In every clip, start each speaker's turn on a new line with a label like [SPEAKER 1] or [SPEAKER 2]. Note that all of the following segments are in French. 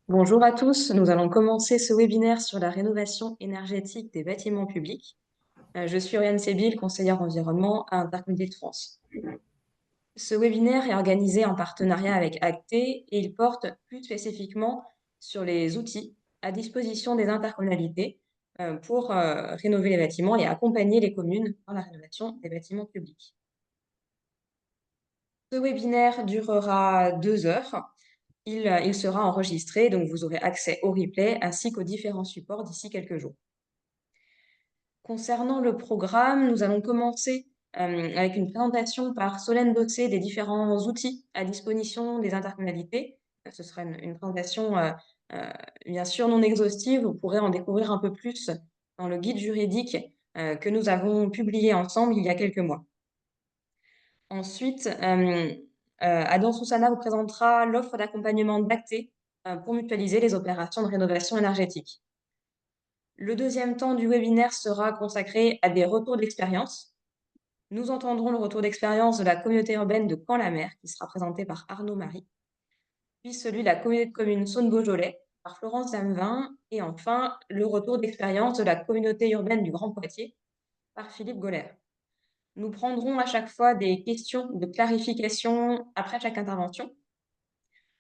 [SPEAKER 1] Bonjour à tous, nous allons commencer ce webinaire sur la rénovation énergétique des bâtiments publics. Je suis Oriane Sébil, conseillère environnement à Intercommunalité de France. Ce webinaire est organisé en partenariat avec Acte et il porte plus spécifiquement sur les outils à disposition des intercommunalités pour rénover les bâtiments et accompagner les communes dans la rénovation des bâtiments publics. Ce webinaire durera 2 heures. Il sera enregistré, donc vous aurez accès au replay ainsi qu'aux différents supports d'ici quelques jours. Concernant le programme, nous allons commencer avec une présentation par Solène Bossé des différents outils à disposition des intercommunalités. Ce sera une présentation bien sûr non exhaustive, vous pourrez en découvrir un peu plus dans le guide juridique que nous avons publié ensemble il y a quelques mois. Ensuite, Adam Soussana vous présentera l'offre d'accompagnement d'Acte pour mutualiser les opérations de rénovation énergétique. Le deuxième temps du webinaire sera consacré à des retours d'expérience. Nous entendrons le retour d'expérience de la communauté urbaine de Caen-la-Mer, qui sera présenté par Arnaud Marie, puis celui de la communauté de communes Saône-Beaujolais par Florence Damevin, et enfin le retour d'expérience de la communauté urbaine du Grand Poitiers par Philippe Goller. Nous prendrons à chaque fois des questions de clarification après chaque intervention.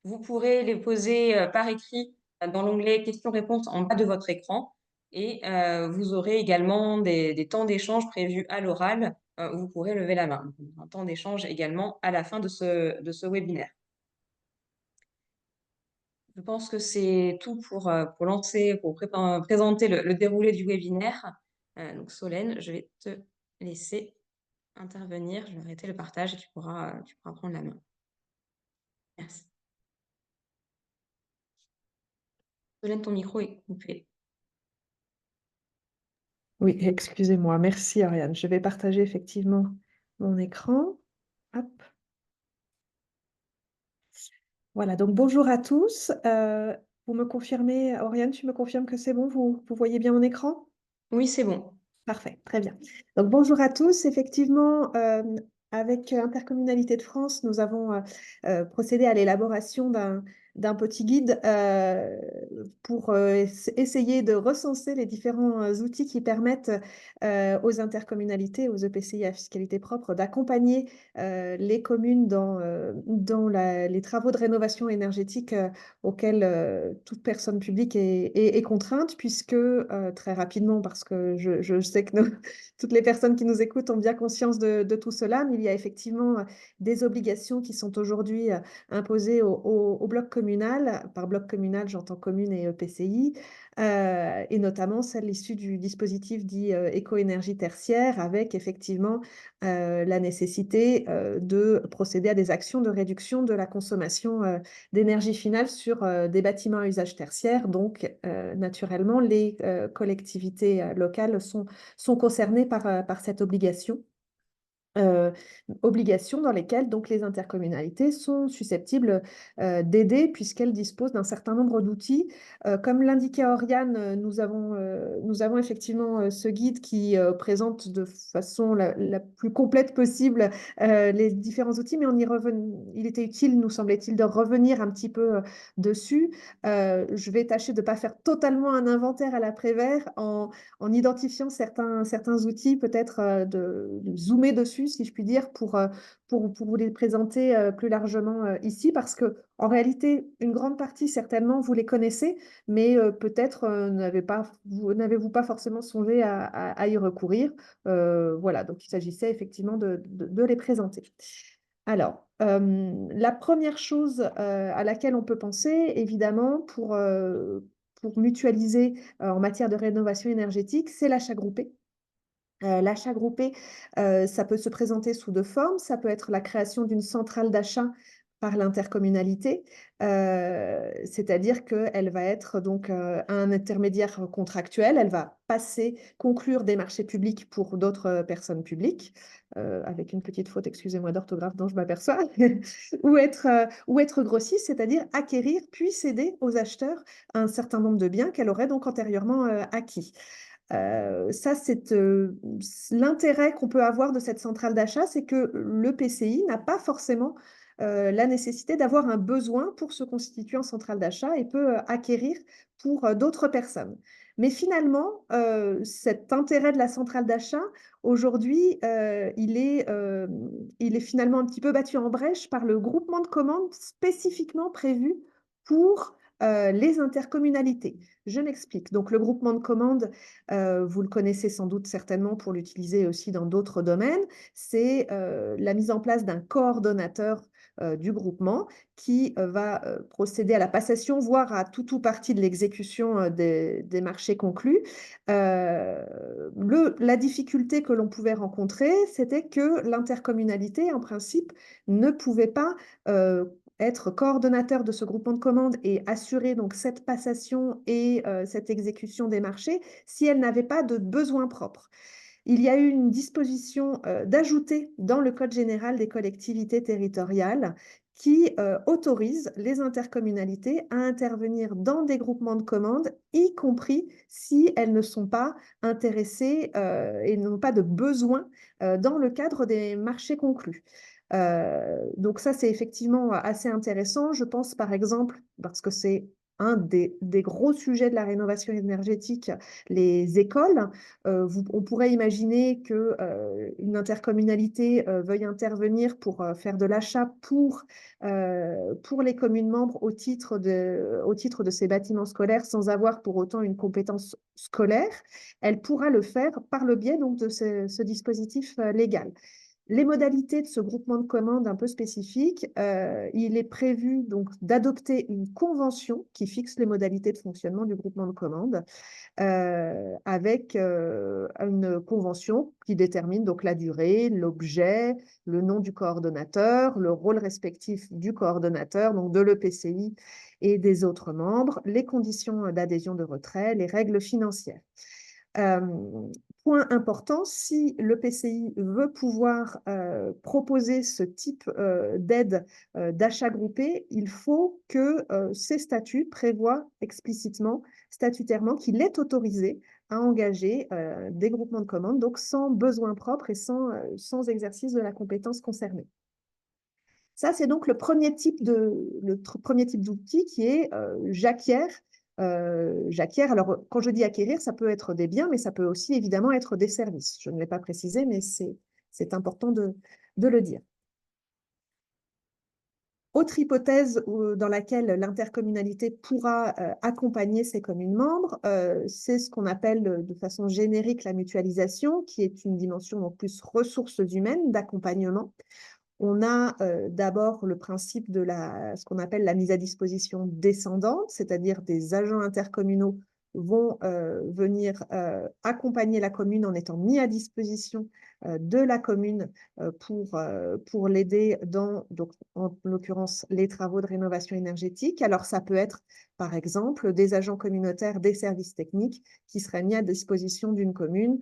[SPEAKER 1] Vous pourrez les poser par écrit dans l'onglet questions-réponses en bas de votre écran et vous aurez également des temps d'échange prévus à l'oral où vous pourrez lever la main. Un temps d'échange également à la fin de ce webinaire. Je pense que c'est tout pour présenter le déroulé du webinaire. Donc Solène, je vais te laisser intervenir. Je vais arrêter le partage et tu pourras prendre la main. Merci. Solène, ton micro est coupé.
[SPEAKER 2] Oui, excusez-moi. Merci, Ariane. Je vais partager effectivement mon écran. Hop. Voilà, donc bonjour à tous. Vous me confirmez, Oriane, tu me confirmes que c'est bon, vous voyez bien mon écran?
[SPEAKER 1] Oui, c'est bon.
[SPEAKER 2] Parfait, très bien. Donc bonjour à tous. Effectivement, avec Intercommunalité de France, nous avons procédé à l'élaboration d'un petit guide pour essayer de recenser les différents outils qui permettent aux intercommunalités, aux EPCI à fiscalité propre, d'accompagner les communes dans les travaux de rénovation énergétique auxquels toute personne publique est contrainte, puisque très rapidement, parce que je sais que toutes les personnes qui nous écoutent ont bien conscience de tout cela, mais il y a effectivement des obligations qui sont aujourd'hui imposées au bloc communal. Par bloc communal, j'entends communes et EPCI, et notamment celle issue du dispositif dit éco-énergie tertiaire, avec effectivement la nécessité de procéder à des actions de réduction de la consommation d'énergie finale sur des bâtiments à usage tertiaire. Donc, naturellement, les collectivités locales sont concernées par cette obligation. Obligations dans lesquelles donc les intercommunalités sont susceptibles d'aider puisqu'elles disposent d'un certain nombre d'outils. Comme l'indiquait Oriane, nous avons effectivement ce guide qui présente de façon la plus complète possible les différents outils, mais il était utile, nous semblait-il, de revenir un petit peu dessus. Je vais tâcher de ne pas faire totalement un inventaire à l'après-vert en identifiant certains outils, peut-être de zoomer dessus, si je puis dire, pour vous les présenter plus largement ici, parce que en réalité, une grande partie, certainement, vous les connaissez, mais peut-être n'avez-vous pas forcément songé à y recourir. Voilà, donc il s'agissait effectivement de les présenter. Alors, la première chose à laquelle on peut penser, évidemment, pour mutualiser en matière de rénovation énergétique, c'est l'achat groupé. L'achat groupé, ça peut se présenter sous deux formes. Ça peut être la création d'une centrale d'achat par l'intercommunalité, c'est-à-dire qu'elle va être donc un intermédiaire contractuel. Elle va conclure des marchés publics pour d'autres personnes publiques, avec une petite faute, excusez-moi, d'orthographe dont je m'aperçois, ou être grossiste, c'est-à-dire acquérir puis céder aux acheteurs un certain nombre de biens qu'elle aurait donc antérieurement acquis. Ça, c'est l'intérêt qu'on peut avoir de cette centrale d'achat, c'est que le PCI n'a pas forcément la nécessité d'avoir un besoin pour se constituer en centrale d'achat et peut acquérir pour d'autres personnes. Mais finalement, cet intérêt de la centrale d'achat, aujourd'hui, il est finalement un petit peu battu en brèche par le groupement de commandes spécifiquement prévu pour les intercommunalités. Je m'explique. Donc, le groupement de commandes, vous le connaissez sans doute certainement pour l'utiliser aussi dans d'autres domaines, c'est la mise en place d'un coordonnateur du groupement qui va procéder à la passation, voire à tout ou partie de l'exécution des marchés conclus. La difficulté que l'on pouvait rencontrer, c'était que l'intercommunalité, en principe, ne pouvait pas être coordonnateur de ce groupement de commandes et assurer donc cette passation et cette exécution des marchés si elle n'avait pas de besoins propres. Il y a eu une disposition d'ajouter dans le Code général des collectivités territoriales qui autorise les intercommunalités à intervenir dans des groupements de commandes, y compris si elles ne sont pas intéressées et n'ont pas de besoin dans le cadre des marchés conclus. Donc ça, c'est effectivement assez intéressant. Je pense par exemple, parce que c'est un des gros sujets de la rénovation énergétique, les écoles. On pourrait imaginer qu'une intercommunalité veuille intervenir pour faire de l'achat pour les communes membres au titre de ces bâtiments scolaires sans avoir pour autant une compétence scolaire. Elle pourra le faire par le biais donc, de ce dispositif légal. Les modalités de ce groupement de commandes un peu spécifique, il est prévu donc d'adopter une convention qui fixe les modalités de fonctionnement du groupement de commandes avec une convention qui détermine donc la durée, l'objet, le nom du coordonnateur, le rôle respectif du coordonnateur, donc de l'EPCI et des autres membres, les conditions d'adhésion de retrait, les règles financières. Point important, si l'EPCI veut pouvoir proposer ce type d'aide d'achat groupé, il faut que ces statuts prévoient explicitement, statutairement, qu'il est autorisé à engager des groupements de commandes, donc sans besoin propre et sans exercice de la compétence concernée. Ça, c'est donc le premier type d'outil qui est j'acquiers. J'acquiers, alors quand je dis acquérir, ça peut être des biens, mais ça peut aussi évidemment être des services. Je ne l'ai pas précisé, mais c'est important de le dire. Autre hypothèse dans laquelle l'intercommunalité pourra accompagner ses communes membres, c'est ce qu'on appelle de façon générique la mutualisation, qui est une dimension en plus ressources humaines d'accompagnement. On a d'abord le principe de ce qu'on appelle la mise à disposition descendante, c'est-à-dire des agents intercommunaux vont venir accompagner la commune en étant mis à disposition de la commune pour l'aider dans, donc, en l'occurrence, les travaux de rénovation énergétique. Alors, ça peut être, par exemple, des agents communautaires, des services techniques qui seraient mis à disposition d'une commune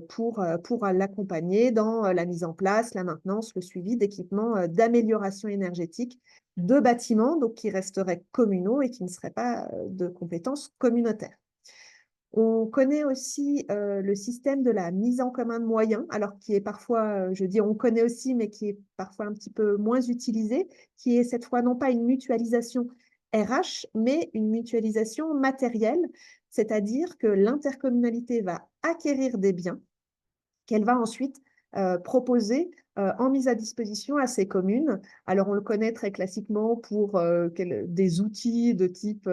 [SPEAKER 2] pour l'accompagner dans la mise en place, la maintenance, le suivi d'équipements d'amélioration énergétique de bâtiments, donc qui resteraient communaux et qui ne seraient pas de compétences communautaires. On connaît aussi le système de la mise en commun de moyens, alors qui est parfois, je dis on connaît aussi, mais qui est parfois un petit peu moins utilisé, qui est cette fois non pas une mutualisation RH, mais une mutualisation matérielle, c'est-à-dire que l'intercommunalité va acquérir des biens qu'elle va ensuite proposer en mise à disposition à ces communes. Alors, on le connaît très classiquement pour des outils de type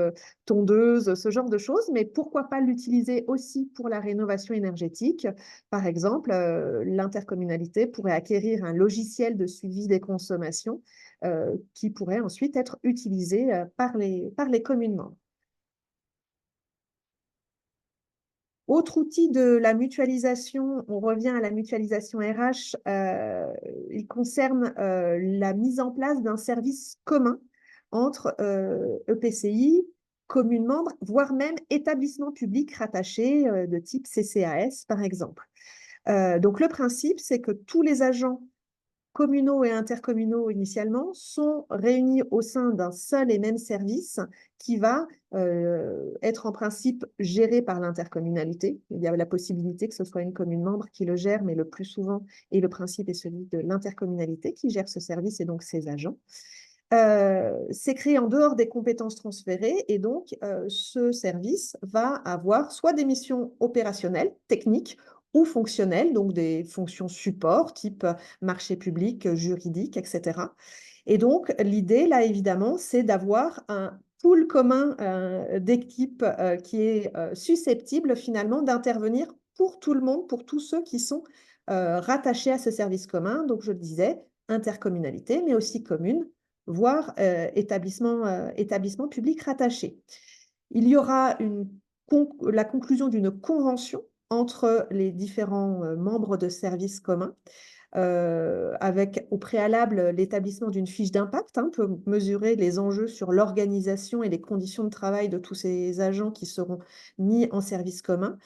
[SPEAKER 2] tondeuse, ce genre de choses, mais pourquoi pas l'utiliser aussi pour la rénovation énergétique? Par exemple, l'intercommunalité pourrait acquérir un logiciel de suivi des consommations qui pourrait ensuite être utilisé par les communes membres. Autre outil de la mutualisation, on revient à la mutualisation RH, il concerne la mise en place d'un service commun entre EPCI, communes membres, voire même établissements publics rattachés de type CCAS, par exemple. Donc le principe, c'est que tous les agents communaux et intercommunaux initialement sont réunis au sein d'un seul et même service qui va être en principe géré par l'intercommunalité. Il y a la possibilité que ce soit une commune membre qui le gère, mais le plus souvent, et le principe est celui de l'intercommunalité qui gère ce service et donc ses agents. C'est créé en dehors des compétences transférées et donc ce service va avoir soit des missions opérationnelles, techniques ou fonctionnelles, donc des fonctions support type marché public, juridique, etc. Et donc l'idée là évidemment c'est d'avoir un pool commun d'équipes qui est susceptible finalement d'intervenir pour tout le monde, pour tous ceux qui sont rattachés à ce service commun. Donc je le disais, intercommunalité, mais aussi commune voire établissement public rattaché. Il y aura la conclusion d'une convention entre les différents membres de services communs, avec au préalable l'établissement d'une fiche d'impact pour mesurer les enjeux sur l'organisation et les conditions de travail de tous ces agents qui seront mis en service commun.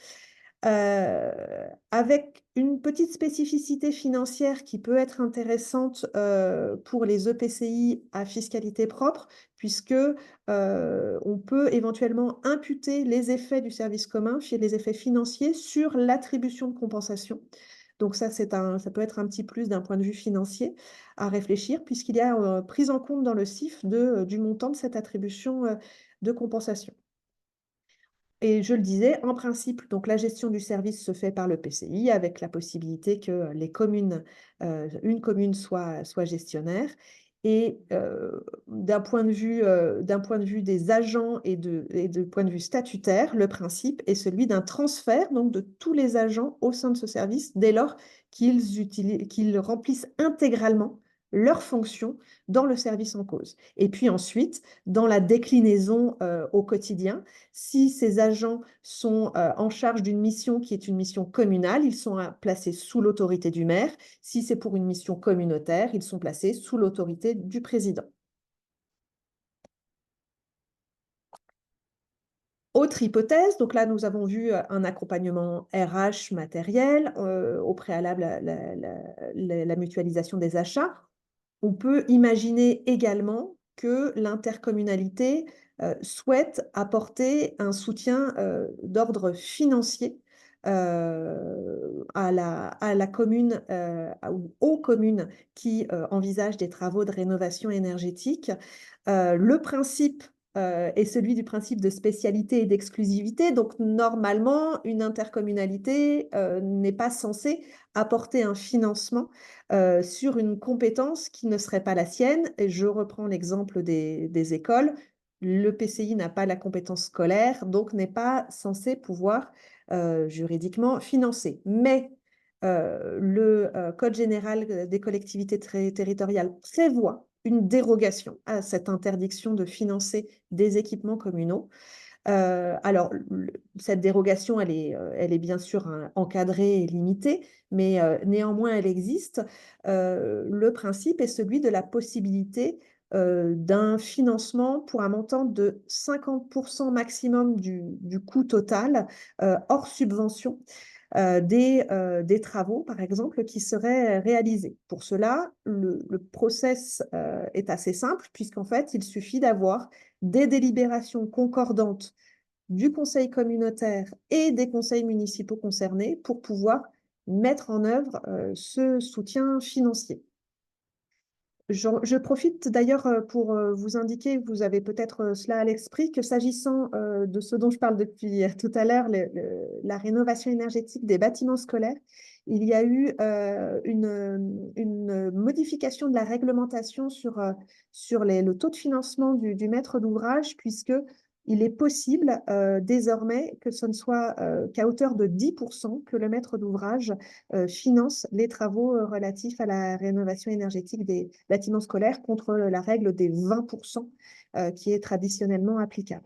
[SPEAKER 2] Avec une petite spécificité financière qui peut être intéressante pour les EPCI à fiscalité propre, puisque on peut éventuellement imputer les effets du service commun, les effets financiers, sur l'attribution de compensation. Donc ça peut être un petit plus d'un point de vue financier à réfléchir, puisqu'il y a prise en compte dans le CIF du montant de cette attribution de compensation. Et je le disais, en principe, donc la gestion du service se fait par le PCI avec la possibilité que une commune soit gestionnaire. Et d'un point de vue des agents et de point de vue statutaire, le principe est celui d'un transfert donc, de tous les agents au sein de ce service dès lors qu'ils remplissent intégralement leurs fonctions dans le service en cause. Et puis ensuite, dans la déclinaison au quotidien, si ces agents sont en charge d'une mission qui est une mission communale, ils sont placés sous l'autorité du maire. Si c'est pour une mission communautaire, ils sont placés sous l'autorité du président. Autre hypothèse, donc là nous avons vu un accompagnement RH matériel, au préalable la mutualisation des achats. On peut imaginer également que l'intercommunalité souhaite apporter un soutien d'ordre financier à la commune ou aux communes qui envisagent des travaux de rénovation énergétique. Le principe est celui du principe de spécialité et d'exclusivité. Donc, normalement, une intercommunalité n'est pas censée apporter un financement sur une compétence qui ne serait pas la sienne. Et je reprends l'exemple des écoles. Le PCI n'a pas la compétence scolaire, donc n'est pas censé pouvoir juridiquement financer. Mais le Code général des collectivités territoriales prévoit une dérogation à cette interdiction de financer des équipements communaux. Alors, cette dérogation, elle est bien sûr encadrée et limitée, mais néanmoins, elle existe. Le principe est celui de la possibilité d'un financement pour un montant de 50% maximum du coût total, hors subvention, des travaux, par exemple, qui seraient réalisés. Pour cela, le process est assez simple, puisqu'en fait, il suffit d'avoir des délibérations concordantes du conseil communautaire et des conseils municipaux concernés pour pouvoir mettre en œuvre ce soutien financier. Je profite d'ailleurs pour vous indiquer, vous avez peut-être cela à l'esprit, que s'agissant de ce dont je parle depuis tout à l'heure, la rénovation énergétique des bâtiments scolaires, il y a eu une modification de la réglementation sur le taux de financement du maître d'ouvrage, puisque il est possible désormais que ce ne soit qu'à hauteur de 10% que le maître d'ouvrage finance les travaux relatifs à la rénovation énergétique des bâtiments scolaires contre la règle des 20% qui est traditionnellement applicable.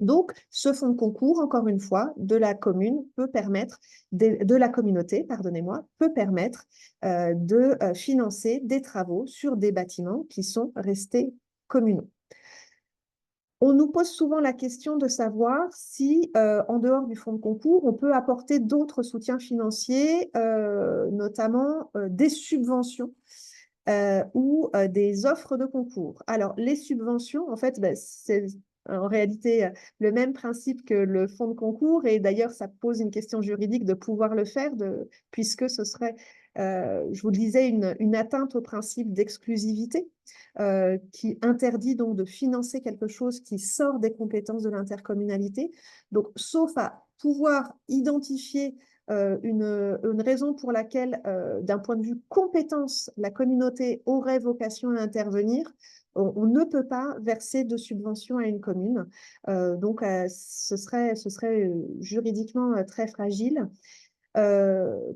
[SPEAKER 2] Donc, ce fonds de concours, encore une fois, de la commune peut permettre, de la communauté, pardonnez-moi, peut permettre de financer des travaux sur des bâtiments qui sont restés communaux. On nous pose souvent la question de savoir si, en dehors du fonds de concours, on peut apporter d'autres soutiens financiers, notamment des subventions ou des offres de concours. Alors, les subventions, en fait, ben, c'est en réalité le même principe que le fonds de concours, et d'ailleurs, ça pose une question juridique de pouvoir le faire, puisque ce serait, je vous le disais, une atteinte au principe d'exclusivité qui interdit donc de financer quelque chose qui sort des compétences de l'intercommunalité. Donc, sauf à pouvoir identifier une raison pour laquelle, d'un point de vue compétence, la communauté aurait vocation à intervenir, on ne peut pas verser de subvention à une commune. Donc, ce serait juridiquement très fragile.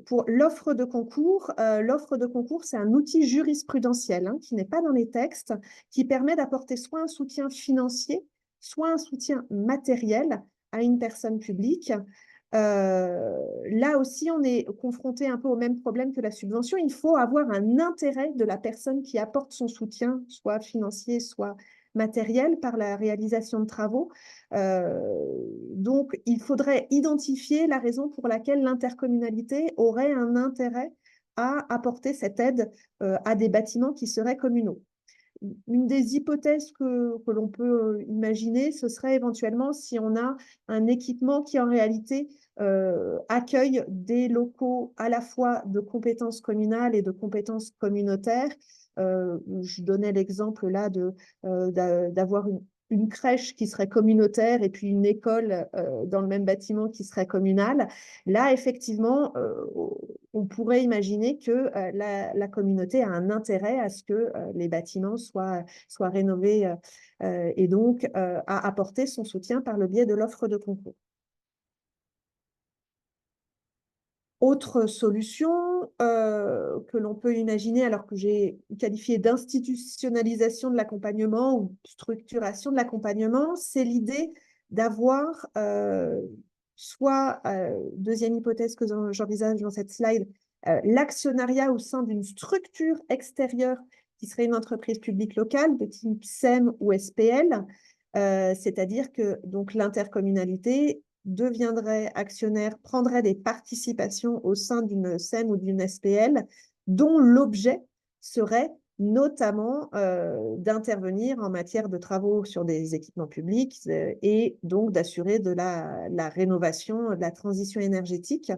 [SPEAKER 2] Pour l'offre de concours, c'est un outil jurisprudentiel hein, qui n'est pas dans les textes, qui permet d'apporter soit un soutien financier, soit un soutien matériel à une personne publique. Là aussi, on est confronté un peu au même problème que la subvention. Il faut avoir un intérêt de la personne qui apporte son soutien, soit financier, soit matériel, par la réalisation de travaux. Donc, il faudrait identifier la raison pour laquelle l'intercommunalité aurait un intérêt à apporter cette aide à des bâtiments qui seraient communaux. Une des hypothèses que l'on peut imaginer, ce serait éventuellement si on a un équipement qui en réalité accueille des locaux à la fois de compétences communales et de compétences communautaires. Je donnais l'exemple là d'avoir une crèche qui serait communautaire et puis une école dans le même bâtiment qui serait communale. Là, effectivement, on pourrait imaginer que la communauté a un intérêt à ce que les bâtiments soient rénovés et donc à apporter son soutien par le biais de l'offre de concours. Autre solution que l'on peut imaginer, alors que j'ai qualifié d'institutionnalisation de l'accompagnement ou structuration de l'accompagnement, c'est l'idée d'avoir soit, deuxième hypothèse que j'envisage dans cette slide, l'actionnariat au sein d'une structure extérieure qui serait une entreprise publique locale de type SEM ou SPL, c'est-à-dire que donc l'intercommunalité deviendrait actionnaire, prendrait des participations au sein d'une SEM ou d'une SPL, dont l'objet serait notamment d'intervenir en matière de travaux sur des équipements publics et donc d'assurer de la rénovation, de la transition énergétique.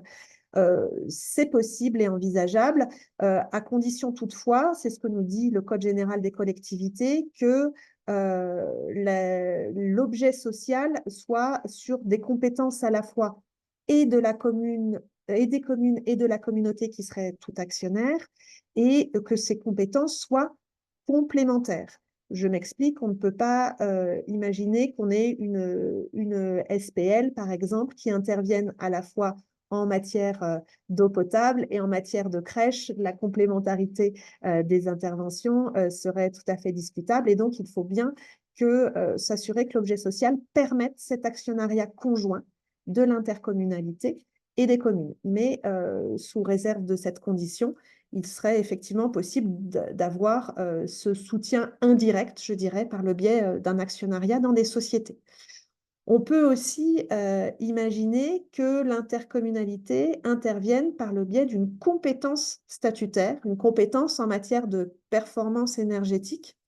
[SPEAKER 2] C'est possible et envisageable, à condition toutefois, c'est ce que nous dit le Code général des collectivités, que l'objet social soit sur des compétences à la fois et de la commune, et des communes et de la communauté qui serait tout actionnaire, et que ces compétences soient complémentaires. Je m'explique, on ne peut pas imaginer qu'on ait une SPL, par exemple, qui intervienne à la fois en matière d'eau potable et en matière de crèche. La complémentarité des interventions serait tout à fait discutable. Et donc, il faut bien s'assurer que l'objet social permette cet actionnariat conjoint de l'intercommunalité et des communes. Mais sous réserve de cette condition, il serait effectivement possible d'avoir ce soutien indirect, je dirais, par le biais d'un actionnariat dans des sociétés. On peut aussi imaginer que l'intercommunalité intervienne par le biais d'une compétence statutaire, une compétence en matière de performance énergétique.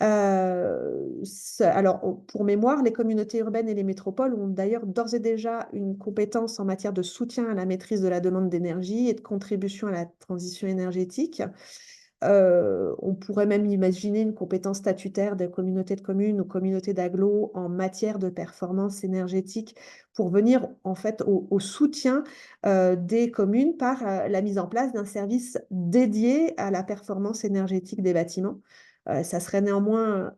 [SPEAKER 2] Alors, pour mémoire, les communautés urbaines et les métropoles ont d'ailleurs d'ores et déjà une compétence en matière de soutien à la maîtrise de la demande d'énergie et de contribution à la transition énergétique. On pourrait même imaginer une compétence statutaire des communautés de communes ou communautés d'agglos en matière de performance énergétique pour venir en fait au soutien des communes par la mise en place d'un service dédié à la performance énergétique des bâtiments. Ça serait néanmoins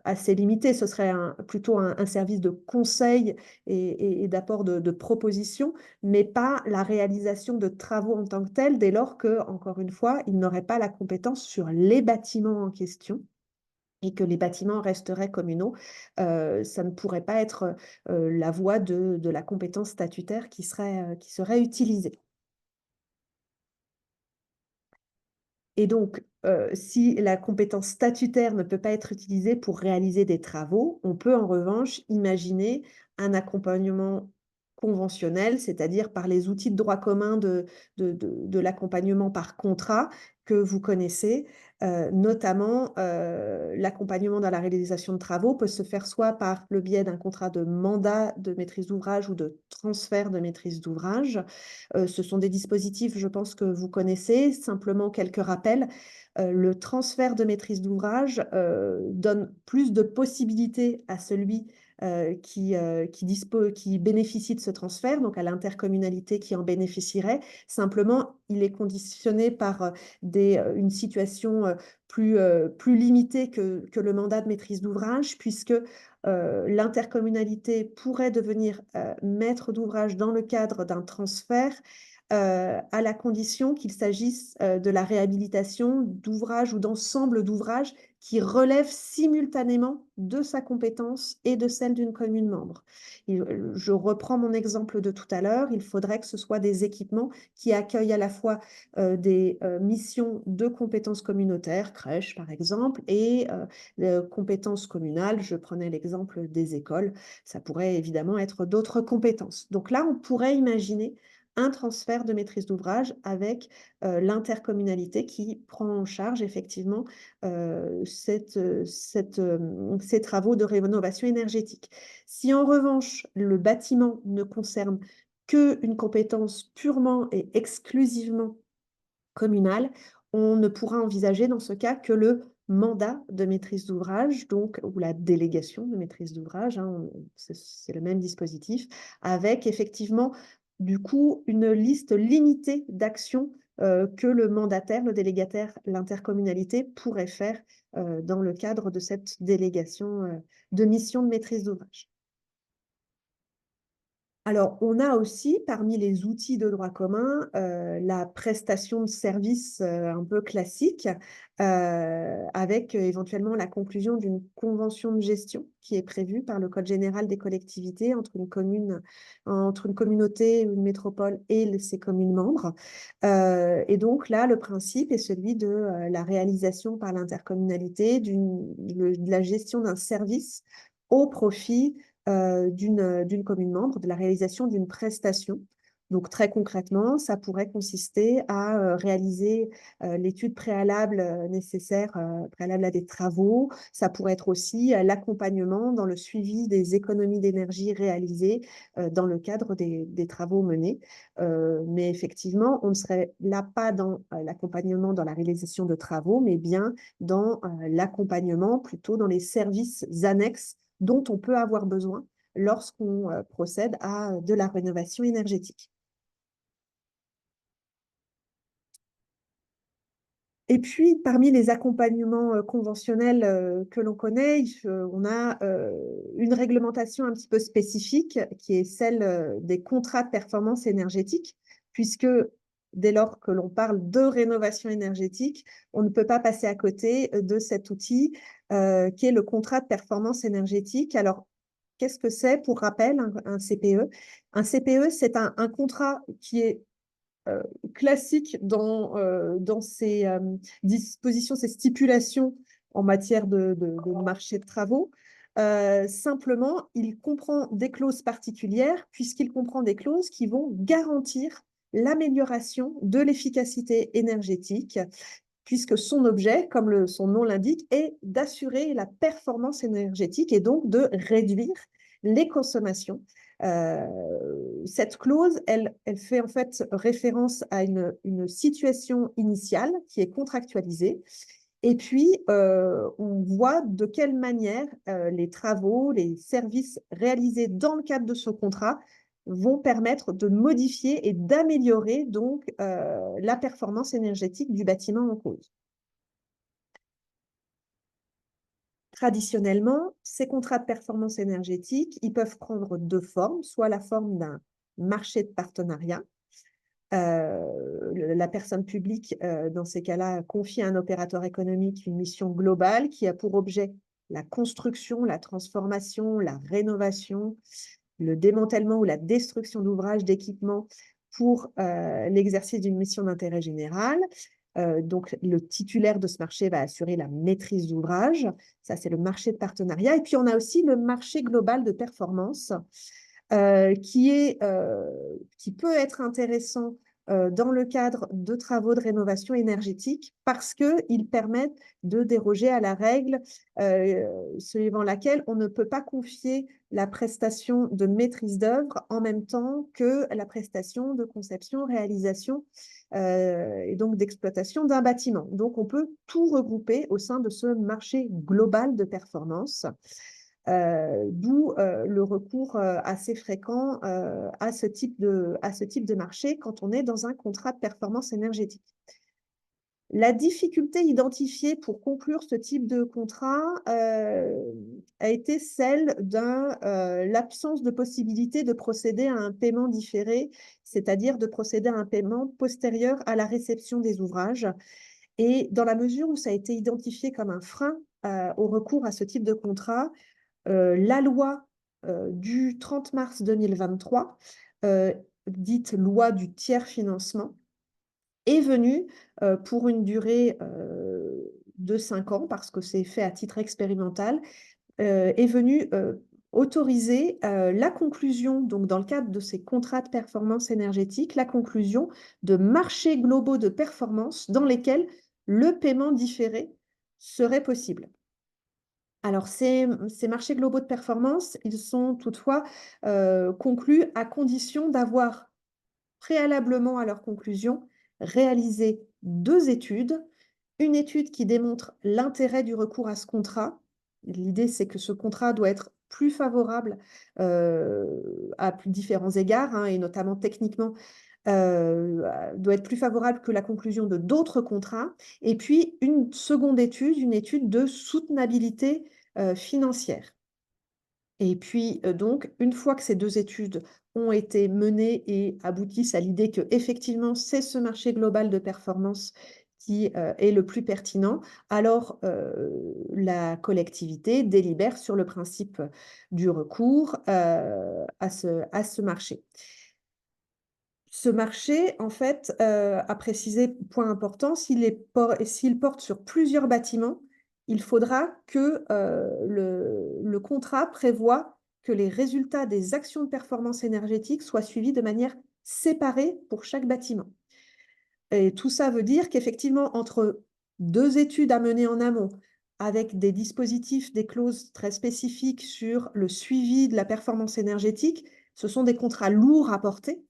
[SPEAKER 2] assez limité. Ce serait plutôt un service de conseil et d'apport de propositions, mais pas la réalisation de travaux en tant que tels, dès lors que, encore une fois, il n'aurait pas la compétence sur les bâtiments en question et que les bâtiments resteraient communaux. Ça ne pourrait pas être la voie de la compétence statutaire qui serait utilisée. Et donc, si la compétence statutaire ne peut pas être utilisée pour réaliser des travaux, on peut en revanche imaginer un accompagnement conventionnel, c'est-à-dire par les outils de droit commun de l'accompagnement par contrat que vous connaissez. Notamment, l'accompagnement dans la réalisation de travaux peut se faire soit par le biais d'un contrat de mandat de maîtrise d'ouvrage ou de transfert de maîtrise d'ouvrage. Ce sont des dispositifs, je pense, que vous connaissez. Simplement quelques rappels. Le transfert de maîtrise d'ouvrage donne plus de possibilités à celui qui bénéficie de ce transfert, donc à l'intercommunalité qui en bénéficierait. Simplement, il est conditionné par une situation plus limitée que le mandat de maîtrise d'ouvrage, puisque l'intercommunalité pourrait devenir maître d'ouvrage dans le cadre d'un transfert à la condition qu'il s'agisse de la réhabilitation d'ouvrages ou d'ensemble d'ouvrages qui relèvent simultanément de sa compétence et de celle d'une commune membre. Je reprends mon exemple de tout à l'heure, il faudrait que ce soit des équipements qui accueillent à la fois des missions de compétences communautaires, crèches par exemple, et compétences communales. Je prenais l'exemple des écoles, ça pourrait évidemment être d'autres compétences. Donc là, on pourrait imaginer un transfert de maîtrise d'ouvrage avec l'intercommunalité qui prend en charge effectivement ces travaux de rénovation énergétique. Si en revanche, le bâtiment ne concerne qu'une compétence purement et exclusivement communale, on ne pourra envisager dans ce cas que le mandat de maîtrise d'ouvrage, donc, ou la délégation de maîtrise d'ouvrage, hein, c'est le même dispositif, avec effectivement, du coup, une liste limitée d'actions que le mandataire, le délégataire, l'intercommunalité pourrait faire dans le cadre de cette délégation de mission de maîtrise d'ouvrage. Alors, on a aussi, parmi les outils de droit commun, la prestation de services un peu classique, avec éventuellement la conclusion d'une convention de gestion qui est prévue par le Code général des collectivités entre une communauté, une métropole et ses communes membres. Et donc là, le principe est celui de la réalisation par l'intercommunalité de la gestion d'un service au profit d'une commune membre, de la réalisation d'une prestation. Donc très concrètement, ça pourrait consister à réaliser l'étude préalable nécessaire, préalable à des travaux. Ça pourrait être aussi l'accompagnement dans le suivi des économies d'énergie réalisées dans le cadre des travaux menés. Mais effectivement, on ne serait là pas dans l'accompagnement dans la réalisation de travaux, mais bien dans l'accompagnement plutôt dans les services annexes dont on peut avoir besoin lorsqu'on procède à de la rénovation énergétique. Et puis, parmi les accompagnements conventionnels que l'on connaît, on a une réglementation un petit peu spécifique qui est celle des contrats de performance énergétique, puisque dès lors que l'on parle de rénovation énergétique, on ne peut pas passer à côté de cet outil qui est le contrat de performance énergétique. Alors, qu'est-ce que c'est, pour rappel, un CPE? Un CPE, c'est un contrat qui est classique dans ses dispositions, ses stipulations en matière de marché de travaux. Simplement, il comprend des clauses particulières puisqu'il comprend des clauses qui vont garantir l'amélioration de l'efficacité énergétique, puisque son objet, comme son nom l'indique, est d'assurer la performance énergétique et donc de réduire les consommations. Cette clause, elle fait en fait référence à une situation initiale qui est contractualisée. Et puis, on voit de quelle manière les travaux, les services réalisés dans le cadre de ce contrat vont permettre de modifier et d'améliorer donc la performance énergétique du bâtiment en cause. Traditionnellement, ces contrats de performance énergétique, ils peuvent prendre deux formes, soit la forme d'un marché de partenariat. La personne publique, dans ces cas-là, confie à un opérateur économique une mission globale qui a pour objet la construction, la transformation, la rénovation, le démantèlement ou la destruction d'ouvrages, d'équipements pour l'exercice d'une mission d'intérêt général. Donc, le titulaire de ce marché va assurer la maîtrise d'ouvrage. Ça, c'est le marché de partenariat. Et puis, on a aussi le marché global de performance qui peut être intéressant dans le cadre de travaux de rénovation énergétique parce qu'ils permettent de déroger à la règle suivant laquelle on ne peut pas confier la prestation de maîtrise d'œuvre en même temps que la prestation de conception, réalisation et donc d'exploitation d'un bâtiment. Donc, on peut tout regrouper au sein de ce marché global de performance. D'où le recours assez fréquent à ce type de marché quand on est dans un contrat de performance énergétique. La difficulté identifiée pour conclure ce type de contrat a été celle de l'absence de possibilité de procéder à un paiement différé, c'est-à-dire de procéder à un paiement postérieur à la réception des ouvrages. Et dans la mesure où ça a été identifié comme un frein au recours à ce type de contrat, la loi du 30 mars 2023, dite loi du tiers financement, est venue pour une durée de 5 ans, parce que c'est fait à titre expérimental, est venue autoriser la conclusion, donc dans le cadre de ces contrats de performance énergétique, la conclusion de marchés globaux de performance dans lesquels le paiement différé serait possible. Alors, ces marchés globaux de performance, ils sont toutefois conclus à condition d'avoir préalablement à leur conclusion réalisé 2 études. Une étude qui démontre l'intérêt du recours à ce contrat. L'idée, c'est que ce contrat doit être plus favorable à différents égards, hein, et notamment techniquement, doit être plus favorable que la conclusion de d'autres contrats. Et puis, une seconde étude, une étude de soutenabilité financière. Et puis, donc, une fois que ces 2 études ont été menées et aboutissent à l'idée qu'effectivement, c'est ce marché global de performance qui est le plus pertinent, alors la collectivité délibère sur le principe du recours à ce marché. Ce marché, en fait, à préciser, point important, s'il porte sur plusieurs bâtiments, il faudra que le contrat prévoie que les résultats des actions de performance énergétique soient suivis de manière séparée pour chaque bâtiment. Et tout ça veut dire qu'effectivement, entre 2 études à mener en amont, avec des dispositifs, des clauses très spécifiques sur le suivi de la performance énergétique, ce sont des contrats lourds à porter.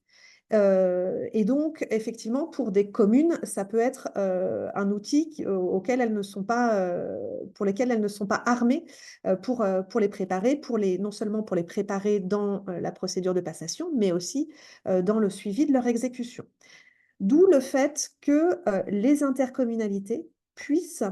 [SPEAKER 2] Et donc, effectivement, pour des communes, ça peut être un outil auquel elles ne sont pas, pour lesquels elles ne sont pas armées pour les préparer, non seulement pour les préparer dans la procédure de passation, mais aussi dans le suivi de leur exécution. D'où le fait que les intercommunalités puissent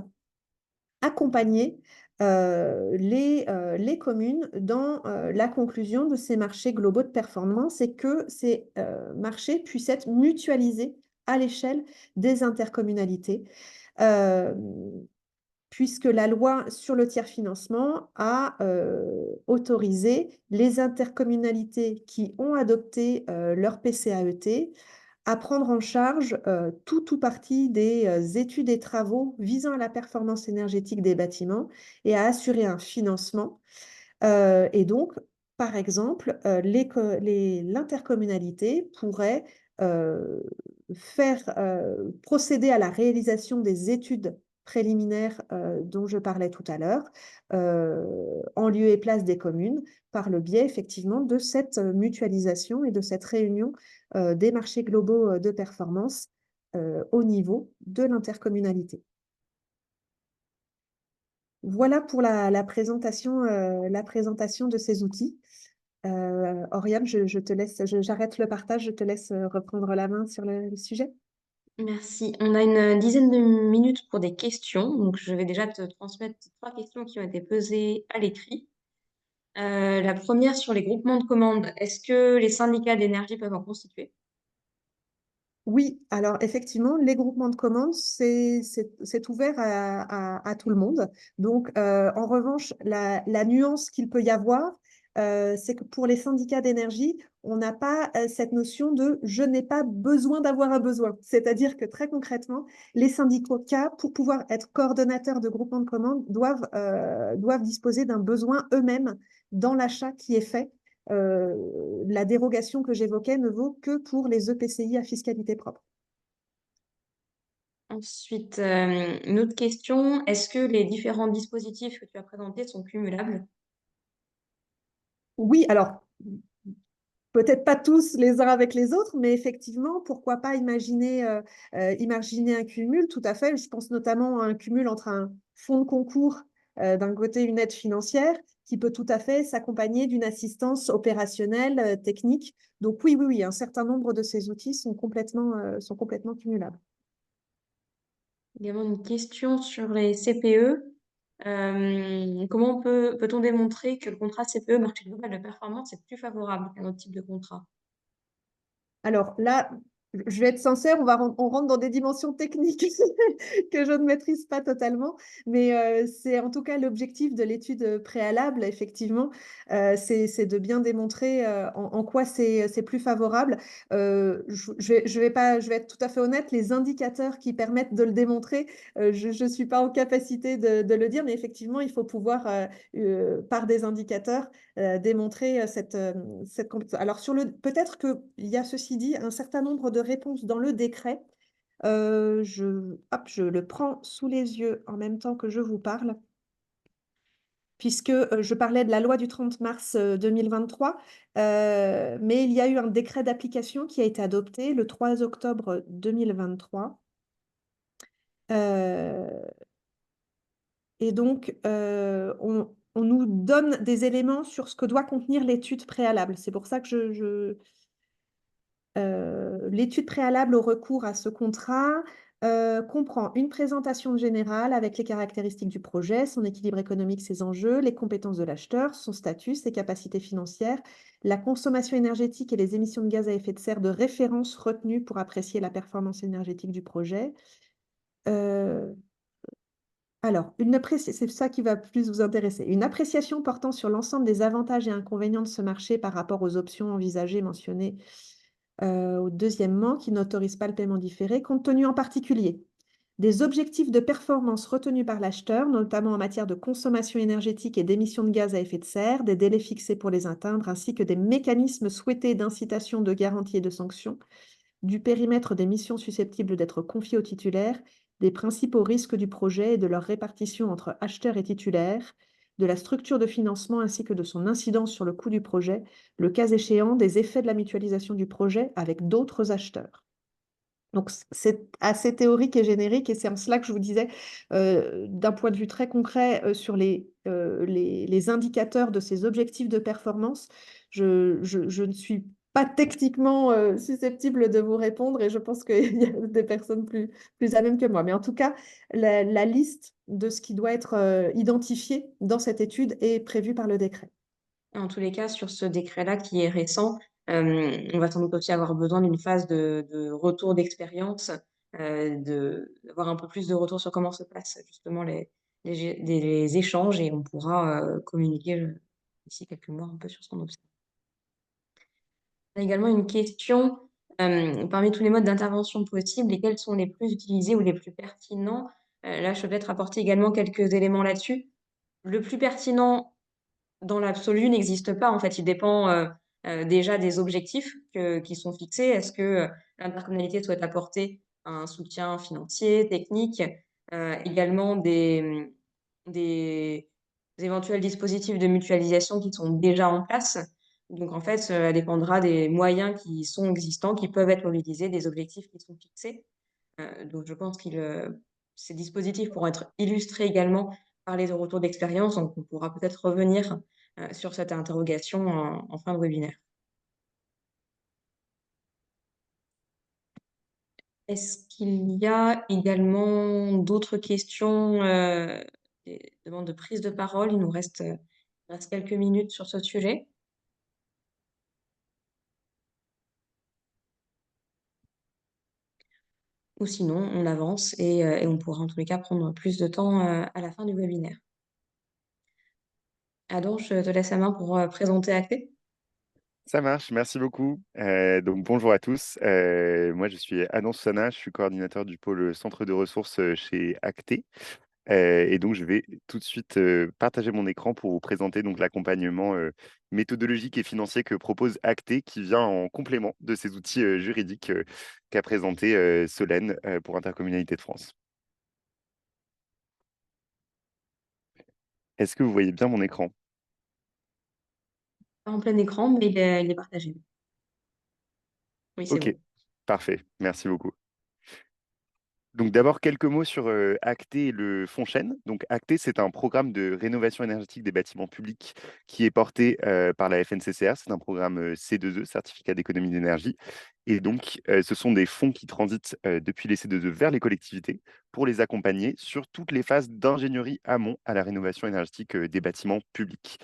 [SPEAKER 2] accompagner les communes dans la conclusion de ces marchés globaux de performance et que ces marchés puissent être mutualisés à l'échelle des intercommunalités, puisque la loi sur le tiers financement a autorisé les intercommunalités qui ont adopté leur PCAET à prendre en charge tout ou partie des études et travaux visant à la performance énergétique des bâtiments et à assurer un financement. Et donc, par exemple, l'intercommunalité pourrait procéder à la réalisation des études préliminaires dont je parlais tout à l'heure, en lieu et place des communes, par le biais effectivement de cette mutualisation et de cette réunion des marchés globaux de performance au niveau de l'intercommunalité. Voilà pour la présentation de ces outils. Oriane, je te laisse, j'arrête le partage, je te laisse reprendre la main sur le sujet.
[SPEAKER 1] Merci. On a une dizaine de minutes pour des questions. Donc, je vais déjà te transmettre 3 questions qui ont été posées à l'écrit. La première sur les groupements de commandes. Est-ce que les syndicats d'énergie peuvent en constituer?
[SPEAKER 2] Oui, alors effectivement, les groupements de commandes, c'est ouvert à tout le monde. Donc, en revanche, la nuance qu'il peut y avoir, c'est que pour les syndicats d'énergie, on n'a pas cette notion de je n'ai pas besoin d'avoir un besoin. C'est-à-dire que très concrètement, les syndicats, pour pouvoir être coordonnateurs de groupements de commandes, doivent disposer d'un besoin eux-mêmes dans l'achat qui est fait. La dérogation que j'évoquais ne vaut que pour les EPCI à fiscalité propre.
[SPEAKER 1] Ensuite, une autre question, est-ce que les différents dispositifs que tu as présentés sont cumulables?
[SPEAKER 2] Oui, alors peut-être pas tous les uns avec les autres, mais effectivement, pourquoi pas imaginer un cumul, tout à fait. Je pense notamment à un cumul entre un fonds de concours, d'un côté une aide financière, qui peut tout à fait s'accompagner d'une assistance opérationnelle, technique. Donc oui, oui, oui, un certain nombre de ces outils sont complètement cumulables.
[SPEAKER 1] Également une question sur les CPE. Comment peut-on démontrer que le contrat CPE, marché global de performance, est plus favorable qu'un autre type de contrat?
[SPEAKER 2] Alors là, je vais être sincère, on rentre dans des dimensions techniques que je ne maîtrise pas totalement, mais c'est en tout cas l'objectif de l'étude préalable, effectivement, c'est de bien démontrer en quoi c'est plus favorable. Je vais être tout à fait honnête, les indicateurs qui permettent de le démontrer, je ne suis pas en capacité de le dire, mais effectivement, il faut pouvoir, par des indicateurs, démontrer cette compétence. Alors, peut-être qu'il y a, ceci dit, un certain nombre de réponses dans le décret. Je le prends sous les yeux en même temps que je vous parle, puisque je parlais de la loi du 30 mars 2023, mais il y a eu un décret d'application qui a été adopté le 3 octobre 2023. Euh, et donc, on nous donne des éléments sur ce que doit contenir l'étude préalable. C'est pour ça que l'étude préalable au recours à ce contrat comprend une présentation générale avec les caractéristiques du projet, son équilibre économique, ses enjeux, les compétences de l'acheteur, son statut, ses capacités financières, la consommation énergétique et les émissions de gaz à effet de serre de référence retenues pour apprécier la performance énergétique du projet. Euh, alors, c'est ça qui va plus vous intéresser. Une appréciation portant sur l'ensemble des avantages et inconvénients de ce marché par rapport aux options envisagées mentionnées au deuxièmement, qui n'autorise pas le paiement différé, compte tenu en particulier des objectifs de performance retenus par l'acheteur, notamment en matière de consommation énergétique et d'émissions de gaz à effet de serre, des délais fixés pour les atteindre, ainsi que des mécanismes souhaités d'incitation, de garantie et de sanction, du périmètre des missions susceptibles d'être confiées aux titulaires, des principaux risques du projet et de leur répartition entre acheteurs et titulaires, de la structure de financement ainsi que de son incidence sur le coût du projet, le cas échéant des effets de la mutualisation du projet avec d'autres acheteurs. Donc, c'est assez théorique et générique, et c'est en cela que je vous disais, d'un point de vue très concret, sur les indicateurs de ces objectifs de performance, je ne suis pas techniquement susceptible de vous répondre, et je pense qu'il y a des personnes plus à même que moi. Mais en tout cas, la liste de ce qui doit être identifié dans cette étude est prévue par le décret.
[SPEAKER 1] En tous les cas, sur ce décret-là qui est récent, on va sans doute aussi avoir besoin d'une phase de retour d'expérience, d'avoir un peu plus de retour sur comment se passent justement les échanges, et on pourra communiquer d'ici quelques mois un peu sur ce qu'on observe. On a également une question, parmi tous les modes d'intervention possibles, lesquels sont les plus utilisés ou les plus pertinents? Là, je peux peut-être apporter également quelques éléments là-dessus. Le plus pertinent dans l'absolu n'existe pas. En fait, il dépend déjà des objectifs qui sont fixés. Est-ce que l'intercommunalité souhaite apporter un soutien financier, technique, également des éventuels dispositifs de mutualisation qui sont déjà en place. Donc, en fait, ça dépendra des moyens qui sont existants, qui peuvent être mobilisés, des objectifs qui sont fixés. Donc, je pense que ces dispositifs pourront être illustrés également par les retours d'expérience. Donc, on pourra peut-être revenir sur cette interrogation en fin de webinaire. Est-ce qu'il y a également d'autres questions, des demandes de prise de parole? Il reste quelques minutes sur ce sujet. Ou sinon, on avance et on pourra en tous les cas prendre plus de temps à la fin du webinaire. Ado, je te laisse la main pour présenter Acté.
[SPEAKER 3] Ça marche, merci beaucoup. Donc bonjour à tous. Moi je suis Adam Soussana, je suis coordinateur du pôle centre de ressources chez Acté. Et donc je vais tout de suite partager mon écran pour vous présenter donc l'accompagnement méthodologique et financier que propose Acté, qui vient en complément de ces outils juridiques qu'a présenté Solène pour Intercommunalité de France. Est-ce que vous voyez bien mon écran?
[SPEAKER 1] Pas en plein écran, mais il est partagé. Oui, c'est
[SPEAKER 3] Ok,
[SPEAKER 1] bon.
[SPEAKER 3] parfait, merci beaucoup. Donc d'abord quelques mots sur Acté et le Fonchène. Donc Acté, c'est un programme de rénovation énergétique des bâtiments publics qui est porté par la FNCCR. C'est un programme C2E, certificat d'économie d'énergie. Et donc ce sont des fonds qui transitent depuis les C2E vers les collectivités pour les accompagner sur toutes les phases d'ingénierie amont à la rénovation énergétique des bâtiments publics.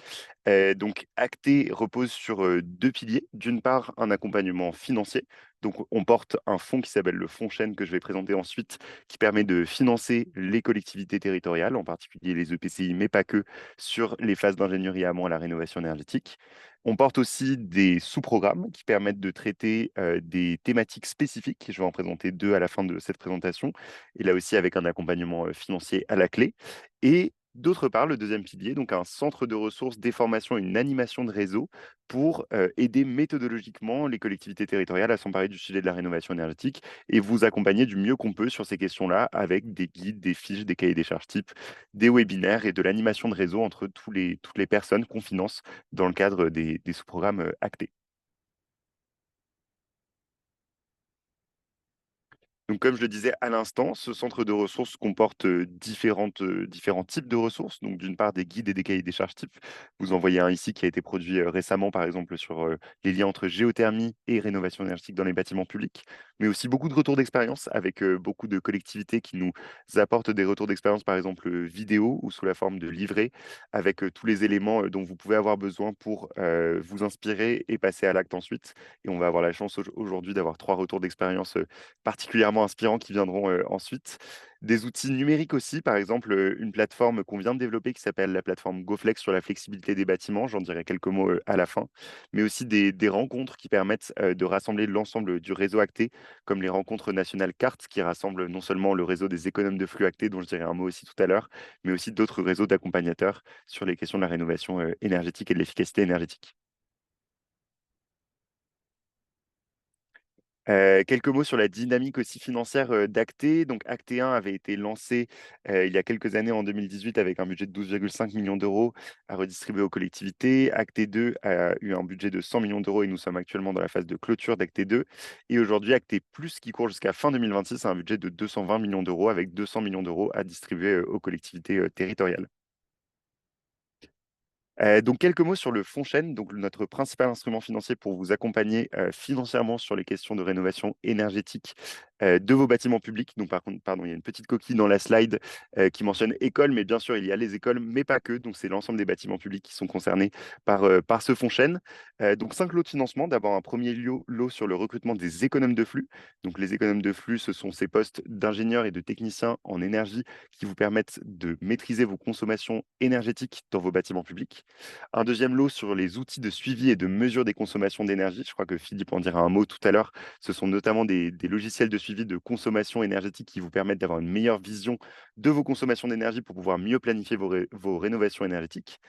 [SPEAKER 3] Donc Acté repose sur deux piliers. D'une part, un accompagnement financier. Donc, on porte un fonds qui s'appelle le Fonds Chêne que je vais présenter ensuite, qui permet de financer les collectivités territoriales, en particulier les EPCI, mais pas que, sur les phases d'ingénierie amont à la rénovation énergétique. On porte aussi des sous-programmes qui permettent de traiter des thématiques spécifiques. Je vais en présenter deux à la fin de cette présentation, et là aussi avec un accompagnement financier à la clé. Et d'autre part, le deuxième pilier, donc un centre de ressources, des formations et une animation de réseau pour aider méthodologiquement les collectivités territoriales à s'emparer du sujet de la rénovation énergétique et vous accompagner du mieux qu'on peut sur ces questions-là avec des guides, des fiches, des cahiers des charges types, des webinaires et de l'animation de réseau entre toutes les personnes qu'on finance dans le cadre des sous-programmes actés. Donc, comme je le disais à l'instant, ce centre de ressources comporte différents types de ressources. Donc, d'une part, des guides et des cahiers des charges types. Vous en voyez un ici qui a été produit récemment, par exemple, sur les liens entre géothermie et rénovation énergétique dans les bâtiments publics, mais aussi beaucoup de retours d'expérience avec beaucoup de collectivités qui nous apportent des retours d'expérience, par exemple, vidéo ou sous la forme de livrets, avec tous les éléments dont vous pouvez avoir besoin pour vous inspirer et passer à l'acte ensuite. Et on va avoir la chance aujourd'hui d'avoir trois retours d'expérience particulièrement inspirants qui viendront ensuite. Des outils numériques aussi, par exemple, une plateforme qu'on vient de développer qui s'appelle la plateforme GoFlex sur la flexibilité des bâtiments. J'en dirai quelques mots à la fin. Mais aussi des rencontres qui permettent de rassembler l'ensemble du réseau acté, comme les rencontres nationales CART, qui rassemblent non seulement le réseau des économes de flux actés, dont je dirai un mot aussi tout à l'heure, mais aussi d'autres réseaux d'accompagnateurs sur les questions de la rénovation énergétique et de l'efficacité énergétique. Quelques mots sur la dynamique aussi financière, d'Acté. Donc Acté 1 avait été lancé, il y a quelques années en 2018 avec un budget de 12,5 millions d'euros à redistribuer aux collectivités. Acté 2 a eu un budget de 100 millions d'euros et nous sommes actuellement dans la phase de clôture d'Acté 2. Et aujourd'hui, Acté Plus, qui court jusqu'à fin 2026, a un budget de 220 millions d'euros avec 200 millions d'euros à distribuer, aux collectivités, territoriales. Donc quelques mots sur le Fonds Chêne, donc notre principal instrument financier pour vous accompagner, financièrement sur les questions de rénovation énergétique, de vos bâtiments publics. Donc par contre, pardon, il y a une petite coquille dans la slide, qui mentionne école, mais bien sûr, il y a les écoles, mais pas que. Donc c'est l'ensemble des bâtiments publics qui sont concernés par ce Fonds Chêne. Donc 5 lots de financement. D'abord un premier lot sur le recrutement des économes de flux. Donc les économes de flux, ce sont ces postes d'ingénieurs et de techniciens en énergie qui vous permettent de maîtriser vos consommations énergétiques dans vos bâtiments publics. Un deuxième lot sur les outils de suivi et de mesure des consommations d'énergie. Je crois que Philippe en dira un mot tout à l'heure. Ce sont notamment des logiciels de suivi de consommation énergétique qui vous permettent d'avoir une meilleure vision de vos consommations d'énergie pour pouvoir mieux planifier vos rénovations énergétiques.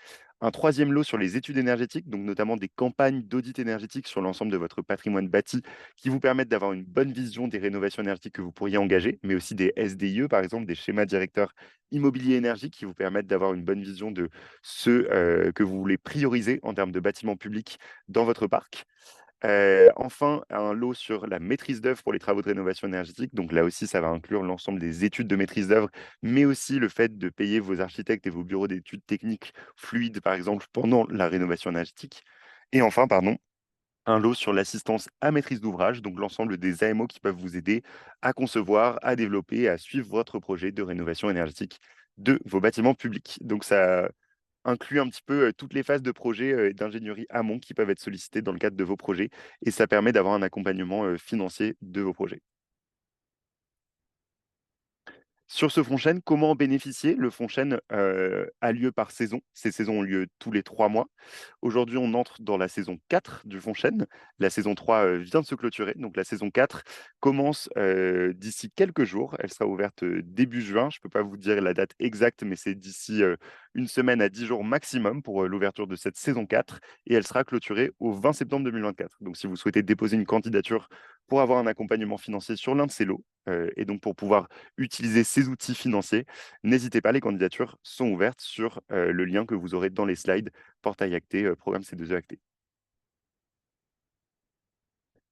[SPEAKER 3] Un troisième lot sur les études énergétiques, donc notamment des campagnes d'audit énergétique sur l'ensemble de votre patrimoine bâti qui vous permettent d'avoir une bonne vision des rénovations énergétiques que vous pourriez engager, mais aussi des SDIE, par exemple, des schémas directeurs immobilier énergie qui vous permettent d'avoir une bonne vision de ceux que vous voulez prioriser en termes de bâtiments publics dans votre parc. Enfin, un lot sur la maîtrise d'œuvre pour les travaux de rénovation énergétique. Donc là aussi, ça va inclure l'ensemble des études de maîtrise d'œuvre, mais aussi le fait de payer vos architectes et vos bureaux d'études techniques fluides, par exemple, pendant la rénovation énergétique. Et enfin, pardon, un lot sur l'assistance à maîtrise d'ouvrage, donc l'ensemble des AMO qui peuvent vous aider à concevoir, à développer, à suivre votre projet de rénovation énergétique de vos bâtiments publics. Donc ça inclut un petit peu toutes les phases de projet et d'ingénierie amont qui peuvent être sollicitées dans le cadre de vos projets et ça permet d'avoir un accompagnement financier de vos projets. Sur ce Fonchaine, comment en bénéficier? Le Fonchaine a lieu par saison. Ces saisons ont lieu tous les 3 mois. Aujourd'hui, on entre dans la saison 4 du Fonchaine. La saison 3 vient de se clôturer. Donc la saison 4 commence d'ici quelques jours. Elle sera ouverte début juin. Je ne peux pas vous dire la date exacte, mais c'est d'ici une semaine à 10 jours maximum pour l'ouverture de cette saison 4. Et elle sera clôturée au 20 septembre 2024. Donc si vous souhaitez déposer une candidature pour avoir un accompagnement financier sur l'un de ces lots, et donc pour pouvoir utiliser ces outils financiers, n'hésitez pas, les candidatures sont ouvertes sur le lien que vous aurez dans les slides, portail acté, programme C2E acté.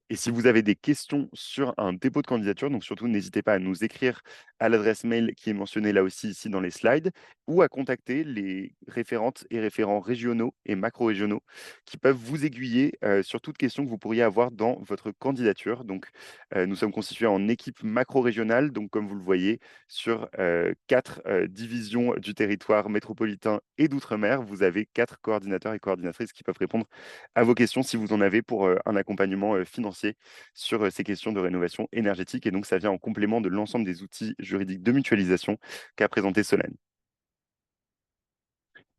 [SPEAKER 3] Et si vous avez des questions sur un dépôt de candidature, donc surtout n'hésitez pas à nous écrire à l'adresse mail qui est mentionnée là aussi ici dans les slides, ou à contacter les référentes et référents régionaux et macro-régionaux qui peuvent vous aiguiller sur toute question que vous pourriez avoir dans votre candidature. Donc nous sommes constitués en équipe macro-régionale, donc comme vous le voyez, sur 4 divisions du territoire métropolitain et d'outre-mer, vous avez 4 coordinateurs et coordinatrices qui peuvent répondre à vos questions si vous en avez pour un accompagnement financier sur ces questions de rénovation énergétique. Et donc, ça vient en complément de l'ensemble des outils juridiques de mutualisation qu'a présenté Solène.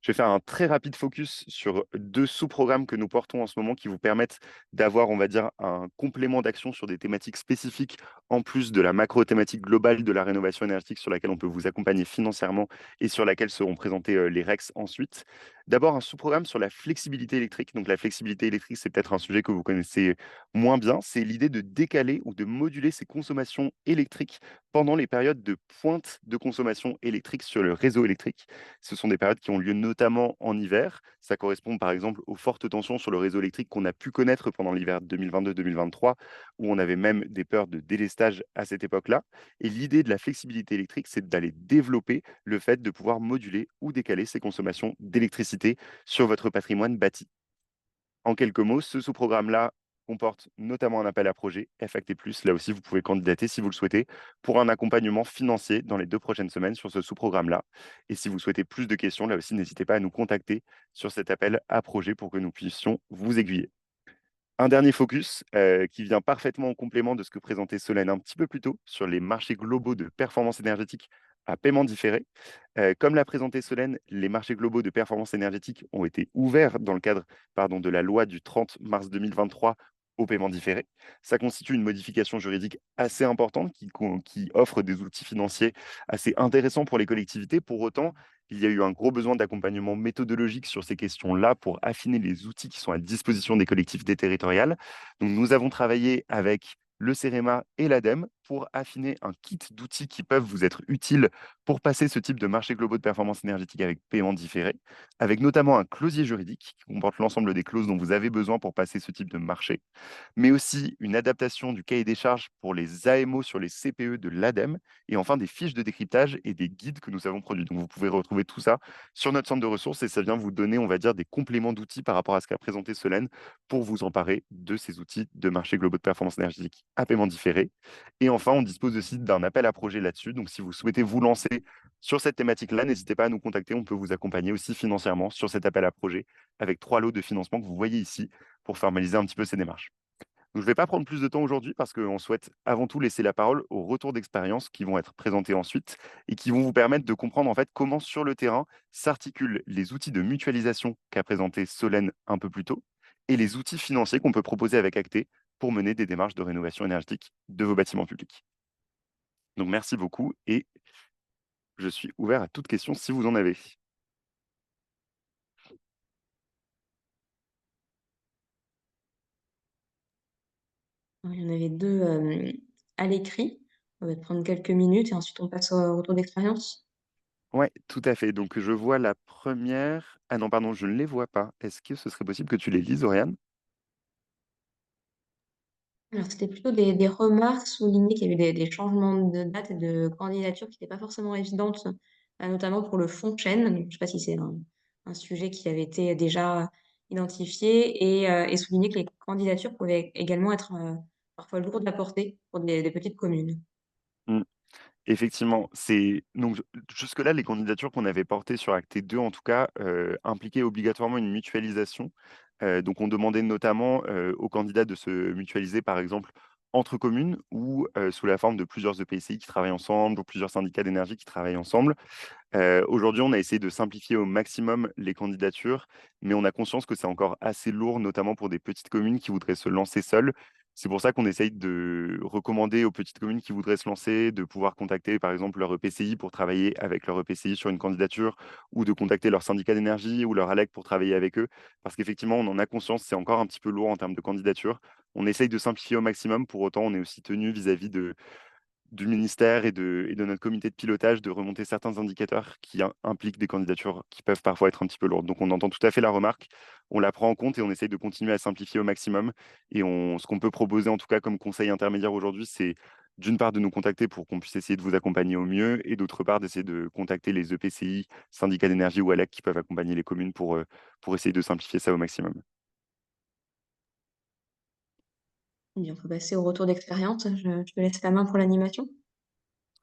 [SPEAKER 3] Je vais faire un très rapide focus sur 2 sous-programmes que nous portons en ce moment qui vous permettent d'avoir, on va dire, un complément d'action sur des thématiques spécifiques, en plus de la macro-thématique globale de la rénovation énergétique sur laquelle on peut vous accompagner financièrement et sur laquelle seront présentés les REX ensuite. D'abord, un sous-programme sur la flexibilité électrique. Donc, la flexibilité électrique, c'est peut-être un sujet que vous connaissez moins bien. C'est l'idée de décaler ou de moduler ses consommations électriques pendant les périodes de pointe de consommation électrique sur le réseau électrique. Ce sont des périodes qui ont lieu notamment en hiver. Ça correspond par exemple aux fortes tensions sur le réseau électrique qu'on a pu connaître pendant l'hiver 2022-2023, où on avait même des peurs de délestage à cette époque-là. Et l'idée de la flexibilité électrique, c'est d'aller développer le fait de pouvoir moduler ou décaler ses consommations d'électricité sur votre patrimoine bâti. En quelques mots, ce sous-programme-là comporte notamment un appel à projet FACT+. Là aussi, vous pouvez candidater si vous le souhaitez pour un accompagnement financier dans les 2 prochaines semaines sur ce sous-programme-là. Et si vous souhaitez plus de questions, là aussi, n'hésitez pas à nous contacter sur cet appel à projet pour que nous puissions vous aiguiller. Un dernier focus qui vient parfaitement en complément de ce que présentait Solène un petit peu plus tôt sur les marchés globaux de performance énergétique à paiement différé. Comme l'a présenté Solène, les marchés globaux de performance énergétique ont été ouverts dans le cadre de la loi du 30 mars 2023 au paiement différé. Ça constitue une modification juridique assez importante qui offre des outils financiers assez intéressants pour les collectivités. Pour autant, il y a eu un gros besoin d'accompagnement méthodologique sur ces questions-là pour affiner les outils qui sont à disposition des collectivités territoriales. Donc, nous avons travaillé avec le CEREMA et l'ADEME pour affiner un kit d'outils qui peuvent vous être utiles pour passer ce type de marché globaux de performance énergétique avec paiement différé, avec notamment un closier juridique qui comporte l'ensemble des clauses dont vous avez besoin pour passer ce type de marché, mais aussi une adaptation du cahier des charges pour les AMO sur les CPE de l'ADEME, et enfin des fiches de décryptage et des guides que nous avons produits. Donc vous pouvez retrouver tout ça sur notre centre de ressources et ça vient vous donner, on va dire, des compléments d'outils par rapport à ce qu'a présenté Solène pour vous emparer de ces outils de marché globaux de performance énergétique à paiement différé. Et enfin, on dispose aussi d'un appel à projet là-dessus. Donc si vous souhaitez vous lancer sur cette thématique-là, n'hésitez pas à nous contacter. On peut vous accompagner aussi financièrement sur cet appel à projet avec 3 lots de financement que vous voyez ici pour formaliser un petit peu ces démarches. Donc, je ne vais pas prendre plus de temps aujourd'hui parce qu'on souhaite avant tout laisser la parole aux retours d'expérience qui vont être présentés ensuite et qui vont vous permettre de comprendre en fait comment sur le terrain s'articulent les outils de mutualisation qu'a présenté Solène un peu plus tôt et les outils financiers qu'on peut proposer avec Acté pour mener des démarches de rénovation énergétique de vos bâtiments publics. Donc merci beaucoup et je suis ouvert à toute question si vous en avez.
[SPEAKER 1] Il y en avait 2 à l'écrit. On va prendre quelques minutes et ensuite on passe au retour d'expérience.
[SPEAKER 3] Ouais, tout à fait. Donc je vois la première. Ah non, pardon, je ne les vois pas. Est-ce que ce serait possible que tu les lises, Oriane?
[SPEAKER 1] Alors, c'était plutôt des remarques soulignées qu'il y avait des changements de date et de candidature qui n'étaient pas forcément évidentes, notamment pour le fond de chaîne. Donc, je ne sais pas si c'est un sujet qui avait été déjà identifié et souligné que les candidatures pouvaient également être parfois lourdes à porter pour des petites communes.
[SPEAKER 3] Mmh. Effectivement, c'est donc jusque-là, les candidatures qu'on avait portées sur Acté 2, en tout cas, impliquaient obligatoirement une mutualisation. Donc on demandait notamment, aux candidats de se mutualiser, par exemple, entre communes ou sous la forme de plusieurs EPCI qui travaillent ensemble ou plusieurs syndicats d'énergie qui travaillent ensemble. Aujourd'hui, on a essayé de simplifier au maximum les candidatures, mais on a conscience que c'est encore assez lourd, notamment pour des petites communes qui voudraient se lancer seules. C'est pour ça qu'on essaye de recommander aux petites communes qui voudraient se lancer de pouvoir contacter, par exemple, leur EPCI pour travailler avec leur EPCI sur une candidature ou de contacter leur syndicat d'énergie ou leur ALEC pour travailler avec eux. Parce qu'effectivement, on en a conscience, c'est encore un petit peu lourd en termes de candidature. On essaye de simplifier au maximum. Pour autant, on est aussi tenu vis-à-vis du ministère et de notre comité de pilotage de remonter certains indicateurs qui impliquent des candidatures qui peuvent parfois être un petit peu lourdes. Donc on entend tout à fait la remarque, on la prend en compte et on essaye de continuer à simplifier au maximum. Et ce qu'on peut proposer en tout cas comme conseil intermédiaire aujourd'hui, c'est d'une part de nous contacter pour qu'on puisse essayer de vous accompagner au mieux et d'autre part d'essayer de contacter les EPCI, syndicats d'énergie ou ALEC qui peuvent accompagner les communes pour essayer de simplifier ça au maximum.
[SPEAKER 1] Eh bien, on peut passer au retour d'expérience. Je te laisse la main pour l'animation.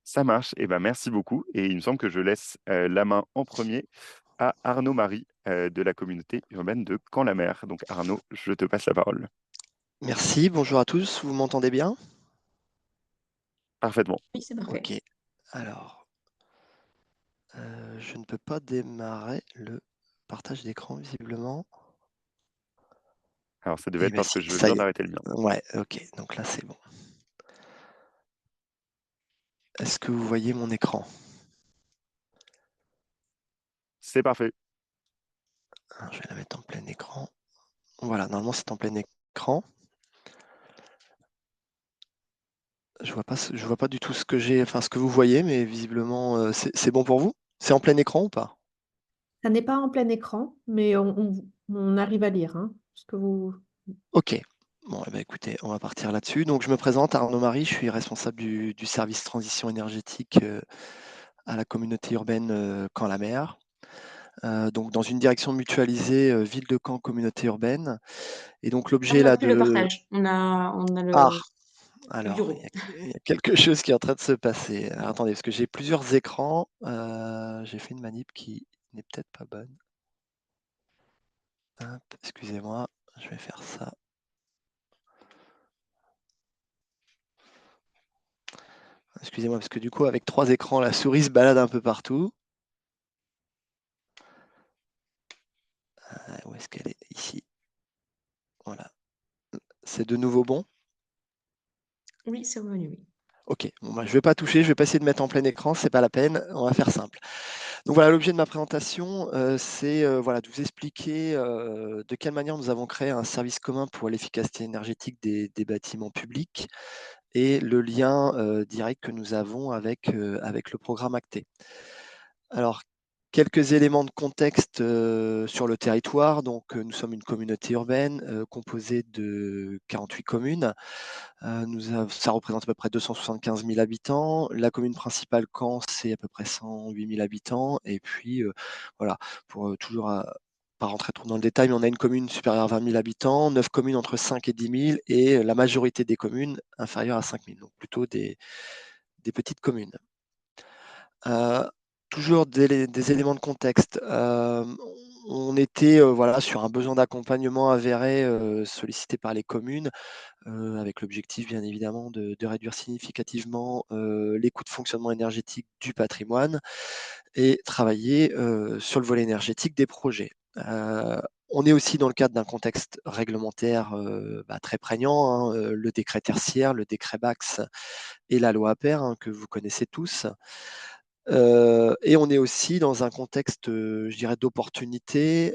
[SPEAKER 3] Ça marche, et ben merci beaucoup. Et il me semble que je laisse la main en premier à Arnaud Marie de la communauté urbaine de Caen-la-Mer. Donc Arnaud, je te passe la parole.
[SPEAKER 4] Merci, bonjour à tous, vous m'entendez bien?
[SPEAKER 3] Parfaitement.
[SPEAKER 1] Oui, c'est parfait.
[SPEAKER 4] Ok, alors, je ne peux pas démarrer le partage d'écran visiblement.
[SPEAKER 3] Alors ça devait
[SPEAKER 4] Eh
[SPEAKER 3] être
[SPEAKER 4] bien
[SPEAKER 3] parce que
[SPEAKER 4] si,
[SPEAKER 3] je
[SPEAKER 4] ça
[SPEAKER 3] viens
[SPEAKER 4] y est.
[SPEAKER 3] d'arrêter le mien.
[SPEAKER 4] Ouais, ok, donc là c'est bon. Est-ce que vous voyez mon écran?
[SPEAKER 3] C'est parfait.
[SPEAKER 4] Alors, je vais la mettre en plein écran. Voilà, normalement c'est en plein écran. Je vois pas du tout ce que vous voyez, mais visiblement c'est bon pour vous? C'est en plein écran ou pas?
[SPEAKER 2] Ça n'est pas en plein écran, mais on arrive à lire, hein, ce que vous...
[SPEAKER 4] Ok. Bon, eh ben, écoutez, on va partir là-dessus. Donc, je me présente, Arnaud Marie, je suis responsable du service transition énergétique à la communauté urbaine Caen-la-Mer. Donc, dans une direction mutualisée ville de Caen, communauté urbaine. Et donc,
[SPEAKER 1] Là,
[SPEAKER 4] l'objet
[SPEAKER 1] on n'a
[SPEAKER 4] là
[SPEAKER 1] plus le
[SPEAKER 4] de...
[SPEAKER 1] partage. On a
[SPEAKER 4] Ah,
[SPEAKER 1] le
[SPEAKER 4] alors,
[SPEAKER 1] bureau.
[SPEAKER 4] il y a quelque chose qui est en train de se passer. Alors, attendez, parce que j'ai plusieurs écrans. J'ai fait une manip qui n'est peut-être pas bonne. Hop, excusez-moi, je vais faire ça. Excusez-moi, parce que du coup, avec 3 écrans, la souris se balade un peu partout. Où est-ce qu'elle est? Ici. Voilà. C'est de nouveau bon?
[SPEAKER 1] Oui, c'est revenu, oui.
[SPEAKER 4] Ok, bon, bah, je ne vais pas toucher, je vais pas essayer de mettre en plein écran, c'est pas la peine, on va faire simple. Donc voilà, l'objet de ma présentation, c'est voilà, de vous expliquer de quelle manière nous avons créé un service commun pour l'efficacité énergétique des bâtiments publics et le lien direct que nous avons avec le programme ACTE. Alors, quelques éléments de contexte sur le territoire. Donc, nous sommes une communauté urbaine composée de 48 communes. Ça représente à peu près 275 000 habitants. La commune principale, Caen, c'est à peu près 108 000 habitants. Et puis, voilà, pour toujours pas rentrer trop dans le détail, mais on a une commune supérieure à 20 000 habitants, 9 communes entre 5 et 10 000, et la majorité des communes inférieures à 5 000, donc plutôt des petites communes. Toujours des éléments de contexte. On était voilà, sur un besoin d'accompagnement avéré sollicité par les communes, avec l'objectif bien évidemment de réduire significativement les coûts de fonctionnement énergétique du patrimoine et travailler sur le volet énergétique des projets. On est aussi dans le cadre d'un contexte réglementaire très prégnant, hein, le décret tertiaire, le décret BAX et la loi APER, hein, que vous connaissez tous. Et on est aussi dans un contexte, je dirais, d'opportunité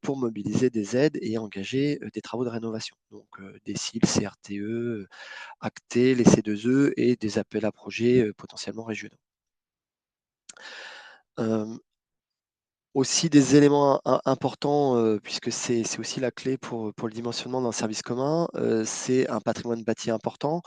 [SPEAKER 4] pour mobiliser des aides et engager des travaux de rénovation. Donc des CIL, CRTE, ACTE, les C2E et des appels à projets potentiellement régionaux. Aussi des éléments importants, puisque c'est aussi la clé pour le dimensionnement d'un service commun, c'est un patrimoine bâti important.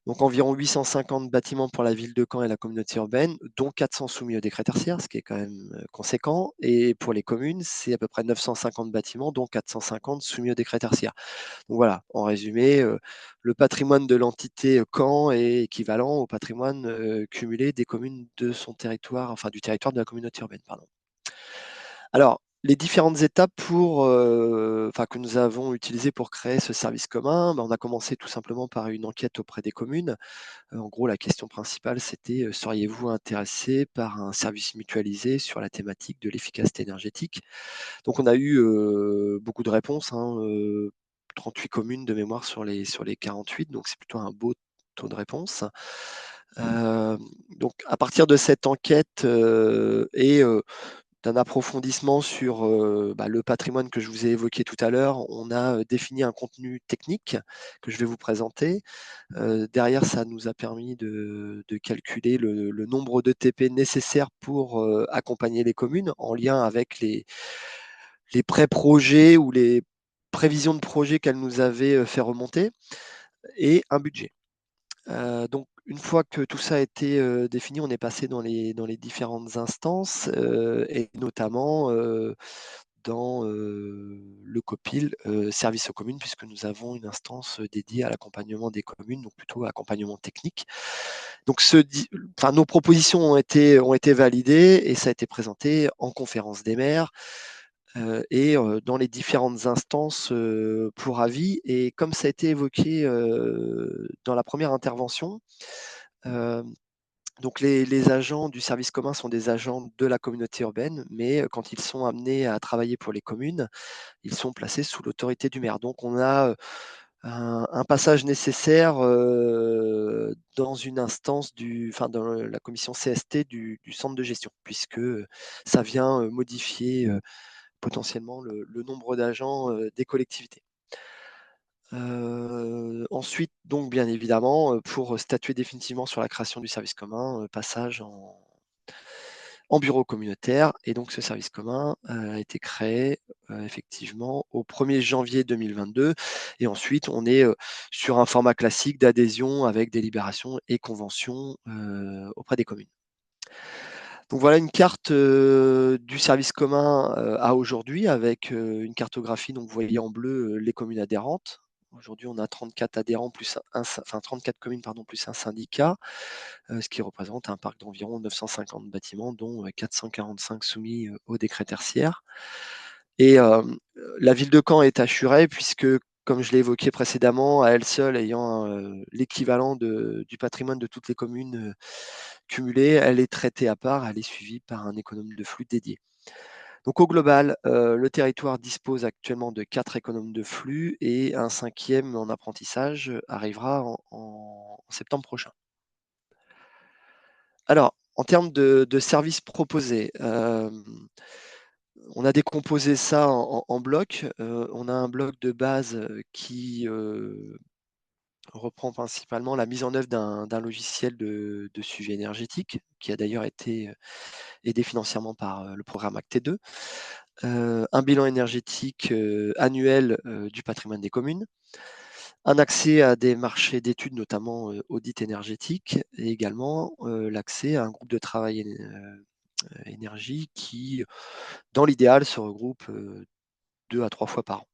[SPEAKER 4] Donc environ 850 bâtiments pour la ville de Caen et la communauté urbaine, dont 400 soumis au décret tertiaire, ce qui est quand même conséquent. Et pour les communes, c'est à peu près 950 bâtiments, dont 450 soumis au décret tertiaire. Donc voilà, en résumé, le patrimoine de l'entité Caen est équivalent au patrimoine cumulé des communes de son territoire, enfin du territoire de la communauté urbaine, pardon. Alors, les différentes étapes pour que nous avons utilisé pour créer ce service commun, on a commencé tout simplement par une enquête auprès des communes. En gros, la question principale, c'était seriez-vous intéressé par un service mutualisé sur la thématique de l'efficacité énergétique? Donc on a eu beaucoup de réponses, 38 communes de mémoire sur les 48, donc c'est plutôt un beau taux de réponse. Donc à partir de cette enquête et d'un approfondissement sur le patrimoine que je vous ai évoqué tout à l'heure, on a défini un contenu technique que je vais vous présenter. Derrière, ça nous a permis de calculer le nombre de TP nécessaires pour accompagner les communes en lien avec les pré-projets ou les prévisions de projets qu'elles nous avaient fait remonter et un budget. Donc une fois que tout ça a été défini, on est passé dans les différentes instances et notamment dans le COPIL, service aux communes, puisque nous avons une instance dédiée à l'accompagnement des communes, donc plutôt accompagnement technique. Donc nos propositions ont été validées et ça a été présenté en conférence des maires et dans les différentes instances pour avis. Et comme ça a été évoqué dans la première intervention, donc les agents du service commun sont des agents de la communauté urbaine, mais quand ils sont amenés à travailler pour les communes, ils sont placés sous l'autorité du maire. Donc on a un passage nécessaire dans une instance dans la commission CST du centre de gestion, puisque ça vient modifier potentiellement le nombre d'agents des collectivités. Ensuite, donc bien évidemment, pour statuer définitivement sur la création du service commun, passage en bureau communautaire. Et donc ce service commun a été créé effectivement au 1er janvier 2022. Et ensuite, on est sur un format classique d'adhésion avec délibération et convention auprès des communes. Donc voilà une carte du service commun à aujourd'hui avec une cartographie. Donc vous voyez en bleu les communes adhérentes. Aujourd'hui, on a 34 adhérents plus 34 communes plus un syndicat, ce qui représente un parc d'environ 950 bâtiments, dont 445 soumis au décret tertiaire. Et la ville de Caen est assurée puisque, comme je l'ai évoqué précédemment, à elle seule ayant l'équivalent du patrimoine de toutes les communes cumulées, elle est traitée à part, elle est suivie par un économe de flux dédié. Donc au global, le territoire dispose actuellement de 4 économes de flux et un 5e en apprentissage arrivera en septembre prochain. Alors, en termes de services proposés, on a décomposé ça en blocs. On a un bloc de base qui reprend principalement la mise en œuvre d'un logiciel de suivi énergétique, qui a d'ailleurs été aidé financièrement par le programme ACT2. Un bilan énergétique annuel du patrimoine des communes, un accès à des marchés d'études, notamment audit énergétique, et également l'accès à un groupe de travail énergie qui, dans l'idéal, se regroupe 2 à 3 fois par an.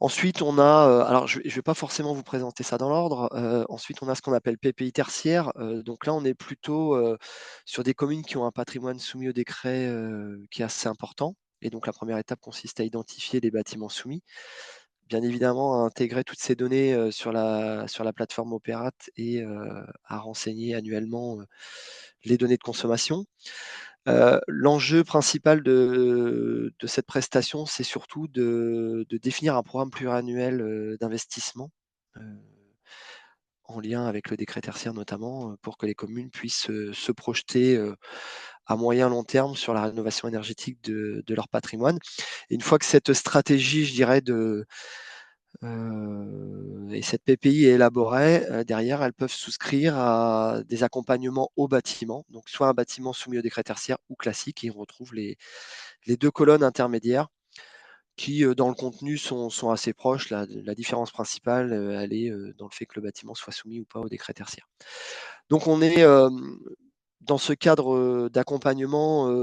[SPEAKER 4] Ensuite, on a, alors je vais pas forcément vous présenter ça dans l'ordre. Ensuite, on a ce qu'on appelle PPI tertiaire. Donc là, on est plutôt sur des communes qui ont un patrimoine soumis au décret qui est assez important. Et donc la première étape consiste à identifier les bâtiments soumis. Bien évidemment, à intégrer toutes ces données sur la plateforme Opérate et à renseigner annuellement les données de consommation. L'enjeu principal de cette prestation, c'est surtout de définir un programme pluriannuel d'investissement en lien avec le décret tertiaire notamment, pour que les communes puissent se projeter à moyen long terme sur la rénovation énergétique de leur patrimoine. Et une fois que cette stratégie, je dirais, et cette PPI est élaborée, derrière, elles peuvent souscrire à des accompagnements au bâtiment, donc soit un bâtiment soumis au décret tertiaire ou classique, et on retrouve les 2 colonnes intermédiaires qui, dans le contenu, sont assez proches. La différence principale, elle est dans le fait que le bâtiment soit soumis ou pas au décret tertiaire. Donc on est dans ce cadre d'accompagnement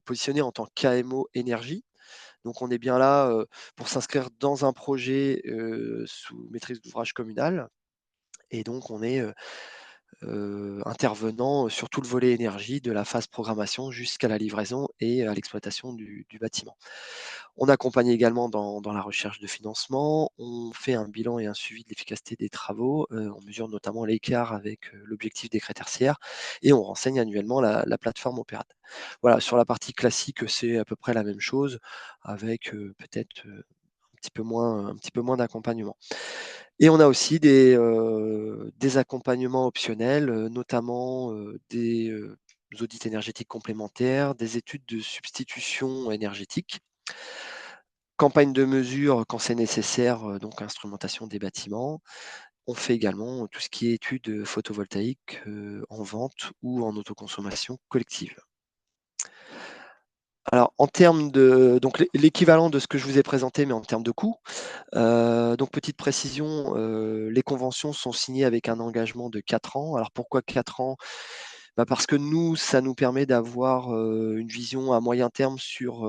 [SPEAKER 4] positionné en tant qu'AMO énergie. Donc on est bien là pour s'inscrire dans un projet sous maîtrise d'ouvrage communale. Et donc on est intervenant sur tout le volet énergie, de la phase programmation jusqu'à la livraison et à l'exploitation du bâtiment. On accompagne également dans la recherche de financement, on fait un bilan et un suivi de l'efficacité des travaux, on mesure notamment l'écart avec l'objectif des critères tertiaires et on renseigne annuellement la plateforme opérate. Voilà, sur la partie classique, c'est à peu près la même chose avec peut-être un petit peu moins d'accompagnement. Et on a aussi des accompagnements optionnels, notamment des audits énergétiques complémentaires, des études de substitution énergétique, campagne de mesure quand c'est nécessaire, donc instrumentation des bâtiments. On fait également tout ce qui est études photovoltaïques en vente ou en autoconsommation collective. Alors en termes de donc l'équivalent de ce que je vous ai présenté, mais en termes de coûts, donc petite précision, les conventions sont signées avec un engagement de 4 ans. Alors pourquoi 4 ans? Bah, parce que nous, ça nous permet d'avoir, une vision à moyen terme sur,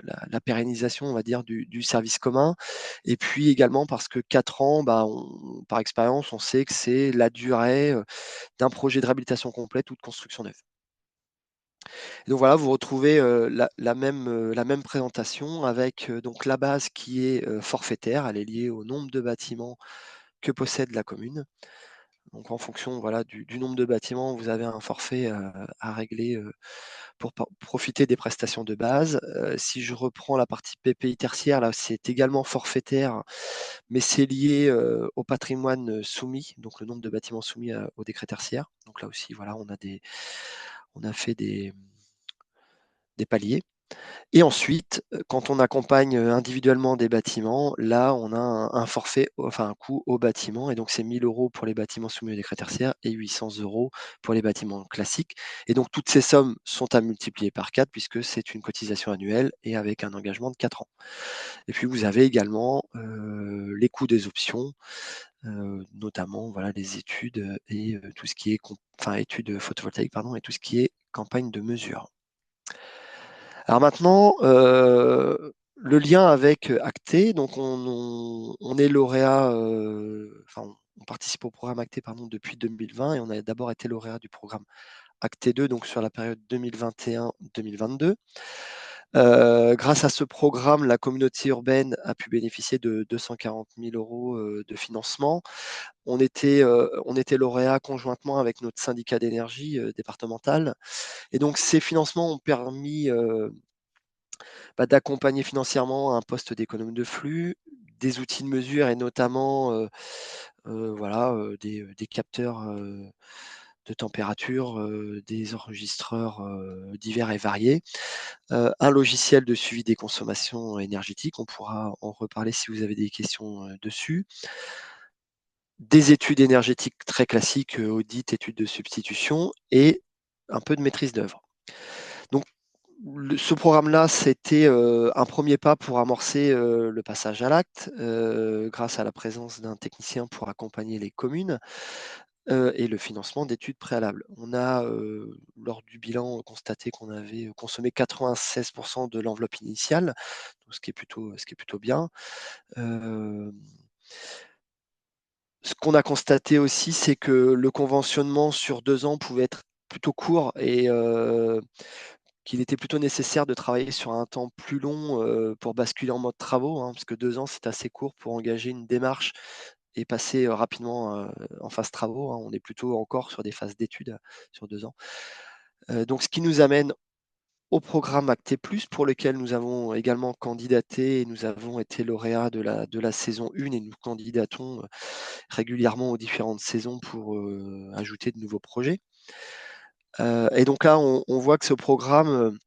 [SPEAKER 4] la pérennisation, on va dire, du service commun et puis également parce que 4 ans, bah, par expérience, on sait que c'est la durée, d'un projet de réhabilitation complète ou de construction neuve. Et donc voilà, vous retrouvez, la même présentation avec, donc la base qui est, forfaitaire. Elle est liée au nombre de bâtiments que possède la commune. Donc en fonction, voilà, du nombre de bâtiments, vous avez un forfait, à régler, pour profiter des prestations de base. Si je reprends la partie PPI tertiaire, là, c'est également forfaitaire, mais c'est lié, au patrimoine, soumis, donc le nombre de bâtiments soumis au décret tertiaire. Donc là aussi, voilà, on a fait des paliers. Et ensuite, quand on accompagne, individuellement des bâtiments, là, on a un forfait, enfin un coût au bâtiment et donc c'est 1 000 € pour les bâtiments soumis au décret tertiaire et 800 € pour les bâtiments classiques et donc toutes ces sommes sont à multiplier par 4 puisque c'est une cotisation annuelle et avec un engagement de 4 ans. Et puis vous avez également, les coûts des options, notamment voilà les études, et tout ce qui est enfin études photovoltaïques pardon et tout ce qui est campagne de mesure. Alors maintenant, le lien avec, Acté, donc on est lauréat, enfin on participe au programme Acté pardon depuis 2020 et on a d'abord été lauréat du programme Acté 2, donc sur la période 2021-2022. Grâce à ce programme, la communauté urbaine a pu bénéficier de 240 000 € de financement. On était lauréat conjointement avec notre syndicat d'énergie, départemental et donc ces financements ont permis, d'accompagner financièrement un poste d'économie de flux, des outils de mesure et notamment, voilà, des capteurs, de température, des enregistreurs, divers et variés, un logiciel de suivi des consommations énergétiques, on pourra en reparler si vous avez des questions, dessus. Des études énergétiques très classiques, audit, études de substitution et un peu de maîtrise d'œuvre. Donc ce programme-là, c'était, un premier pas pour amorcer, le passage à l'acte, grâce à la présence d'un technicien pour accompagner les communes, et le financement d'études préalables. On a, lors du bilan, constaté qu'on avait, consommé 96 de l'enveloppe initiale, donc ce qui est plutôt bien. Ce qu'on a constaté aussi, c'est que le conventionnement sur 2 ans pouvait être plutôt court et qu'il était plutôt nécessaire de travailler sur un temps plus long, pour basculer en mode travaux, hein, parce que 2 ans, c'est assez court pour engager une démarche et passer, rapidement, en phase travaux, hein. On est plutôt encore sur des phases d'études, sur 2 ans. Donc ce qui nous amène au programme Acté+, pour lequel nous avons également candidaté et nous avons été lauréats de la saison 1 et nous candidatons, régulièrement aux différentes saisons pour, ajouter de nouveaux projets. Et donc là, on voit que ce programme,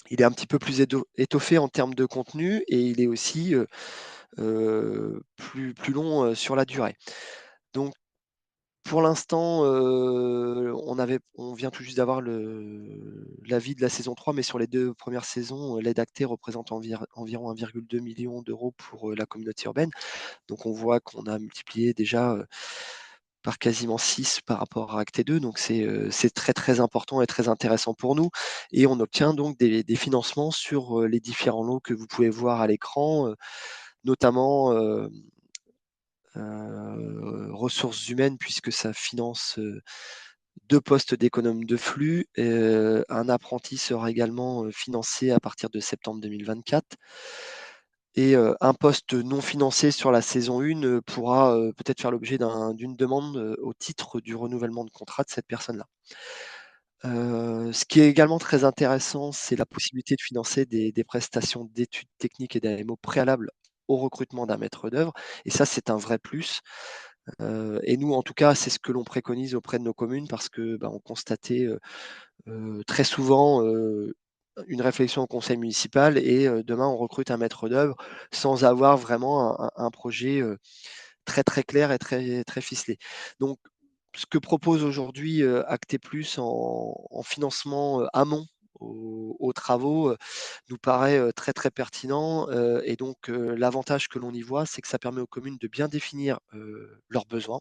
[SPEAKER 4] il est un petit peu plus étoffé en termes de contenu et il est aussi, plus long, sur la durée. Donc pour l'instant, on vient tout juste d'avoir l'avis de la saison 3, mais sur les 2 premières saisons, l'aide Acté représente environ 1,2 million d'euros pour, la communauté urbaine. Donc on voit qu'on a multiplié déjà, par quasiment 6 par rapport à Acté 2, donc c'est très, très important et très intéressant pour nous et on obtient donc des financements sur, les différents lots que vous pouvez voir à l'écran, notamment, ressources humaines, puisque ça finance 2 postes d'économe de flux. Un apprenti sera également financé à partir de septembre 2024. Et un poste non financé sur la saison 1 pourra peut-être faire l'objet d'une demande au titre du renouvellement de contrat de cette personne-là. Ce qui est également très intéressant, c'est la possibilité de financer des prestations d'études techniques et d'AMO préalables au recrutement d'un maître d'œuvre, et ça, c'est un vrai plus. Et nous, en tout cas, c'est ce que l'on préconise auprès de nos communes parce que, on constatait, très souvent, une réflexion au conseil municipal et demain on recrute un maître d'œuvre sans avoir vraiment un projet, très, très clair et très, très ficelé. Donc ce que propose aujourd'hui, Acte Plus en financement, amont aux travaux, nous paraît, très, très pertinent, et donc l'avantage que l'on y voit, c'est que ça permet aux communes de bien définir, leurs besoins,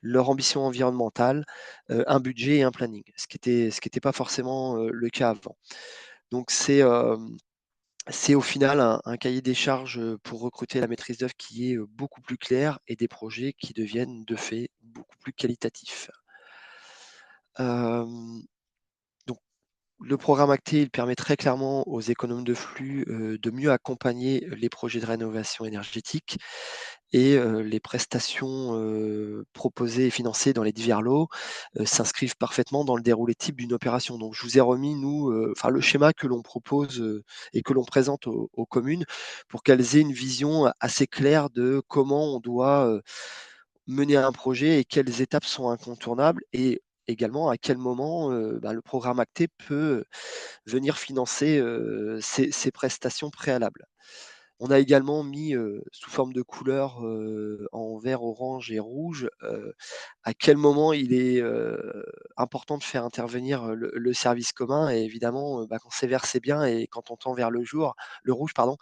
[SPEAKER 4] leur ambition environnementale, un budget et un planning, ce qui était pas forcément, le cas avant. Donc c'est au final un cahier des charges, pour recruter la maîtrise d'œuvre qui est, beaucoup plus clair et des projets qui deviennent de fait beaucoup plus qualitatifs. Hem, donc le programme Acté, il permet très clairement aux économes de flux, de mieux accompagner les projets de rénovation énergétique et les prestations, proposées et financées dans les divers lots, s'inscrivent parfaitement dans le déroulé type d'une opération. Donc je vous ai remis nous, enfin le schéma que l'on propose, et que l'on présente aux communes pour qu'elles aient une vision assez claire de comment on doit, mener un projet et quelles étapes sont incontournables, et également à quel moment, le programme Acté peut venir financer, ces prestations préalables. On a également mis, sous forme de couleurs, en vert, orange et rouge, à quel moment il est, important de faire intervenir, le service commun, et évidemment, quand c'est vert, c'est bien, et quand on tend vers le rouge pardon,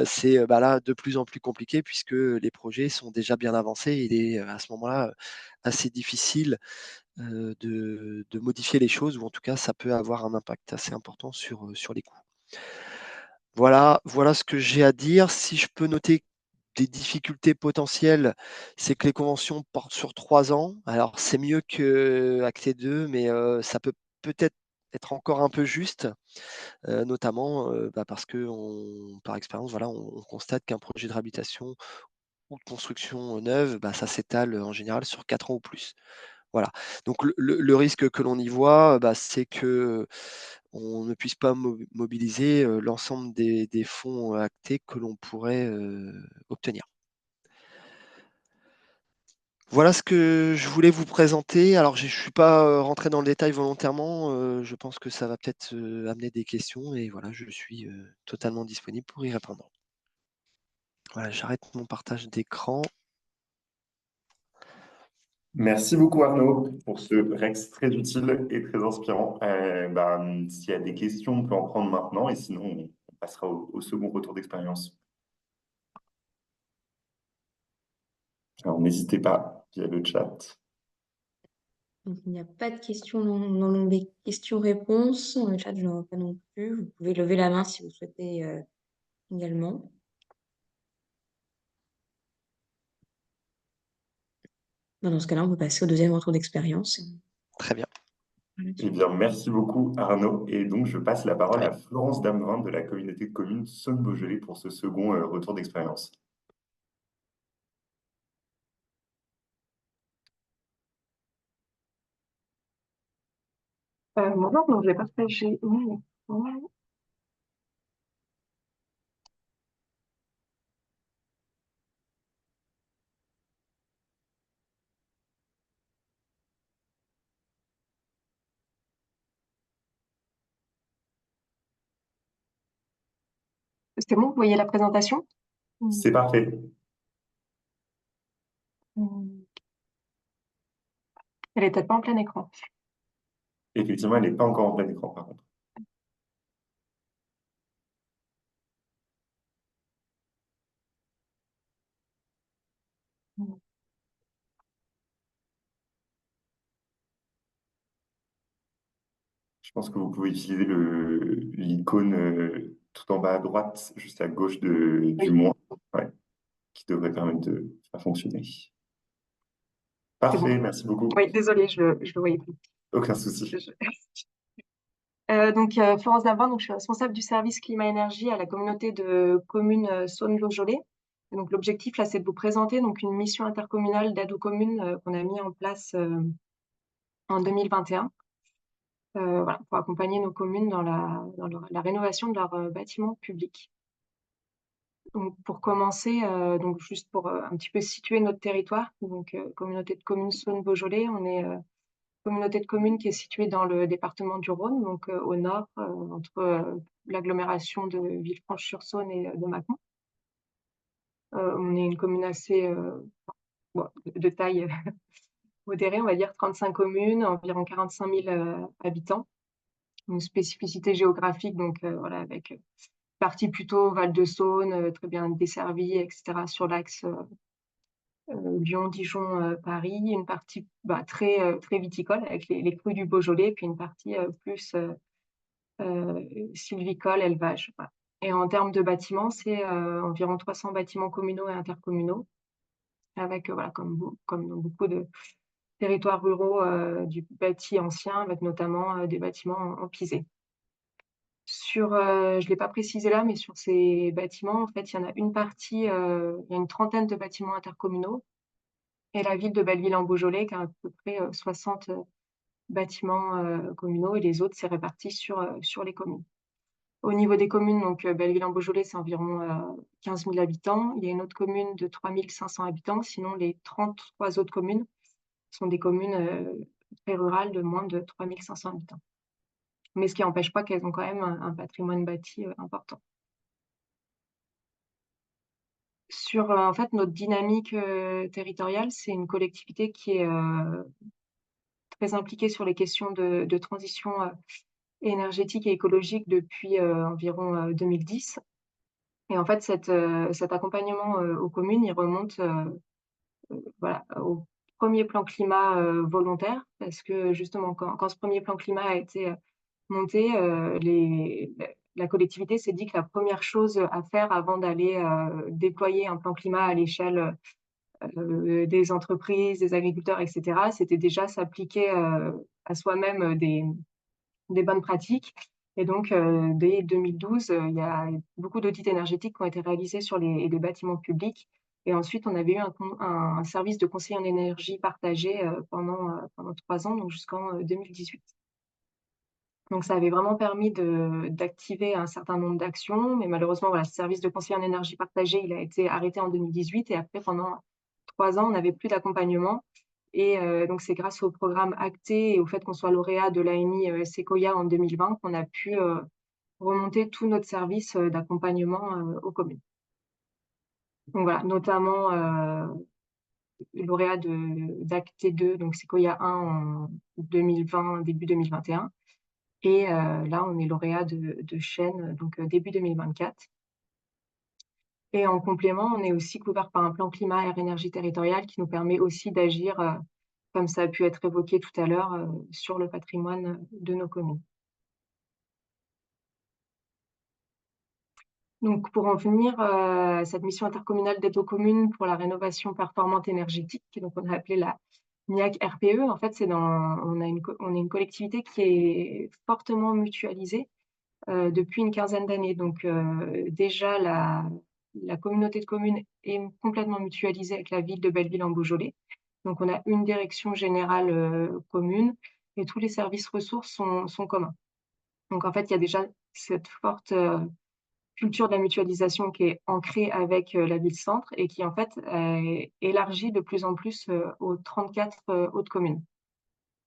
[SPEAKER 4] c'est, là de plus en plus compliqué puisque les projets sont déjà bien avancés. Il est, à ce moment-là, assez difficile, de modifier les choses, ou en tout cas ça peut avoir un impact assez important sur les coûts. Voilà ce que j'ai à dire. Si je peux noter des difficultés potentielles, c'est que les conventions portent sur 3 ans. Alors c'est mieux qu'Acte 2, mais ça peut peut-être être encore un peu juste, notamment, parce qu'on par expérience, voilà, on constate qu'un projet de réhabilitation ou de construction neuve, ça s'étale, en général sur 4 ans ou plus. Voilà. Donc le risque que l'on y voit, c'est que on ne puisse pas mobiliser, l'ensemble des fonds actés que l'on pourrait, obtenir. Voilà ce que je voulais vous présenter. Alors je suis pas, rentré dans le détail volontairement, je pense que ça va peut-être, amener des questions, et voilà, je suis, totalement disponible pour y répondre. Voilà, j'arrête mon partage d'écran.
[SPEAKER 3] Merci beaucoup Arnaud pour ce Rex très utile et très inspirant. S'il y a des questions, on peut en prendre maintenant et sinon on passera au second retour d'expérience. Alors n'hésitez pas via le chat.
[SPEAKER 1] Donc, il n'y a pas de questions dans l'onglet questions-réponses. Dans le chat, je n'en vois pas non plus. Vous pouvez lever la main si vous souhaitez également. Dans ce cas-là, on peut passer au deuxième retour d'expérience.
[SPEAKER 4] Très bien.
[SPEAKER 3] Eh bien, merci beaucoup Arnaud. Et donc, je passe la parole
[SPEAKER 4] Ouais.
[SPEAKER 3] à Florence Damerin de la communauté de communes Saône-Beaujolais pour ce second retour d'expérience.
[SPEAKER 5] Bonjour, donc je vais partager mon écran. C'est bon, vous voyez la présentation?
[SPEAKER 3] C'est parfait.
[SPEAKER 5] Elle est peut-être pas en plein écran.
[SPEAKER 3] Effectivement, elle n'est pas encore en plein écran par contre. Je pense que vous pouvez utiliser l'icône tout en bas à droite, juste à gauche du
[SPEAKER 5] Oui.
[SPEAKER 3] moins, ouais, qui devrait permettre de faire fonctionner.
[SPEAKER 5] C'est
[SPEAKER 3] Parfait,
[SPEAKER 5] bon.
[SPEAKER 3] merci beaucoup.
[SPEAKER 5] Oui, désolée, je le voyais plus.
[SPEAKER 3] Aucun souci.
[SPEAKER 5] Donc, Florence Davin, donc je suis responsable du service climat-énergie à la communauté de communes Saône-Beaujolais. Et donc, l'objectif, là, c'est de vous présenter donc, une mission intercommunale d'aide aux communes qu'on a mis en place en 2021 voilà, pour accompagner nos communes dans la rénovation de leurs bâtiments publics. Donc, pour commencer, donc juste pour un petit peu situer notre territoire, donc communauté de communes Saône-Beaujolais, on est communauté de communes qui est située dans le département du Rhône, donc au nord, entre l'agglomération de Villefranche-sur-Saône et de Mâcon. On est une commune assez bon, de taille modérée, on va dire 35 communes, environ 45 000 habitants. Une spécificité géographique, donc voilà, avec partie plutôt Val-de-Saône, très bien desservie, etc., sur l'axe Lyon, Dijon, Paris, une partie très viticole avec les crues du Beaujolais, puis une partie plus sylvicole, élevage. Voilà. Et en termes de bâtiments, c'est environ 300 bâtiments communaux et intercommunaux, avec, voilà, comme dans beaucoup de territoires ruraux, du bâti ancien, avec notamment des bâtiments en pisé. Je ne l'ai pas précisé là, mais sur ces bâtiments, en fait, il y en a une partie, il y a une trentaine de bâtiments intercommunaux, et la ville de Belleville-en-Beaujolais qui a à peu près 60 bâtiments communaux, et les autres, c'est réparti sur les communes. Au niveau des communes, donc Belleville-en-Beaujolais, c'est environ 15 000 habitants. Il y a une autre commune de 3 500 habitants. Sinon, les 33 autres communes sont des communes très rurales de moins de 3 500 habitants. Mais ce qui n'empêche pas qu'elles ont quand même un patrimoine bâti important. Sur en fait, notre dynamique territoriale, c'est une collectivité qui est très impliquée sur les questions de transition énergétique et écologique depuis environ 2010. Et en fait, cet accompagnement aux communes, il remonte voilà, au premier plan climat volontaire, parce que justement, quand ce premier plan climat a été monté, la collectivité s'est dit que la première chose à faire avant d'aller déployer un plan climat à l'échelle des entreprises, des agriculteurs, etc., c'était déjà s'appliquer à soi-même des bonnes pratiques. Et donc, dès 2012, il y a beaucoup d'audits énergétiques qui ont été réalisés sur les bâtiments publics. Et ensuite, on avait eu un service de conseil en énergie partagé pendant 3 ans, donc jusqu'en 2018. Donc, ça avait vraiment permis d'activer un certain nombre d'actions. Mais malheureusement, voilà, ce service de conseil en énergie partagé, il a été arrêté en 2018. Et après, pendant 3 ans, on n'avait plus d'accompagnement. Et donc, c'est grâce au programme ACTE et au fait qu'on soit lauréat de l'AMI Sequoia en 2020 qu'on a pu remonter tout notre service d'accompagnement aux communes. Donc voilà, notamment lauréat d'ACTE 2, donc Sequoia 1 en 2020, début 2021. Et là, on est lauréat de Chêne, donc début 2024. Et en complément, on est aussi couvert par un plan climat air énergie territorial qui nous permet aussi d'agir, comme ça a pu être évoqué tout à l'heure, sur le patrimoine de nos communes. Donc, pour en venir à cette mission intercommunale d'aide aux communes pour la rénovation performante énergétique, donc on a appelé la MIAC RPE, en fait, on est une collectivité qui est fortement mutualisée depuis une quinzaine d'années. Donc, déjà, la communauté de communes est complètement mutualisée avec la ville de Belleville-en-Beaujolais. Donc, on a une direction générale commune et tous les services ressources sont communs. Donc, en fait, il y a déjà cette forte culture de la mutualisation qui est ancrée avec la ville-centre et qui, en fait, est élargie de plus en plus aux 34 autres communes.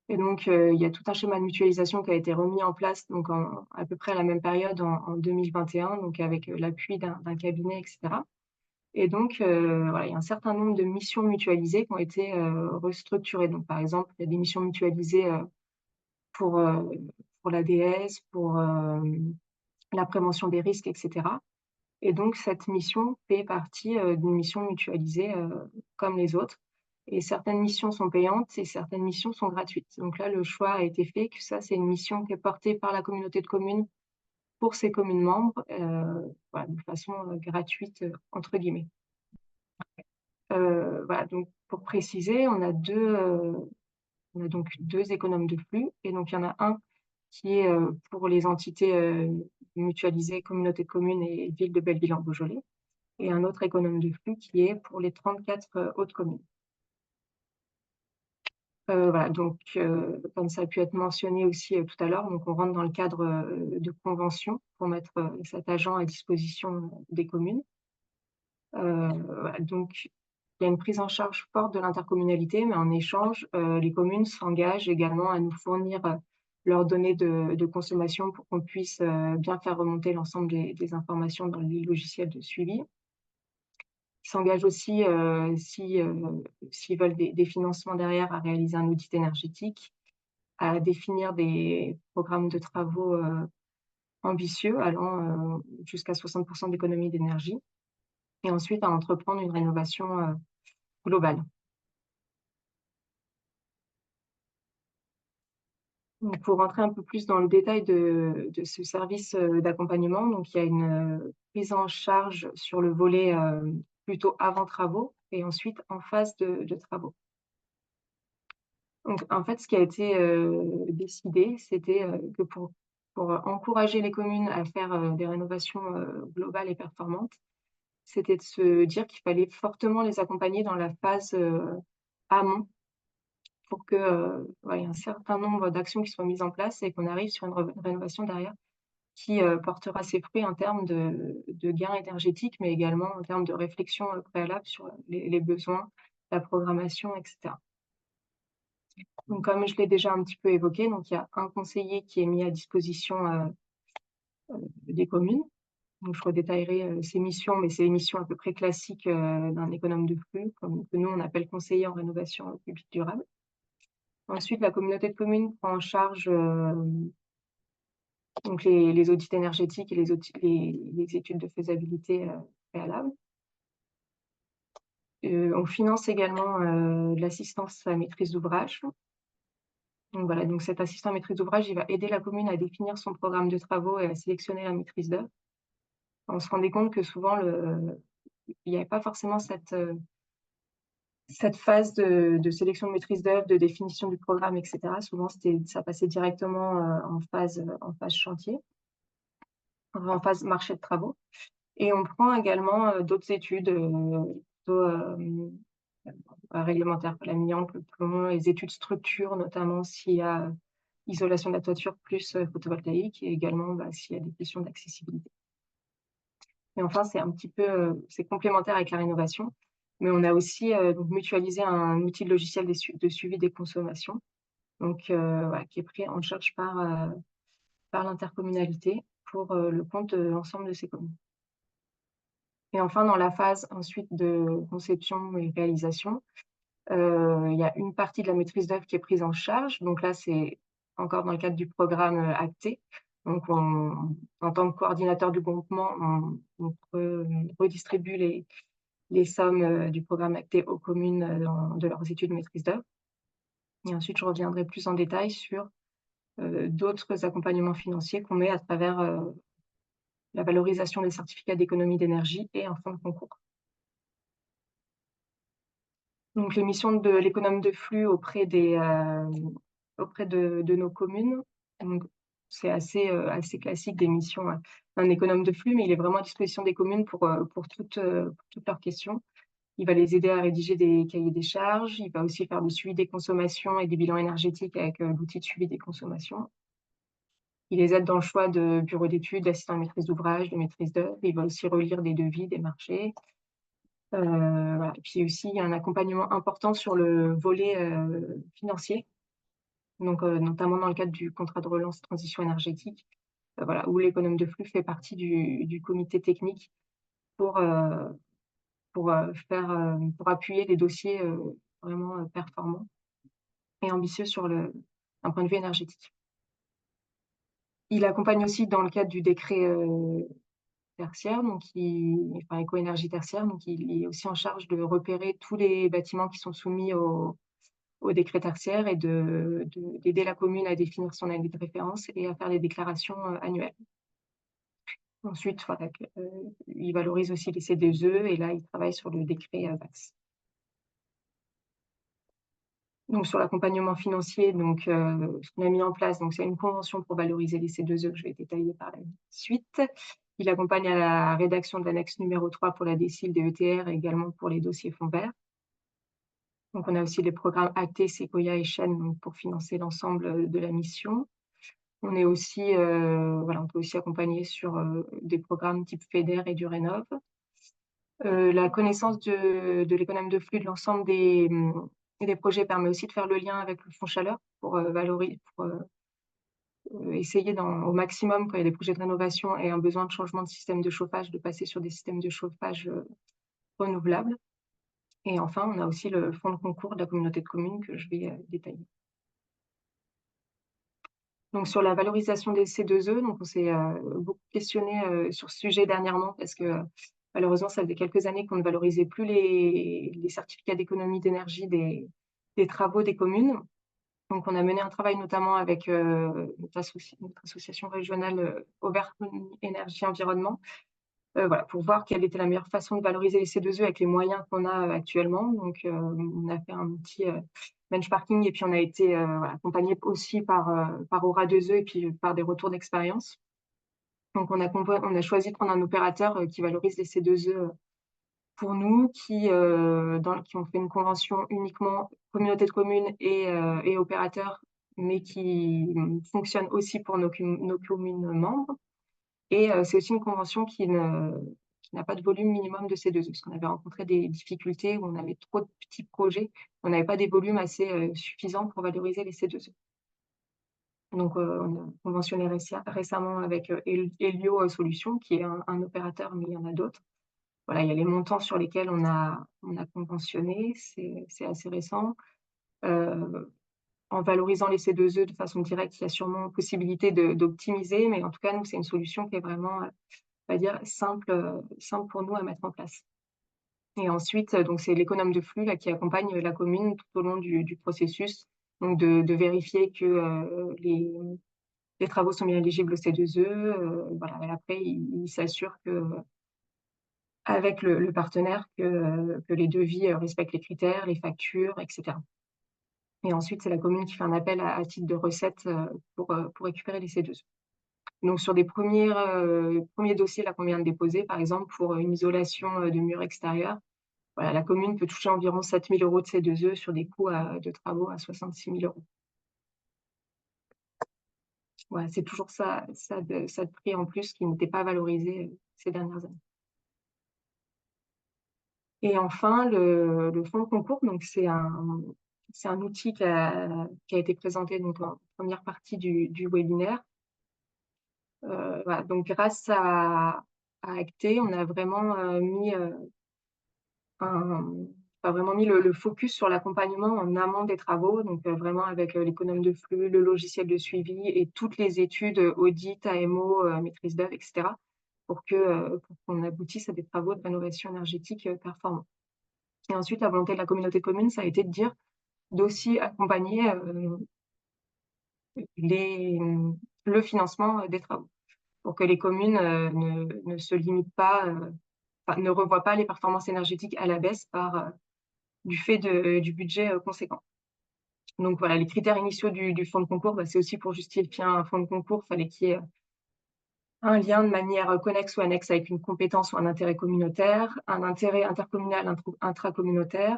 [SPEAKER 5] Et donc, il y a tout un schéma de mutualisation qui a été remis en place donc à peu près à la même période en 2021, donc avec l'appui d'un cabinet, etc. Et donc, voilà, il y a un certain nombre de missions mutualisées qui ont été restructurées. Donc, par exemple, il y a des missions mutualisées pour l'ADS, pour la prévention des risques, etc. Et donc, cette mission fait partie d'une mission mutualisée comme les autres. Et certaines missions sont payantes et certaines missions sont gratuites. Donc là, le choix a été fait que ça, c'est une mission qui est portée par la communauté de communes pour ses communes membres, voilà, de façon gratuite, entre guillemets. Voilà, donc pour préciser, on a donc 2 économes de flux et donc il y en a un qui est, pour les entités, mutualisées, communautés de communes et ville de Belleville en Beaujolais et un autre économe de flux qui est pour les 34 autres communes. Voilà, donc comme ça a pu être mentionné aussi, tout à l'heure, donc on rentre dans le cadre, de convention pour mettre, cet agent à disposition, des communes. Voilà, donc il y a une prise en charge forte de l'intercommunalité, mais en échange, les communes s'engagent également à nous fournir, leurs données de consommation pour qu'on puisse, bien faire remonter l'ensemble des informations dans les logiciels de suivi. Ils s'engagent aussi, s'ils veulent des financements derrière, à réaliser un audit énergétique, à définir des programmes de travaux, ambitieux allant, jusqu'à 60 d'économie d'énergie et ensuite à entreprendre une rénovation, globale. Donc pour rentrer un peu plus dans le détail de ce service, d'accompagnement, donc il y a une, prise en charge sur le volet, plutôt avant travaux et ensuite en phase de travaux. Donc en fait, ce qui a été, décidé, c'était, que pour encourager les communes à faire, des rénovations, globales et performantes, c'était de se dire qu'il fallait fortement les accompagner dans la phase, amont pour que, ouais, il y ait un certain nombre d'actions qui soient mises en place et qu'on arrive sur une rénovation derrière qui, portera ses fruits en termes de gains énergétiques, mais également en termes de réflexion, préalable sur les besoins, la programmation et cetera. Donc comme je l'ai déjà un petit peu évoqué, donc il y a un conseiller qui est mis à disposition, des communes. Donc je redétaillerai, ses missions, mais c'est les missions à peu près classiques, d'un économe de flux, comme que nous on appelle conseiller en rénovation, publique durable. Ensuite, la communauté de communes prend en charge, donc les audits énergétiques et les études de faisabilité, préalables. On finance également, de l'assistance à maîtrise d'ouvrage. Donc voilà, donc cet assistant à maîtrise d'ouvrage, il va aider la commune à définir son programme de travaux et à sélectionner la maîtrise d'œuvre. On se rendait compte que souvent il n'y avait pas forcément cette phase de sélection de maîtrise d'œuvre, de définition du programme et cetera. Souvent ça passait directement, en phase chantier, en phase marché de travaux et on prend également, d'autres études, plutôt, réglementaires, l'amiante, le plomb, les études structure, notamment s'il y a isolation de la toiture plus, photovoltaïque et également, s'il y a des questions d'accessibilité. Et enfin, c'est un petit peu, c'est complémentaire avec la rénovation, mais on a aussi, donc mutualisé un outil de logiciel de suivi des consommations, donc voilà, qui est pris en charge par l'intercommunalité pour, le compte de l'ensemble de ses communes. Et enfin, dans la phase ensuite de conception et réalisation, il y a une partie de la maîtrise d'œuvre qui est prise en charge. Donc là, c'est encore dans le cadre du programme, ACTé. Donc en tant que coordinateur du groupement, on redistribue les sommes, du programme ACTé aux communes, de leurs études de maîtrise d'œuvre. Et ensuite, je reviendrai plus en détail sur, d'autres accompagnements financiers qu'on met à travers, la valorisation des certificats d'économie d'énergie et un fonds de concours. Donc les missions de l'économe de flux auprès de nos communes, donc c'est assez classique des missions, d'un économe de flux, mais il est vraiment à disposition des communes pour toutes leurs questions. Il va les aider à rédiger des cahiers des charges, il va aussi faire le suivi des consommations et des bilans énergétiques avec, l'outil de suivi des consommations. Il les aide dans le choix de bureaux d'études, d'assistants à maîtrise d'ouvrage, de maîtrise d'œuvre. Il va aussi relire des devis, des marchés. Voilà. Et puis aussi, il y a un accompagnement important sur le volet, financier, donc notamment dans le cadre du contrat de relance transition énergétique, voilà, où l'économe de flux fait partie du comité technique pour, pour appuyer les dossiers, vraiment, performants et ambitieux d'un point de vue énergétique. Il accompagne aussi dans le cadre du décret, tertiaire, donc enfin éco-énergie tertiaire, donc il est aussi en charge de repérer tous les bâtiments qui sont soumis au décret tertiaire et d'aider la commune à définir son année de référence et à faire les déclarations, annuelles. Ensuite, voilà, il valorise aussi les C2E et là, il travaille sur le décret, VAX. Donc sur l'accompagnement financier, donc ce qu'on a mis en place, donc c'est une convention pour valoriser les C2E que je vais détailler par la suite. Il accompagne à la rédaction de l'annexe numéro 3 pour la DSIL, DETR et également pour les dossiers fonds verts. Donc on a aussi les programmes ACT, Sequoia et Chêne donc pour financer l'ensemble de la mission. On est aussi, voilà, on peut aussi accompagner sur des programmes type FEDER et du Rénov'. La connaissance de l'économie de flux de l'ensemble des projets permet aussi de faire le lien avec le fonds chaleur pour essayer au maximum, quand il y a des projets de rénovation et un besoin de changement de système de chauffage, de passer sur des systèmes de chauffage renouvelables. Et enfin, on a aussi le fonds de concours de la communauté de communes que je vais détailler. Donc sur la valorisation des C2E, donc on s'est beaucoup questionné sur ce sujet dernièrement parce que malheureusement, ça faisait quelques années qu'on ne valorisait plus les certificats d'économie d'énergie des travaux des communes. Donc on a mené un travail notamment avec notre association régionale Auvergne Énergie Environnement, voilà, pour voir quelle était la meilleure façon de valoriser les C2E avec les moyens qu'on a actuellement. Donc on a fait un petit benchmarking et puis on a été voilà, accompagné aussi par Aura 2E et puis par des retours d'expérience. Donc on a choisi de prendre un opérateur qui valorise les C2E pour nous, qui ont fait une convention uniquement communauté de communes et opérateurs, mais qui fonctionne aussi pour nos communes membres. Et c'est aussi une convention qui n'a pas de volume minimum de C2E, parce qu'on avait rencontré des difficultés où on avait trop de petits projets, on n'avait pas des volumes assez suffisants pour valoriser les C2E. Donc, on a conventionné récemment avec Helio Solutions, qui est un opérateur, mais il y en a d'autres. Voilà, il y a les montants sur lesquels on a conventionné, c'est assez récent. En valorisant les C2E de façon directe, il y a sûrement possibilité d'optimiser, mais en tout cas, nous, c'est une solution qui est vraiment, on va dire, simple pour nous à mettre en place. Et ensuite, donc c'est l'économe de flux là, qui accompagne la commune tout au long du processus, donc de vérifier que les travaux sont bien éligibles au C2E. Voilà. Et après, il s'assure que avec le partenaire que les devis respectent les critères, les factures, etc. Et ensuite, c'est la commune qui fait un appel à titre de recette pour récupérer les C2E. Donc, sur des premiers dossiers là, qu'on vient de déposer, par exemple, pour une isolation de murs extérieurs, voilà, la commune peut toucher environ 7 000 € de C2E sur des coûts de travaux à 66 000 €. Voilà, c'est toujours ça de prix en plus qui n'était pas valorisé ces dernières années. Et enfin, le fonds de concours, donc c'est un outil qui a été présenté donc, en première partie du webinaire. Voilà, donc grâce à Acte, on a vraiment mis le focus sur l'accompagnement en amont des travaux, donc vraiment avec l'économe de flux, le logiciel de suivi et toutes les études audit, AMO, maîtrise d'œuvre, etc., pour qu'on aboutisse à des travaux de rénovation énergétique performants. Et ensuite, la volonté de la communauté de communes, ça a été d'aussi accompagner le financement des travaux, pour que les communes ne se limitent pas, ne revoient pas les performances énergétiques à la baisse du fait du budget conséquent. Donc voilà, les critères initiaux du fonds de concours, c'est aussi pour justifier un fonds de concours, il fallait qu'il y ait un lien de manière connexe ou annexe avec une compétence ou un intérêt communautaire, un intérêt intercommunal intracommunautaire,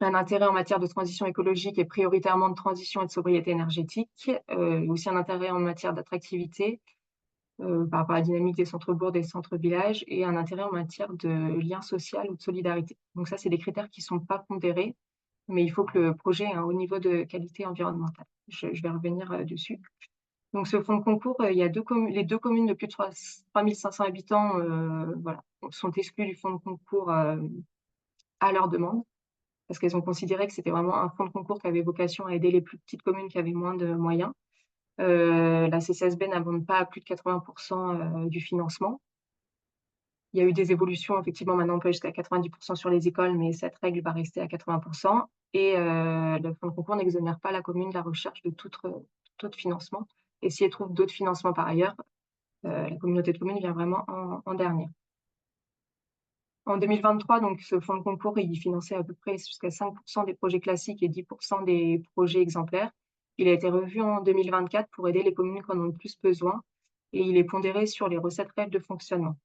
[SPEAKER 5] un intérêt en matière de transition écologique et prioritairement de transition et de sobriété énergétique, aussi un intérêt en matière d'attractivité par rapport à la dynamique des centres-bourgs, des centres-villages, et un intérêt en matière de lien social ou de solidarité. Donc ça, c'est des critères qui ne sont pas pondérés, mais il faut que le projet ait un haut niveau de qualité environnementale. Je vais revenir dessus. Donc ce fonds de concours, il y a les deux communes de plus de 3 500 habitants voilà, sont exclues du fonds de concours à leur demande, parce qu'elles ont considéré que c'était vraiment un fonds de concours qui avait vocation à aider les plus petites communes qui avaient moins de moyens. La CCSB n'abonde pas à plus de 80% du financement. Il y a eu des évolutions, effectivement, maintenant on peut aller jusqu'à 90% sur les écoles, mais cette règle va rester à 80%. Et le fonds de concours n'exonère pas la commune de la recherche de tout autre financement. Et si elle trouve d'autres financements par ailleurs, la communauté de communes vient vraiment en dernier. En 2023, donc, ce fonds de concours, il finançait à peu près jusqu'à 5% des projets classiques et 10% des projets exemplaires. Il a été revu en 2024 pour aider les communes qui en ont le plus besoin et il est pondéré sur les recettes réelles de fonctionnement.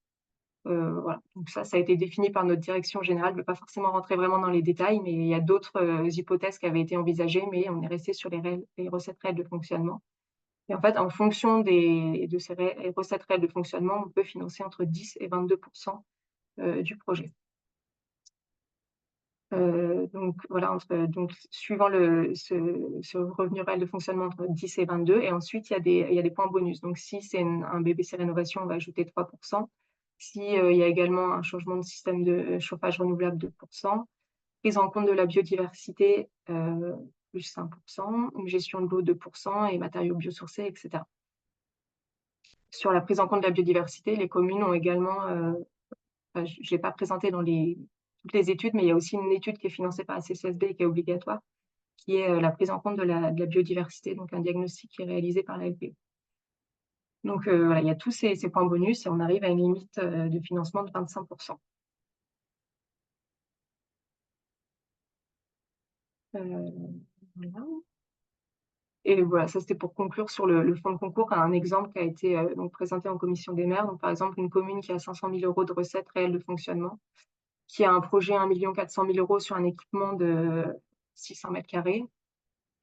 [SPEAKER 5] Voilà. Donc ça a été défini par notre direction générale. Je ne vais pas forcément rentrer vraiment dans les détails, mais il y a d'autres hypothèses qui avaient été envisagées, mais on est resté sur les recettes réelles de fonctionnement. Et en fait, en fonction de ces recettes réelles de fonctionnement, on peut financer entre 10 et 22% du projet. Donc voilà, donc suivant ce revenu réel de fonctionnement entre 10 et 22, et ensuite il y a des points bonus. Donc si c'est un BBC rénovation, on va ajouter 3%. Si il y a également un changement de système de chauffage renouvelable, 2%. Prise en compte de la biodiversité, plus 5%. Une gestion de l'eau, 2%, et matériaux biosourcés, etc. Sur la prise en compte de la biodiversité, les communes ont également, je ne l'ai pas présenté dans toutes les études, mais il y a aussi une étude qui est financée par la CCSB et qui est obligatoire, qui est la prise en compte de la biodiversité, donc un diagnostic qui est réalisé par la LPE. Donc voilà, il y a tous ces points bonus et on arrive à une limite de financement de 25%. Voilà. Et voilà, ça c'était pour conclure sur le fonds de concours. Un exemple qui a été donc présenté en commission des maires. Donc, par exemple, une commune qui a 500 000 € de recettes réelles de fonctionnement, qui a un projet 1 400 000 € sur un équipement de 600 mètres carrés.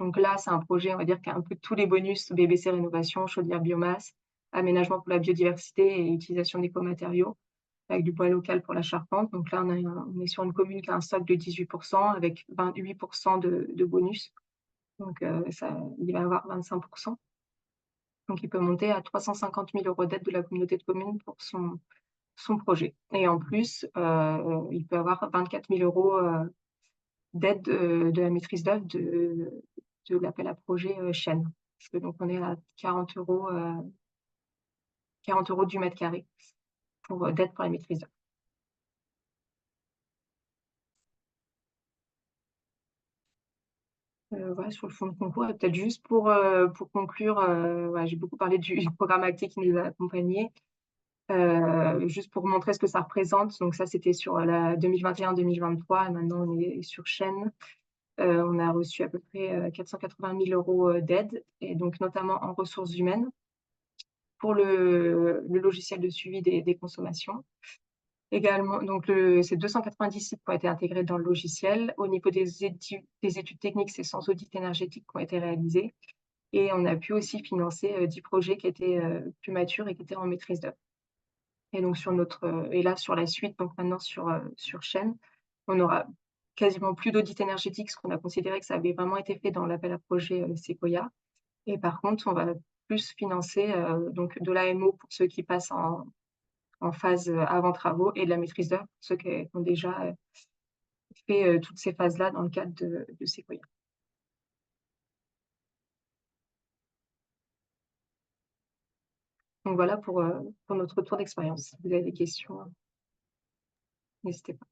[SPEAKER 5] Donc là, c'est un projet, on va dire, qui a un peu tous les bonus: BBC rénovation, chaudière biomasse, aménagement pour la biodiversité et utilisation d'écomatériaux, avec du bois local pour la charpente. Donc là, on est sur une commune qui a un stock de 18% avec 28% de bonus. Donc il va y avoir 25%. Donc il peut monter à 350 000 € d'aide de la communauté de communes pour son projet. Et en plus, il peut avoir 24 000 € d'aide de la maîtrise d'œuvre de l'appel à projet Chêne. Parce que donc on est à 40 € du mètre carré d'aide pour la maîtrise d'œuvre. Voilà, sur le fonds de concours. Et peut-être juste pour conclure, voilà, j'ai beaucoup parlé du programme ACTE qui nous a accompagnés. Juste pour montrer ce que ça représente. Donc ça, c'était sur la 2021-2023, et maintenant on est sur Chêne. On a reçu à peu près 480 000 € d'aide, et donc notamment en ressources humaines, pour le logiciel de suivi des consommations. Également, donc c'est 290 sites qui ont été intégrés dans le logiciel. Au niveau des études techniques, c'est 100 audits énergétiques qui ont été réalisés. Et on a pu aussi financer 10 projets qui étaient plus matures et qui étaient en maîtrise d'œuvre. Et donc et là sur la suite, donc maintenant sur Chêne, on aura quasiment plus d'audit énergétique, parce qu'on a considéré que ça avait vraiment été fait dans l'appel à projet Sequoia. Et par contre, on va plus financer donc de l'AMO pour ceux qui passent en phase avant travaux, et de la maîtrise d'œuvre pour ceux qui ont déjà fait toutes ces phases-là dans le cadre de Sequoia. Donc voilà pour notre retour d'expérience. Si vous avez des questions, n'hésitez pas.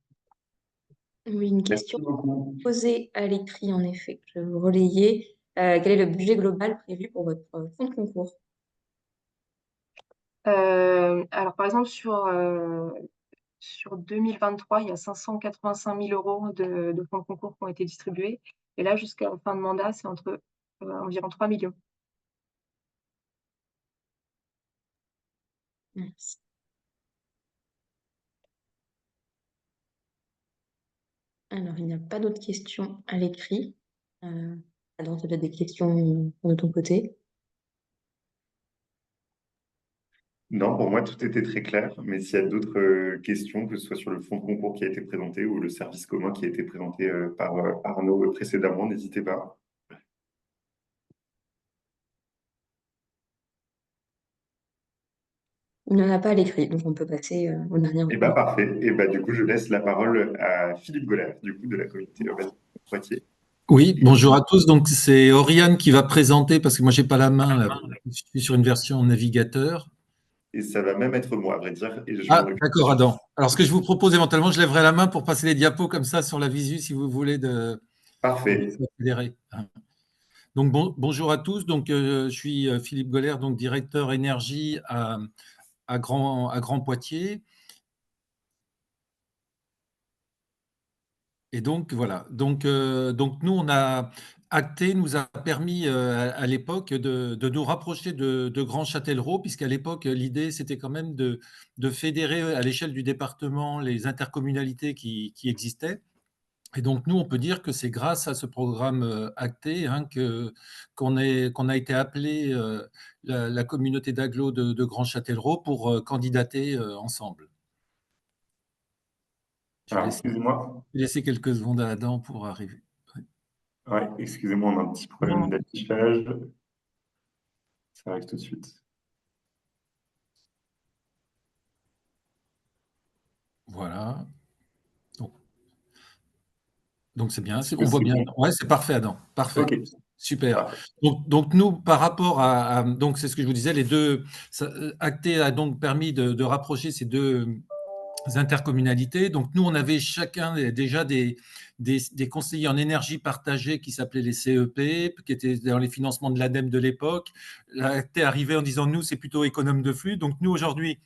[SPEAKER 1] Oui, une
[SPEAKER 3] Merci
[SPEAKER 1] question
[SPEAKER 3] beaucoup.
[SPEAKER 1] posée à l'écrit, en effet, que je vais vous relayer. Quel est le budget global prévu pour votre fonds de concours?
[SPEAKER 5] Alors, par exemple, sur 2023, il y a 585 000 € de fonds de concours qui ont été distribués. Et là, jusqu'à la fin de mandat, c'est entre environ 3 millions.
[SPEAKER 1] Merci. Alors, il n'y a pas d'autres questions à l'écrit. Alors, tu as des questions de ton côté?
[SPEAKER 3] Non, pour moi, tout était très clair. Mais s'il y a d'autres questions, que ce soit sur le fonds de concours qui a été présenté ou le service commun qui a été présenté par Arnaud précédemment, n'hésitez pas.
[SPEAKER 1] Il n'y en a pas à l'écrit, donc on peut passer au dernier
[SPEAKER 3] Et
[SPEAKER 1] recours.
[SPEAKER 3] parfait. Et du coup, je laisse la parole à Philippe Goller, du coup, de la communauté urbaine Poitiers.
[SPEAKER 6] Oui, bonjour à tous. Donc, c'est Oriane qui va présenter, parce que moi, j'ai pas la main, là. Je suis sur une version navigateur.
[SPEAKER 3] Et ça va même être moi, à vrai dire. Et je
[SPEAKER 6] Ah,
[SPEAKER 3] m'en occupe.
[SPEAKER 6] d'accord, Adam. Alors, ce que je vous propose éventuellement, je lèverai la main pour passer les diapos comme ça sur la visu, si vous voulez,
[SPEAKER 3] Parfait.
[SPEAKER 6] d'accélérer. Donc, bonjour à tous. Donc, je suis Philippe Goller, donc directeur énergie à Grand Poitiers. Et donc, voilà. Donc, nous, Acté nous a permis à l'époque de nous rapprocher de Grand Châtellerault, puisqu'à l'époque, l'idée, c'était quand même de fédérer à l'échelle du département les intercommunalités qui existaient. Et donc, nous, on peut dire que c'est grâce à ce programme Acté qu'on a été appelé la communauté d'agglo de Grand Châtellerault pour candidater ensemble. Je vais
[SPEAKER 7] Alors,
[SPEAKER 6] laisser,
[SPEAKER 7] excusez-moi.
[SPEAKER 6] laisser quelques secondes à Adam pour arriver.
[SPEAKER 7] Ouais, excusez-moi, on a un petit problème d'affichage. Ça arrive tout de suite.
[SPEAKER 6] Voilà. Donc c'est bien,
[SPEAKER 7] Est-ce
[SPEAKER 6] on
[SPEAKER 7] que
[SPEAKER 6] voit
[SPEAKER 7] c'est
[SPEAKER 6] bien.
[SPEAKER 7] bon?
[SPEAKER 6] Ouais, c'est parfait, Adam. Parfait.
[SPEAKER 7] Ok,
[SPEAKER 6] Super.
[SPEAKER 7] parfait.
[SPEAKER 6] Donc nous, par rapport donc c'est ce que je vous disais, Acté a donc permis de rapprocher ces deux intercommunalités. Donc nous, on avait chacun déjà des conseillers en énergie partagée qui s'appelaient les CEP, qui étaient dans les financements de l'ADEME de l'époque. Acté arrivait en disant, nous, c'est plutôt économe de flux. Donc nous, aujourd'hui,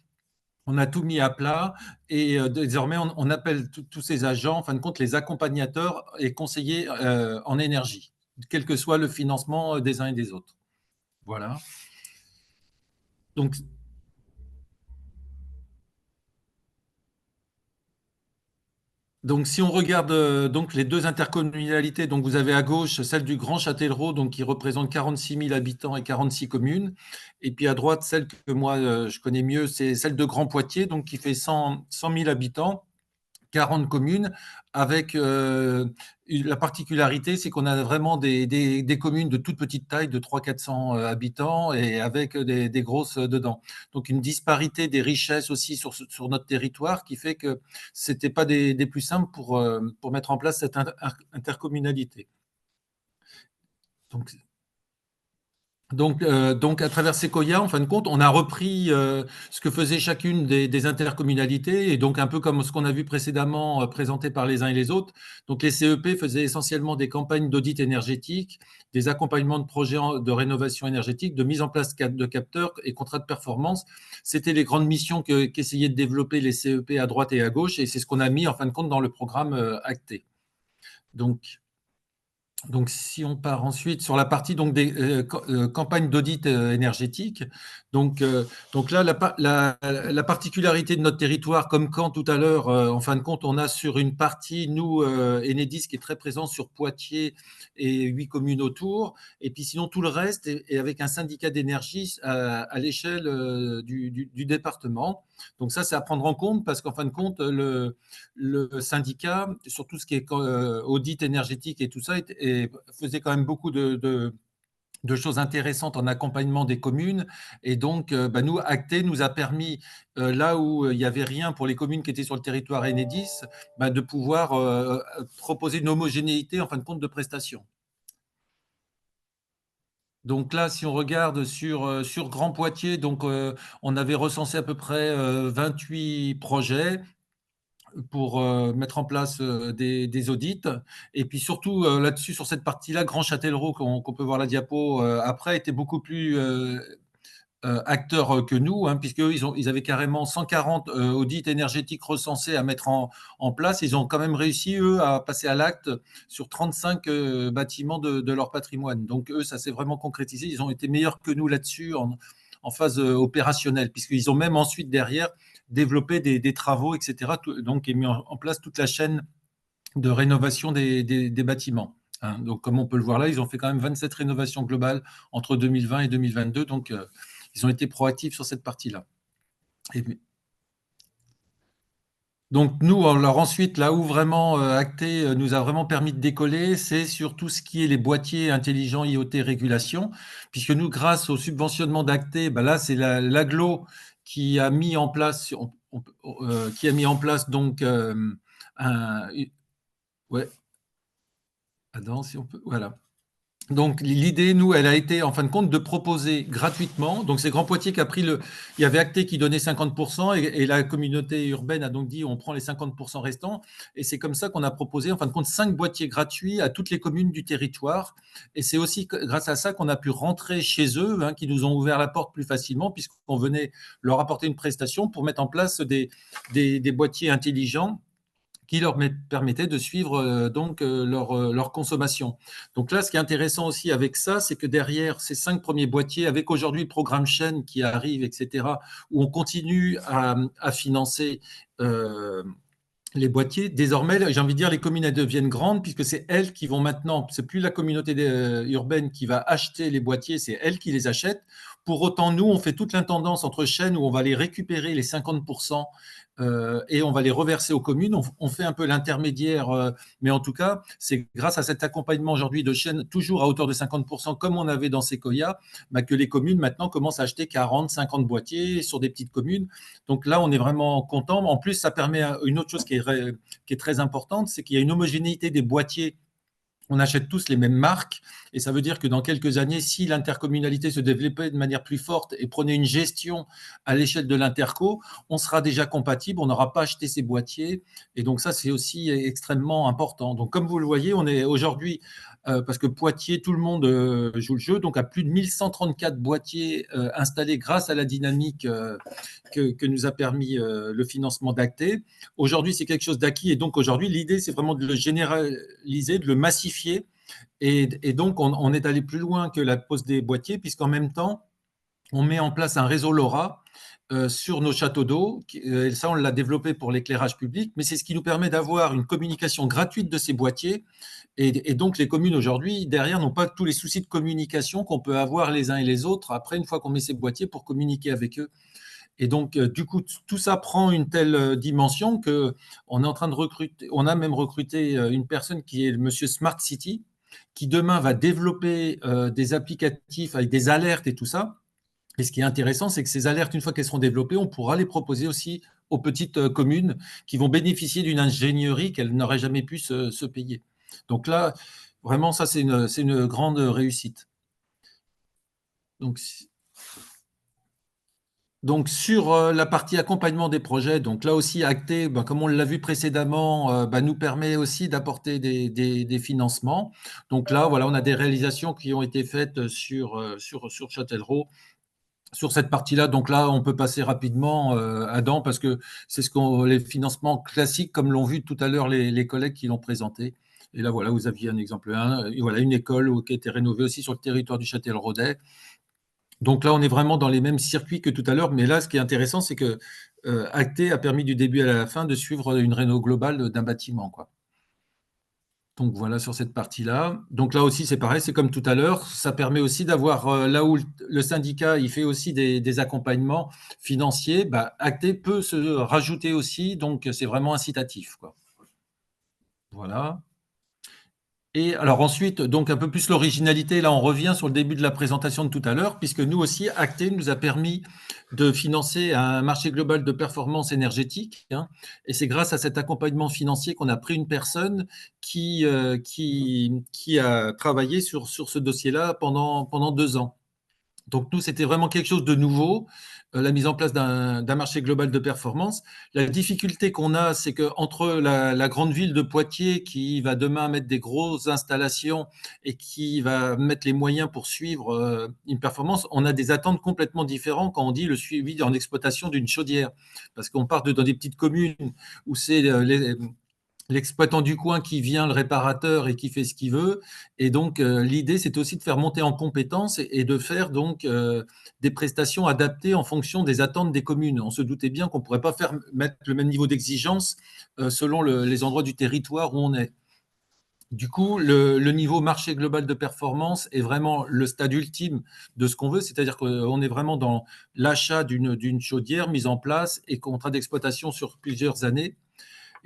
[SPEAKER 6] on a tout mis à plat et désormais, on appelle tous ces agents, en fin de compte, les accompagnateurs et conseillers en énergie, quel que soit le financement des uns et des autres. Voilà. Donc, si on regarde donc les deux intercommunalités, donc vous avez à gauche celle du Grand Châtellerault, donc qui représente 46 000 habitants et 46 communes, et puis à droite celle que moi je connais mieux, c'est celle de Grand Poitiers, donc qui fait 100 000 habitants, 40 communes, avec la particularité, c'est qu'on a vraiment des communes de toute petite taille, de 300-400 habitants, et avec des grosses dedans. Donc une disparité des richesses aussi sur notre territoire qui fait que ce n'était pas des plus simples pour mettre en place cette intercommunalité. Donc, à travers Sequoia, en fin de compte, on a repris ce que faisait chacune des intercommunalités, et donc un peu comme ce qu'on a vu précédemment présenté par les uns et les autres. Donc, les CEP faisaient essentiellement des campagnes d'audit énergétique, des accompagnements de projets de rénovation énergétique, de mise en place de capteurs et contrats de performance. C'était les grandes missions qu'essayaient de développer les CEP à droite et à gauche, et c'est ce qu'on a mis en fin de compte dans le programme Acté. Donc, si on part ensuite sur la partie donc, des campagnes d'audit énergétique, donc là, la particularité de notre territoire, comme Caen tout à l'heure, en fin de compte, on a sur une partie, nous, Enedis, qui est très présent sur Poitiers et 8 communes autour, et puis sinon tout le reste est avec un syndicat d'énergie à l'échelle du département. Donc ça, c'est à prendre en compte parce qu'en fin de compte, le syndicat, sur tout ce qui est audit énergétique et tout ça, faisait quand même beaucoup de choses intéressantes en accompagnement des communes. Et donc, nous, Acté nous a permis, là où il n'y avait rien pour les communes qui étaient sur le territoire Enedis, de pouvoir proposer une homogénéité, en fin de compte, de prestations. Donc là, si on regarde sur Grand Poitiers, donc, on avait recensé à peu près 28 projets pour mettre en place des audits. Et puis surtout là-dessus, sur cette partie-là, Grand Châtellerault, qu'on peut voir la diapo après, était beaucoup plus acteurs que nous, puisqu'eux, ils avaient carrément 140 audits énergétiques recensés à mettre en place. Ils ont quand même réussi, eux, à passer à l'acte sur 35 bâtiments de leur patrimoine. Donc, eux, ça s'est vraiment concrétisé. Ils ont été meilleurs que nous là-dessus en phase opérationnelle, puisqu'ils ont même ensuite, derrière, développé des travaux, etc. Donc, et mis en place toute la chaîne de rénovation des bâtiments. Donc, comme on peut le voir là, ils ont fait quand même 27 rénovations globales entre 2020 et 2022. Donc, ils ont été proactifs sur cette partie-là. Donc, nous, alors ensuite, là où vraiment Acté nous a vraiment permis de décoller, c'est sur tout ce qui est les boîtiers intelligents IoT régulation, puisque nous, grâce au subventionnement d'Acté, là, c'est l'agglo qui a mis en place, donc ouais. Attends, si on peut, voilà. Donc, l'idée, nous, elle a été, en fin de compte, de proposer gratuitement. Donc, c'est Grand Poitiers qui a pris il y avait Acté qui donnait 50% et la communauté urbaine a donc dit on prend les 50% restants. Et c'est comme ça qu'on a proposé, en fin de compte, 5 boîtiers gratuits à toutes les communes du territoire. Et c'est aussi grâce à ça qu'on a pu rentrer chez eux, qui nous ont ouvert la porte plus facilement puisqu'on venait leur apporter une prestation pour mettre en place des boîtiers intelligents qui leur permettait de suivre leur consommation. Donc là, ce qui est intéressant aussi avec ça, c'est que derrière ces 5 premiers boîtiers, avec aujourd'hui le programme chaîne qui arrive, etc., où on continue à financer les boîtiers, désormais, j'ai envie de dire, les communes, elles deviennent grandes puisque c'est elles qui vont maintenant, c'est plus la communauté urbaine qui va acheter les boîtiers, c'est elles qui les achètent. Pour autant, nous, on fait toute l'intendance entre chaînes où on va les récupérer, les 50%, et on va les reverser aux communes. On fait un peu l'intermédiaire, mais en tout cas, c'est grâce à cet accompagnement aujourd'hui de chaînes, toujours à hauteur de 50%, comme on avait dans Sequoia, bah, que les communes maintenant commencent à acheter 40, 50 boîtiers sur des petites communes. Donc là, on est vraiment content. En plus, ça permet une autre chose qui est très importante, c'est qu'il y a une homogénéité des boîtiers. On achète tous les mêmes marques et ça veut dire que dans quelques années, si l'intercommunalité se développait de manière plus forte et prenait une gestion à l'échelle de l'interco, on sera déjà compatible, on n'aura pas acheté ces boîtiers et donc ça, c'est aussi extrêmement important. Donc comme vous le voyez, on est aujourd'hui, parce que Poitiers, tout le monde joue le jeu, donc à plus de 1134 boîtiers installés grâce à la dynamique que nous a permis le financement d'Acté. Aujourd'hui, c'est quelque chose d'acquis et donc aujourd'hui, l'idée, c'est vraiment de le généraliser, de le massifier et donc on est allé plus loin que la pose des boîtiers puisqu'en même temps, on met en place un réseau LoRa sur nos châteaux d'eau. Et ça, on l'a développé pour l'éclairage public, mais c'est ce qui nous permet d'avoir une communication gratuite de ces boîtiers. Et donc, les communes aujourd'hui, derrière, n'ont pas tous les soucis de communication qu'on peut avoir les uns et les autres après, une fois qu'on met ces boîtiers pour communiquer avec eux. Et donc, du coup, tout ça prend une telle dimension qu'on est en train de recruter, on a même recruté une personne qui est le monsieur Smart City, qui demain va développer des applicatifs avec des alertes et tout ça. Et ce qui est intéressant, c'est que ces alertes, une fois qu'elles seront développées, on pourra les proposer aussi aux petites communes qui vont bénéficier d'une ingénierie qu'elles n'auraient jamais pu se payer. Donc là, vraiment, ça, c'est une grande réussite. Donc sur la partie accompagnement des projets, donc là aussi, Acté, comme on l'a vu précédemment, nous permet aussi d'apporter des financements. Donc là, voilà, on a des réalisations qui ont été faites sur Châtellerault. Sur cette partie-là, donc là, on peut passer rapidement Adam, parce que c'est les financements classiques, comme l'ont vu tout à l'heure les collègues qui l'ont présenté. Et là, voilà, vous aviez un exemple. Voilà, une école qui a été rénovée aussi sur le territoire du Châtelleraudais. Donc là, on est vraiment dans les mêmes circuits que tout à l'heure, mais là, ce qui est intéressant, c'est que Acté a permis du début à la fin de suivre une réno globale d'un bâtiment, quoi. Donc voilà sur cette partie-là. Donc là aussi, c'est pareil, c'est comme tout à l'heure. Ça permet aussi d'avoir, là où le syndicat il fait aussi des accompagnements financiers, Acté peut se rajouter aussi, donc c'est vraiment incitatif, quoi. Voilà. Et alors ensuite, donc un peu plus l'originalité, là on revient sur le début de la présentation de tout à l'heure, puisque nous aussi, Acté nous a permis de financer un marché global de performance énergétique, hein, et c'est grâce à cet accompagnement financier qu'on a pris une personne qui a travaillé sur ce dossier-là pendant 2 ans. Donc nous, c'était vraiment quelque chose de nouveau, la mise en place d'un marché global de performance. La difficulté qu'on a, c'est qu'entre la grande ville de Poitiers, qui va demain mettre des grosses installations et qui va mettre les moyens pour suivre une performance, on a des attentes complètement différentes quand on dit le suivi en exploitation d'une chaudière. Parce qu'on part dans des petites communes où c'est l'exploitant du coin qui vient, le réparateur, et qui fait ce qu'il veut. Et donc, l'idée, c'est aussi de faire monter en compétences et de faire donc des prestations adaptées en fonction des attentes des communes. On se doutait bien qu'on ne pourrait pas mettre le même niveau d'exigence selon les endroits du territoire où on est. Du coup, le niveau marché global de performance est vraiment le stade ultime de ce qu'on veut, c'est-à-dire qu'on est vraiment dans l'achat d'une chaudière mise en place et contrat d'exploitation sur plusieurs années.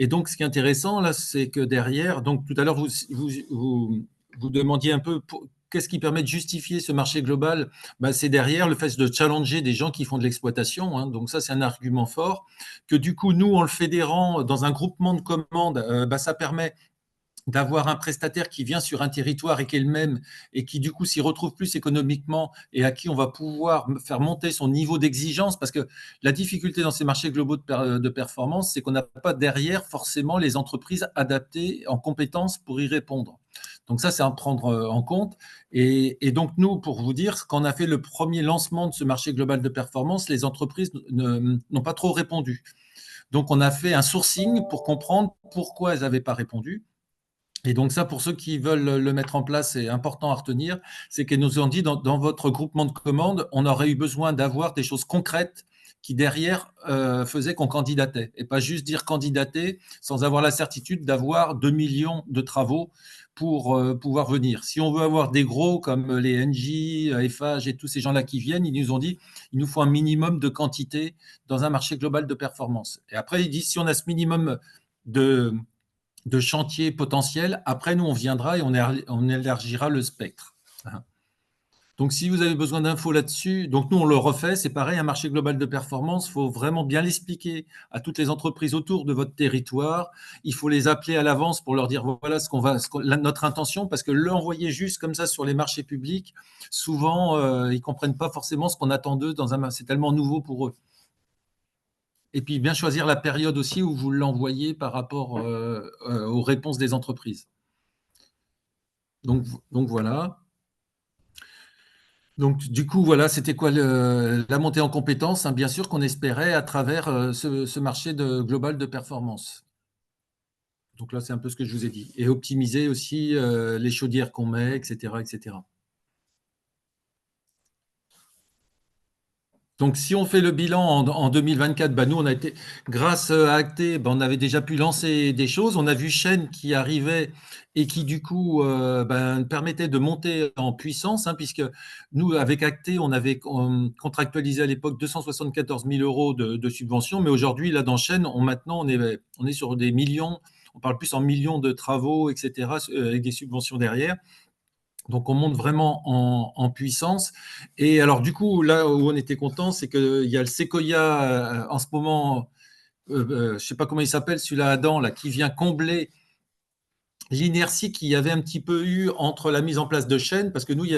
[SPEAKER 6] Et donc, ce qui est intéressant, là, c'est que derrière, donc tout à l'heure, vous demandiez un peu qu'est-ce qui permet de justifier ce marché global. C'est derrière le fait de challenger des gens qui font de l'exploitation, hein. Donc ça, c'est un argument fort. Que du coup, nous, en le fédérant dans un groupement de commandes, ça permet d'avoir un prestataire qui vient sur un territoire et qui est le même et qui du coup s'y retrouve plus économiquement et à qui on va pouvoir faire monter son niveau d'exigence, parce que la difficulté dans ces marchés globaux de performance, c'est qu'on n'a pas derrière forcément les entreprises adaptées en compétences pour y répondre. Donc ça, c'est à prendre en compte. Et donc nous, pour vous dire, quand on a fait le premier lancement de ce marché global de performance, les entreprises n'ont pas trop répondu. Donc, on a fait un sourcing pour comprendre pourquoi elles n'avaient pas répondu. Et donc ça, pour ceux qui veulent le mettre en place, c'est important à retenir, c'est qu'elles nous ont dit, dans votre groupement de commandes, on aurait eu besoin d'avoir des choses concrètes qui, derrière, faisaient qu'on candidatait. Et pas juste dire candidater sans avoir la certitude d'avoir 2 millions de travaux pour pouvoir venir. Si on veut avoir des gros comme les NJ, FH et tous ces gens-là qui viennent, ils nous ont dit, il nous faut un minimum de quantité dans un marché global de performance. Et après, ils disent, si on a ce minimum de chantiers potentiels. Après, nous, on viendra et on élargira le spectre. Donc, si vous avez besoin d'infos là-dessus, donc nous, on le refait. C'est pareil, un marché global de performance, il faut vraiment bien l'expliquer à toutes les entreprises autour de votre territoire. Il faut les appeler à l'avance pour leur dire, voilà notre intention, parce que l'envoyer juste comme ça sur les marchés publics, souvent, ils ne comprennent pas forcément ce qu'on attend d'eux. C'est tellement nouveau pour eux. Et puis, bien choisir la période aussi où vous l'envoyez par rapport aux réponses des entreprises. Donc voilà. Donc, du coup, voilà, c'était quoi la montée en compétences, hein, bien sûr, qu'on espérait à travers ce marché global de performance. Donc là, c'est un peu ce que je vous ai dit. Et optimiser aussi les chaudières qu'on met, etc., etc. Donc, si on fait le bilan en 2024, nous, on a été, grâce à Acté, on avait déjà pu lancer des choses. On a vu Chaîne qui arrivait et qui, du coup, permettait de monter en puissance, puisque nous, avec Acté, on avait contractualisé à l'époque 274 000 euros de subventions. Mais aujourd'hui, là, dans Chaîne, maintenant, on est sur des millions, on parle plus en millions de travaux, etc., avec des subventions derrière. Donc, on monte vraiment en puissance. Et alors, du coup, là où on était content, c'est qu'il y a le Sequoia en ce moment, je ne sais pas comment il s'appelle, celui-là, Adam, là, qui vient combler l'inertie qu'il y avait un petit peu eu entre la mise en place de chaînes, parce que nous, il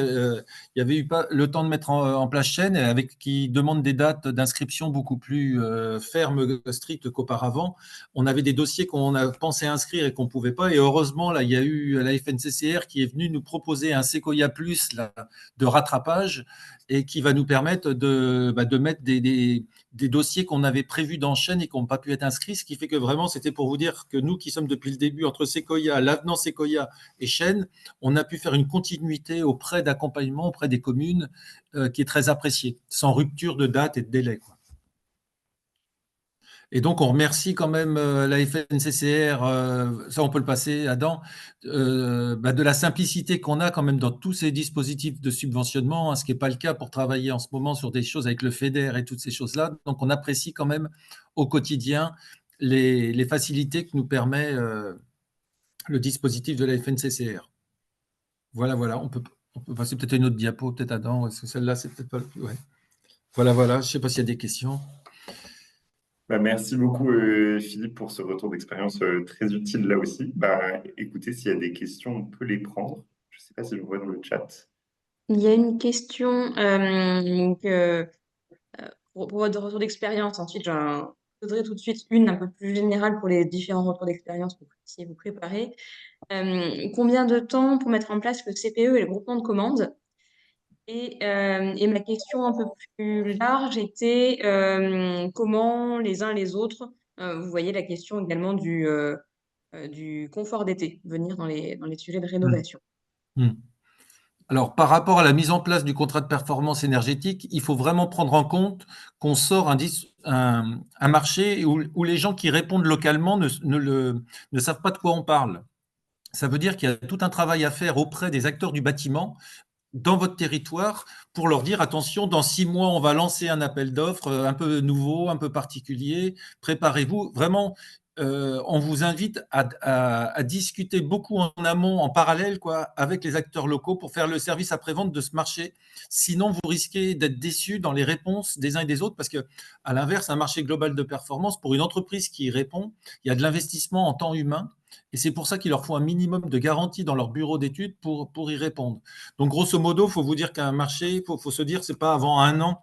[SPEAKER 6] y avait eu pas le temps de mettre en place chaîne, qui demande des dates d'inscription beaucoup plus fermes, strictes qu'auparavant. On avait des dossiers qu'on a pensé inscrire et qu'on ne pouvait pas. Et heureusement, là, il y a eu la FNCCR qui est venue nous proposer un Sequoia Plus là, de rattrapage et qui va nous permettre de mettre des dossiers qu'on avait prévus dans chaîne et qui n'ont pas pu être inscrits, ce qui fait que vraiment, c'était pour vous dire que nous qui sommes depuis le début entre Sequoia, l'avenant Sequoia et chaîne, on a pu faire une continuité auprès d'accompagnement, auprès des communes, qui est très appréciée, sans rupture de date et de délai, quoi. Et donc, on remercie quand même la FNCCR, ça on peut le passer, Adam, de la simplicité qu'on a quand même dans tous ces dispositifs de subventionnement, ce qui n'est pas le cas pour travailler en ce moment sur des choses avec le FEDER et toutes ces choses-là. Donc, on apprécie quand même au quotidien les facilités que nous permet le dispositif de la FNCCR. Voilà. On peut passer peut-être une autre diapo, peut-être, Adam, parce que celle-là, c'est peut-être pas le plus... Ouais. Voilà. Je ne sais pas s'il y a des questions.
[SPEAKER 7] Merci beaucoup, Philippe, pour ce retour d'expérience très utile là aussi. Écoutez, s'il y a des questions, on peut les prendre. Je ne sais pas si je vois dans le chat.
[SPEAKER 1] Il y a une question pour votre retour d'expérience. Ensuite, j'en poserai tout de suite une un peu plus générale pour les différents retours d'expérience pour que vous puissiez vous préparer. Combien de temps pour mettre en place le CPE et le groupement de commandes? Et ma question un peu plus large était comment les uns les autres, vous voyez la question également du confort d'été, venir dans les sujets de rénovation.
[SPEAKER 6] Alors, par rapport à la mise en place du contrat de performance énergétique, il faut vraiment prendre en compte qu'on sort un marché où les gens qui répondent localement ne savent pas de quoi on parle. Ça veut dire qu'il y a tout un travail à faire auprès des acteurs du bâtiment dans votre territoire pour leur dire attention, dans 6 mois, on va lancer un appel d'offres un peu nouveau, un peu particulier. Préparez-vous. Vraiment, on vous invite à discuter beaucoup en amont, en parallèle, avec les acteurs locaux pour faire le service après-vente de ce marché. Sinon, vous risquez d'être déçus dans les réponses des uns et des autres parce que, à l'inverse, un marché global de performance, pour une entreprise qui y répond, il y a de l'investissement en temps humain. Et c'est pour ça qu'il leur faut un minimum de garantie dans leur bureau d'études pour y répondre. Donc, grosso modo, il faut vous dire qu'un marché, il faut se dire, ce n'est pas avant 1 an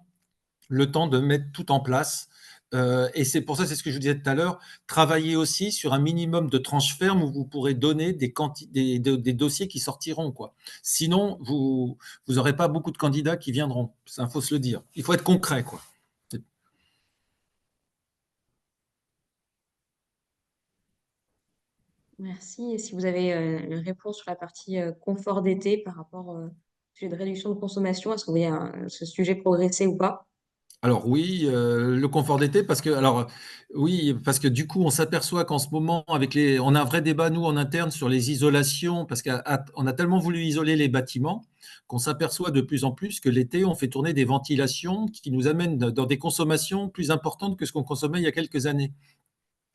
[SPEAKER 6] le temps de mettre tout en place. Et c'est pour ça, c'est ce que je vous disais tout à l'heure, travailler aussi sur un minimum de tranches fermes où vous pourrez donner des dossiers qui sortiront, quoi. Sinon, vous n'aurez pas beaucoup de candidats qui viendront. Il faut se le dire. Il faut être concret, quoi.
[SPEAKER 1] Merci. Et si vous avez une réponse sur la partie confort d'été par rapport au sujet de réduction de consommation, est-ce que vous voyez ce sujet progresser ou pas?
[SPEAKER 6] Alors oui, le confort d'été, oui, parce que du coup, on s'aperçoit qu'en ce moment, on a un vrai débat, nous, en interne, sur les isolations, parce qu'on a tellement voulu isoler les bâtiments qu'on s'aperçoit de plus en plus que l'été, on fait tourner des ventilations qui nous amènent dans des consommations plus importantes que ce qu'on consommait il y a quelques années.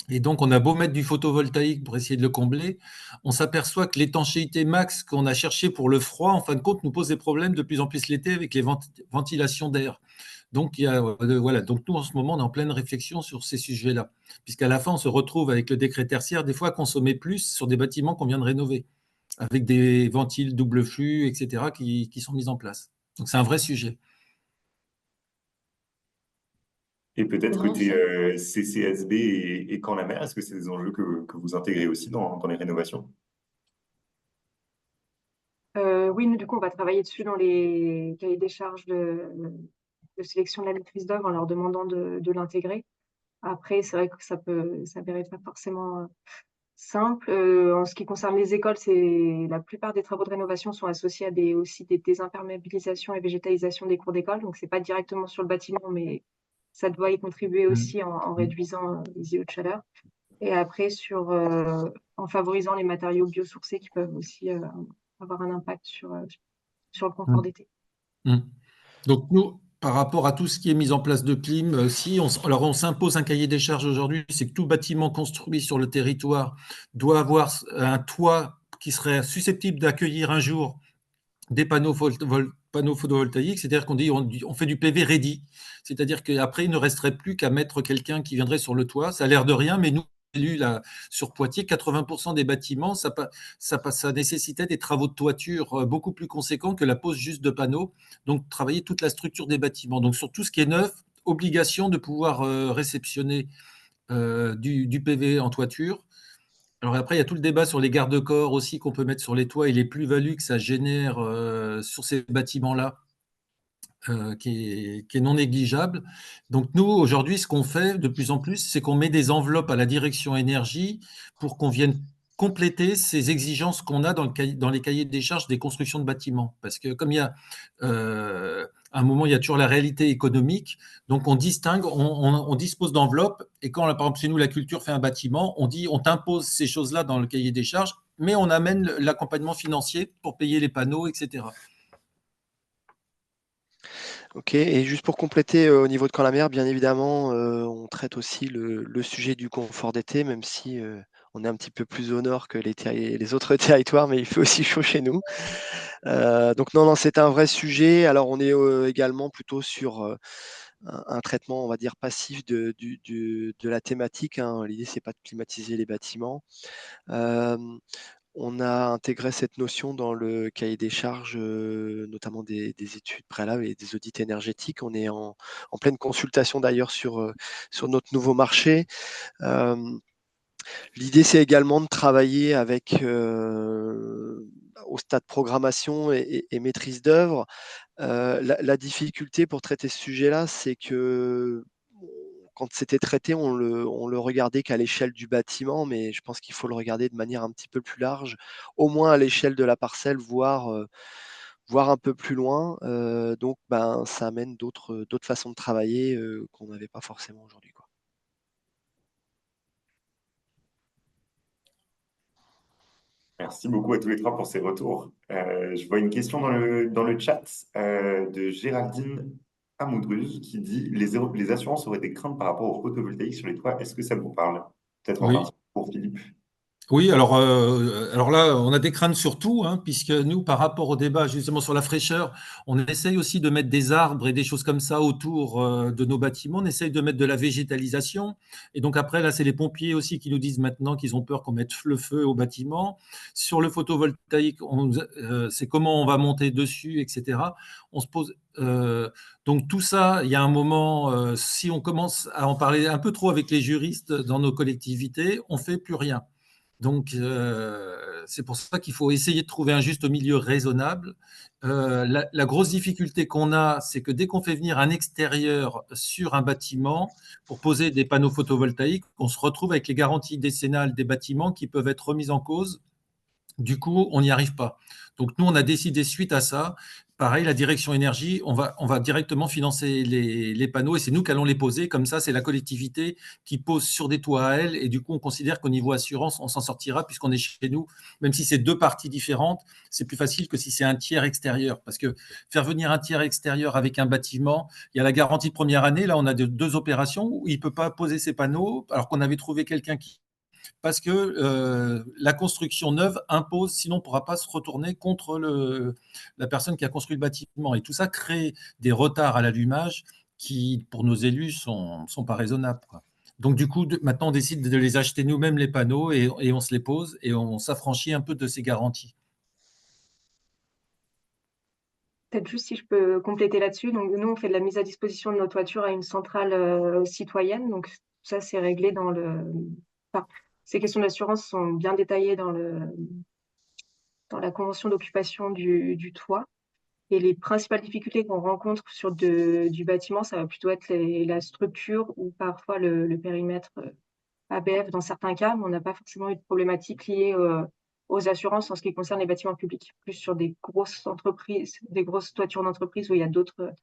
[SPEAKER 6] Et donc, on a beau mettre du photovoltaïque pour essayer de le combler, on s'aperçoit que l'étanchéité max qu'on a cherché pour le froid, en fin de compte, nous pose des problèmes de plus en plus l'été avec les ventilations d'air. Donc, voilà. Donc, nous, en ce moment, on est en pleine réflexion sur ces sujets-là, puisqu'à la fin, on se retrouve avec le décret tertiaire, des fois, à consommer plus sur des bâtiments qu'on vient de rénover, avec des ventiles double flux, etc., qui sont mis en place. Donc, c'est un vrai sujet.
[SPEAKER 7] Et peut-être côté
[SPEAKER 1] Laurence?
[SPEAKER 7] CCSB et Camp la Mer, est-ce que c'est des enjeux que vous intégrez aussi dans les rénovations?
[SPEAKER 5] Oui, nous, du coup, on va travailler dessus dans les cahiers des charges de sélection de la maîtrise d'œuvre en leur demandant de l'intégrer. Après, c'est vrai que ça peut s'avérer pas forcément simple. En ce qui concerne les écoles, la plupart des travaux de rénovation sont associés à aussi des désimperméabilisations et végétalisation des cours d'école. Donc, c'est pas directement sur le bâtiment, mais ça doit y contribuer
[SPEAKER 6] Mm.
[SPEAKER 5] aussi en
[SPEAKER 6] Mm.
[SPEAKER 5] réduisant les îlots de chaleur. Et après, en favorisant les matériaux biosourcés qui peuvent aussi avoir un impact sur le confort
[SPEAKER 6] Mm.
[SPEAKER 5] d'été.
[SPEAKER 6] Mm. Donc, nous, par rapport à tout ce qui est mis en place de clim, alors on s'impose un cahier des charges aujourd'hui, c'est que tout bâtiment construit sur le territoire doit avoir un toit qui serait susceptible d'accueillir un jour des panneaux photovoltaïques, c'est-à-dire on fait du PV ready, c'est-à-dire qu'après, il ne resterait plus qu'à mettre quelqu'un qui viendrait sur le toit. Ça a l'air de rien, mais nous, élus là, sur Poitiers, 80% des bâtiments, ça nécessitait des travaux de toiture beaucoup plus conséquents que la pose juste de panneaux, donc travailler toute la structure des bâtiments. Donc sur tout ce qui est neuf, obligation de pouvoir réceptionner du PV en toiture. Alors après, il y a tout le débat sur les garde-corps aussi qu'on peut mettre sur les toits et les plus-values que ça génère sur ces bâtiments-là, qui est non négligeable. Donc nous, aujourd'hui, ce qu'on fait de plus en plus, c'est qu'on met des enveloppes à la direction énergie pour qu'on vienne compléter ces exigences qu'on a dans les cahiers des charges des constructions de bâtiments. Parce que comme il y a à un moment, il y a toujours la réalité économique, donc on distingue, on dispose d'enveloppes, et quand, par exemple, chez nous, la culture fait un bâtiment, on t'impose ces choses-là dans le cahier des charges, mais on amène l'accompagnement financier pour payer les panneaux, etc.
[SPEAKER 4] Ok, et juste pour compléter au niveau de Camp la Mer, bien évidemment, on traite aussi le sujet du confort d'été, même si on est un petit peu plus au nord que les autres territoires, mais il fait aussi chaud chez nous. Donc non, c'est un vrai sujet. Alors on est également plutôt sur un traitement, on va dire, passif de la thématique, hein. L'idée, c'est pas de climatiser les bâtiments. On a intégré cette notion dans le cahier des charges, notamment des études préalables et des audits énergétiques. On est en pleine consultation d'ailleurs sur notre nouveau marché. L'idée, c'est également de travailler avec, au stade programmation et maîtrise d'œuvre. La difficulté pour traiter ce sujet-là, c'est que quand c'était traité, on le regardait qu'à l'échelle du bâtiment, mais je pense qu'il faut le regarder de manière un petit peu plus large, au moins à l'échelle de la parcelle, voire un peu plus loin. Donc, ça amène d'autres façons de travailler qu'on n'avait pas forcément aujourd'hui, quoi.
[SPEAKER 7] Merci beaucoup à tous les trois pour ces retours. Je vois une question dans le chat de Géraldine Amoudruz qui dit les assurances auraient des craintes par rapport au photovoltaïque sur les toits. Est-ce que ça vous parle? Peut-être en
[SPEAKER 6] Oui.
[SPEAKER 7] partie pour Philippe.
[SPEAKER 6] Oui, alors là, on a des craintes sur tout, hein, puisque nous, par rapport au débat justement sur la fraîcheur, on essaye aussi de mettre des arbres et des choses comme ça autour de nos bâtiments. On essaye de mettre de la végétalisation. Et donc après, là, c'est les pompiers aussi qui nous disent maintenant qu'ils ont peur qu'on mette le feu au bâtiment. Sur le photovoltaïque, c'est comment on va monter dessus, etc. On se pose. Donc tout ça, il y a un moment, si on commence à en parler un peu trop avec les juristes dans nos collectivités, on fait plus rien. Donc, c'est pour ça qu'il faut essayer de trouver un juste milieu raisonnable. La grosse difficulté qu'on a, c'est que dès qu'on fait venir un extérieur sur un bâtiment pour poser des panneaux photovoltaïques, on se retrouve avec les garanties décennales des bâtiments qui peuvent être remises en cause. Du coup, on n'y arrive pas. Donc, nous, on a décidé suite à ça, pareil, la direction énergie, on va directement financer les panneaux et c'est nous qui allons les poser. Comme ça, c'est la collectivité qui pose sur des toits à elle. Et du coup, on considère qu'au niveau assurance, on s'en sortira puisqu'on est chez nous. Même si c'est deux parties différentes, c'est plus facile que si c'est un tiers extérieur. Parce que faire venir un tiers extérieur avec un bâtiment, il y a la garantie de première année. Là, on a deux opérations où il ne peut pas poser ses panneaux alors qu'on avait trouvé quelqu'un qui parce que la construction neuve impose, sinon on ne pourra pas se retourner contre la personne qui a construit le bâtiment. Et tout ça crée des retards à l'allumage qui, pour nos élus, sont pas raisonnables, quoi. Donc du coup, maintenant, on décide de les acheter nous-mêmes, les panneaux, et on se les pose, et on s'affranchit un peu de ces garanties.
[SPEAKER 5] Peut-être juste si je peux compléter là-dessus. Donc, nous, on fait de la mise à disposition de nos toitures à une centrale citoyenne. Donc, ça, c'est réglé dans le. Enfin, ces questions d'assurance sont bien détaillées dans la convention d'occupation du toit. Et les principales difficultés qu'on rencontre sur du bâtiment, ça va plutôt être la structure ou parfois le périmètre ABF dans certains cas, mais on n'a pas forcément eu de problématiques liées aux assurances en ce qui concerne les bâtiments publics, plus sur des grosses entreprises, des grosses toitures d'entreprise où il y a d'autres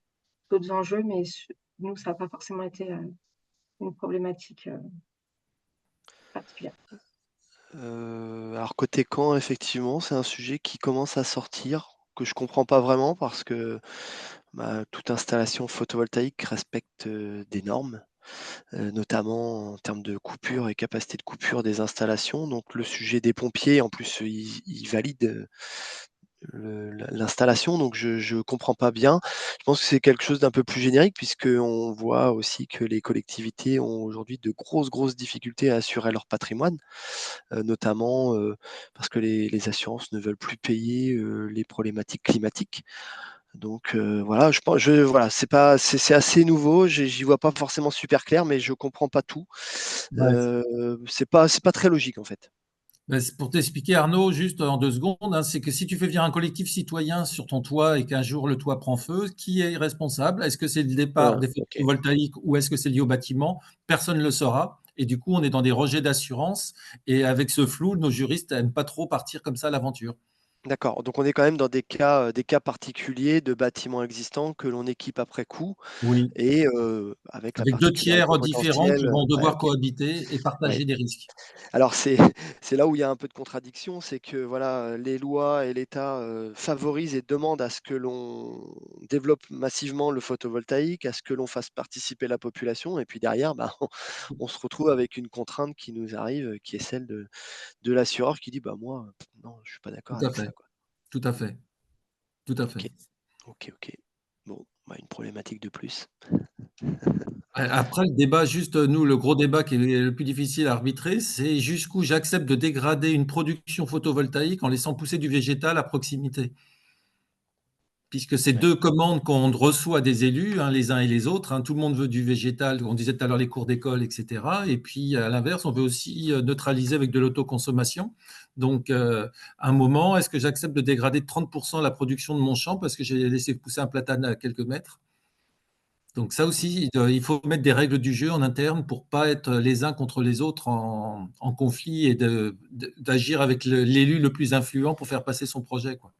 [SPEAKER 5] enjeux, mais nous, ça n'a pas forcément été une problématique particulière.
[SPEAKER 4] Alors côté Caen, effectivement, c'est un sujet qui commence à sortir, que je comprends pas vraiment parce que toute installation photovoltaïque respecte des normes, notamment en termes de coupure et capacité de coupure des installations. Donc le sujet des pompiers, en plus, ils valident l'installation, donc je comprends pas bien. Je pense que c'est quelque chose d'un peu plus générique puisqu'on voit aussi que les collectivités ont aujourd'hui de grosses difficultés à assurer leur patrimoine, notamment, parce que les assurances ne veulent plus payer, les problématiques climatiques. Donc, voilà, voilà, c'est assez nouveau, j'y vois pas forcément super clair, mais je comprends pas tout.
[SPEAKER 6] Ouais.
[SPEAKER 4] C'est pas très logique, en fait.
[SPEAKER 6] Ben, pour t'expliquer, Arnaud, juste en 2 secondes, hein, c'est que si tu fais venir un collectif citoyen sur ton toit et qu'un jour le toit prend feu, qui est responsable? Est-ce que c'est le départ des
[SPEAKER 4] OK.
[SPEAKER 6] photovoltaïques ou est-ce que c'est lié au bâtiment? Personne ne le saura. Et du coup, on est dans des rejets d'assurance. Et avec ce flou, nos juristes n'aiment pas trop partir comme ça à l'aventure.
[SPEAKER 4] D'accord, donc on est quand même dans des cas particuliers de bâtiments existants que l'on équipe après coup
[SPEAKER 6] Oui.
[SPEAKER 4] et avec la
[SPEAKER 6] Avec deux tiers
[SPEAKER 4] particularité
[SPEAKER 6] différents qui
[SPEAKER 4] potentielle,
[SPEAKER 6] vont
[SPEAKER 4] ouais,
[SPEAKER 6] devoir
[SPEAKER 4] OK.
[SPEAKER 6] cohabiter et
[SPEAKER 4] Ouais.
[SPEAKER 6] partager des risques.
[SPEAKER 4] Alors c'est c'est là où il y a un peu de contradiction, c'est que voilà, les lois et l'État, favorisent et demandent à ce que l'on développe massivement le photovoltaïque, à ce que l'on fasse participer la population et puis derrière, on se retrouve avec une contrainte qui nous arrive, qui est celle de l'assureur qui dit: «Bah moi, non, je suis pas d'accord
[SPEAKER 6] Tout à
[SPEAKER 4] avec
[SPEAKER 6] fait.
[SPEAKER 4] ça, quoi».
[SPEAKER 6] Tout à fait. Tout à fait.
[SPEAKER 4] OK. OK. Bon, une problématique de plus.
[SPEAKER 6] Après, le débat, juste nous, le gros débat qui est le plus difficile à arbitrer, c'est jusqu'où j'accepte de dégrader une production photovoltaïque en laissant pousser du végétal à proximité. Puisque c'est
[SPEAKER 4] Ouais.
[SPEAKER 6] deux commandes qu'on reçoit des élus, hein, les uns et les autres, hein. Tout le monde veut du végétal, on disait tout à l'heure les cours d'école, etc. Et puis, à l'inverse, on veut aussi neutraliser avec de l'autoconsommation. Donc, à un moment, est-ce que j'accepte de dégrader de 30% la production de mon champ parce que j'ai laissé pousser un platane à quelques mètres? Donc ça aussi, il faut mettre des règles du jeu en interne pour pas être les uns contre les autres en conflit et d'agir avec l'élu le plus influent pour faire passer son projet, quoi.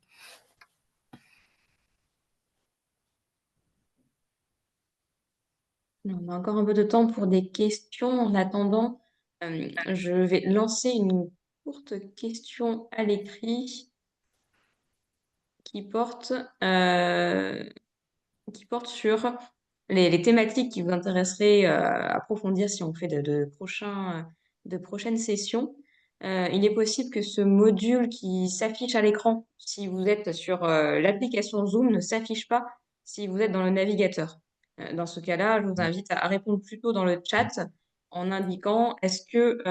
[SPEAKER 1] On a encore un peu de temps pour des questions. En attendant, je vais lancer une courte question à l'écrit qui porte, qui porte sur les thématiques qui vous intéresseraient à approfondir si on fait de prochaines sessions. Il est possible que ce module qui s'affiche à l'écran, si vous êtes sur l'application Zoom, ne s'affiche pas si vous êtes dans le navigateur. Dans ce cas-là, je vous invite à répondre plutôt dans le chat en indiquant est-ce que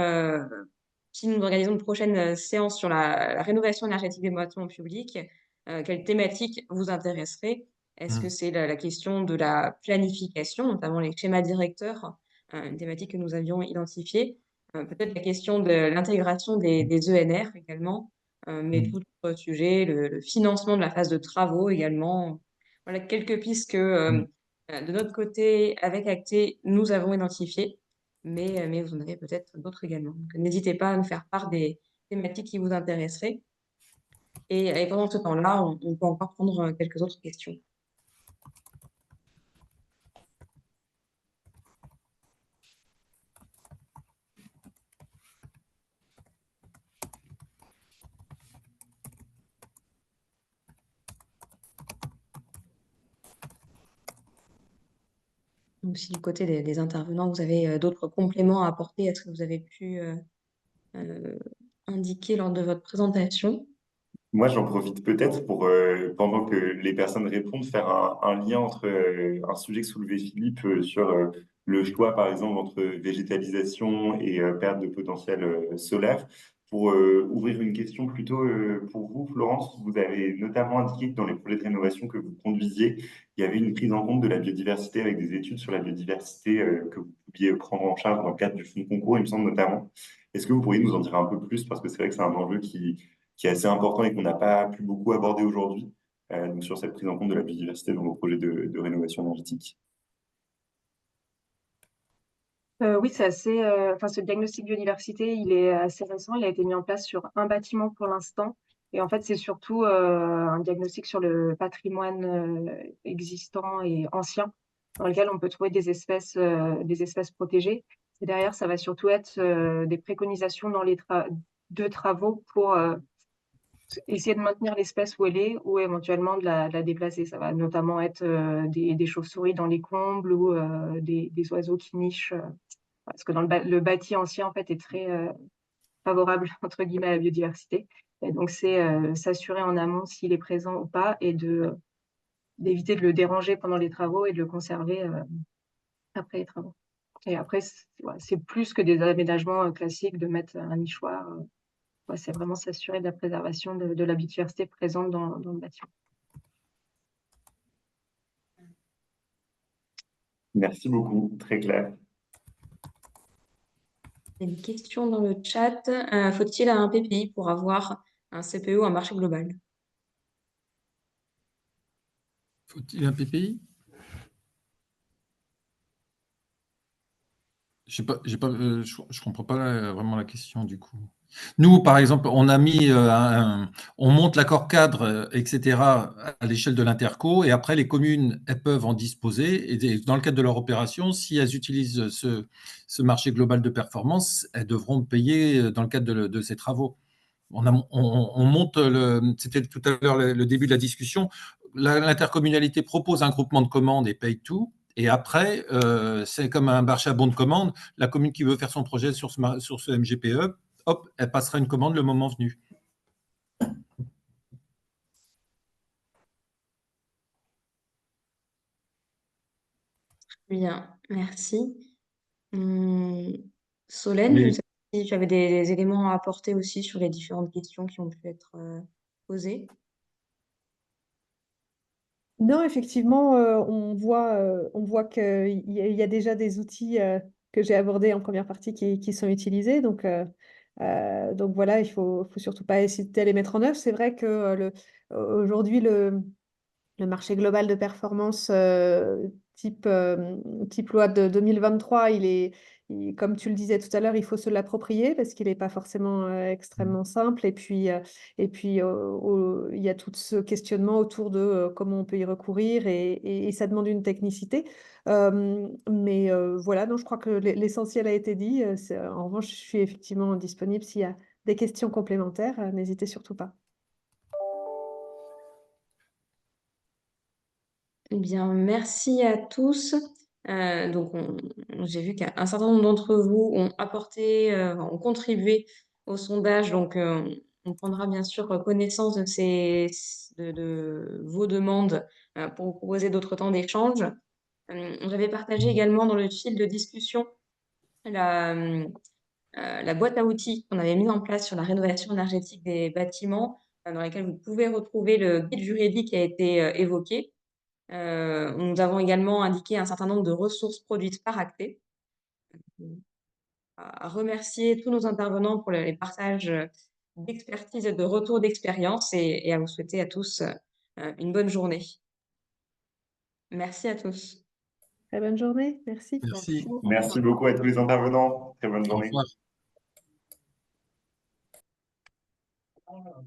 [SPEAKER 1] si nous organisons une prochaine séance sur la rénovation énergétique des bâtiments publics, quelle thématique vous intéresserait? Est-ce que c'est la question de la planification, notamment les schémas directeurs, une thématique que nous avions identifiée? peut-être la question de l'intégration des ENR également, mais
[SPEAKER 6] Mm.
[SPEAKER 1] d'autres sujets, le financement de la phase de travaux également. Voilà quelques pistes que, de notre côté, avec Acté, nous avons identifiées, mais vous en avez peut-être d'autres également. Donc n'hésitez pas à nous faire part des thématiques qui vous intéresseraient et pendant ce temps-là, on peut encore prendre, quelques autres questions. Donc si du côté des intervenants, vous avez, d'autres compléments à apporter à ce que vous avez pu, indiquer lors de votre présentation.
[SPEAKER 7] Moi, j'en profite peut-être pour, pendant que les personnes répondent, faire un lien entre un sujet que soulevait Philippe sur le choix, par exemple, entre végétalisation et perte de potentiel solaire. Pour ouvrir une question plutôt pour vous, Florence, vous avez notamment indiqué que dans les projets de rénovation que vous conduisiez, il y avait une prise en compte de la biodiversité avec des études sur la biodiversité que vous pouviez prendre en charge dans le cadre du fonds concours, il me semble notamment. Est-ce que vous pourriez nous en dire un peu plus? Parce que c'est vrai que c'est un enjeu qui est assez important et qu'on n'a pas pu beaucoup aborder aujourd'hui, donc sur cette prise en compte de la biodiversité dans vos projets de rénovation énergétique.
[SPEAKER 5] Oui, c'est assez. Enfin, ce diagnostic biodiversité, il est assez récent. Il a été mis en place sur un bâtiment pour l'instant. Et en fait, c'est surtout un diagnostic sur le patrimoine existant et ancien, dans lequel on peut trouver des espèces protégées. Et derrière, ça va surtout être des préconisations dans les travaux pour essayer de maintenir l'espèce où elle est ou éventuellement de la déplacer. Ça va notamment être des chauves-souris dans les combles ou des oiseaux qui nichent. Parce que dans le bâti ancien, en fait, est très favorable, entre guillemets, à la biodiversité. Et donc, c'est s'assurer en amont s'il est présent ou pas et d'éviter de le déranger pendant les travaux et de le conserver après les travaux. Et après, c'est plus que des aménagements classiques de mettre un nichoir. Ouais, c'est vraiment s'assurer de la préservation de la biodiversité présente dans le bâtiment.
[SPEAKER 7] Merci beaucoup, très clair.
[SPEAKER 1] Il y a une question dans le chat. Faut-il un PPI pour avoir un CPE ou un marché global?
[SPEAKER 6] Faut-il un PPI? Je ne comprends pas vraiment la question du coup. Nous, par exemple, on a mis on monte l'accord cadre, etc., à l'échelle de l'interco, et après les communes, elles peuvent en disposer. Et dans le cadre de leur opération, si elles utilisent ce marché global de performance, elles devront payer dans le cadre de ces travaux. On monte c'était tout à l'heure le début de la discussion. L'intercommunalité propose un groupement de commandes et paye tout. Et après, c'est comme un marché à bon de commande. La commune qui veut faire son projet sur ce MGPE, hop, elle passera une commande le moment venu.
[SPEAKER 1] Bien, merci. Solène, je
[SPEAKER 6] Mais
[SPEAKER 1] ne sais pas si tu avais des éléments à apporter aussi sur les différentes questions qui ont pu être posées.
[SPEAKER 2] Non, effectivement, on voit qu'il y a déjà des outils que j'ai abordés en première partie qui sont utilisés. Donc voilà, faut surtout pas hésiter à les mettre en œuvre. C'est vrai que aujourd'hui, le marché global de performance type loi de 2023, comme tu le disais tout à l'heure, il faut se l'approprier parce qu'il n'est pas forcément extrêmement simple. Il y a tout ce questionnement autour de comment on peut y recourir et ça demande une technicité. Voilà, donc je crois que l'essentiel a été dit. En revanche, je suis effectivement disponible s'il y a des questions complémentaires. N'hésitez surtout pas.
[SPEAKER 1] Eh bien, merci à tous. J'ai vu qu'un certain nombre d'entre vous ont apporté, ont contribué au sondage. On prendra bien sûr connaissance de vos demandes pour vous proposer d'autres temps d'échange. J'avais partagé également dans le fil de discussion la boîte à outils qu'on avait mise en place sur la rénovation énergétique des bâtiments, dans laquelle vous pouvez retrouver le guide juridique qui a été évoqué. Nous avons également indiqué un certain nombre de ressources produites par Acté. à remercier tous nos intervenants pour les partages d'expertise et de retours d'expérience et à vous souhaiter à tous une bonne journée. Merci à tous.
[SPEAKER 2] Très bonne journée. Merci.
[SPEAKER 6] Merci.
[SPEAKER 7] Merci beaucoup à tous les intervenants. Très bonne
[SPEAKER 6] Au
[SPEAKER 7] journée.
[SPEAKER 6] revoir.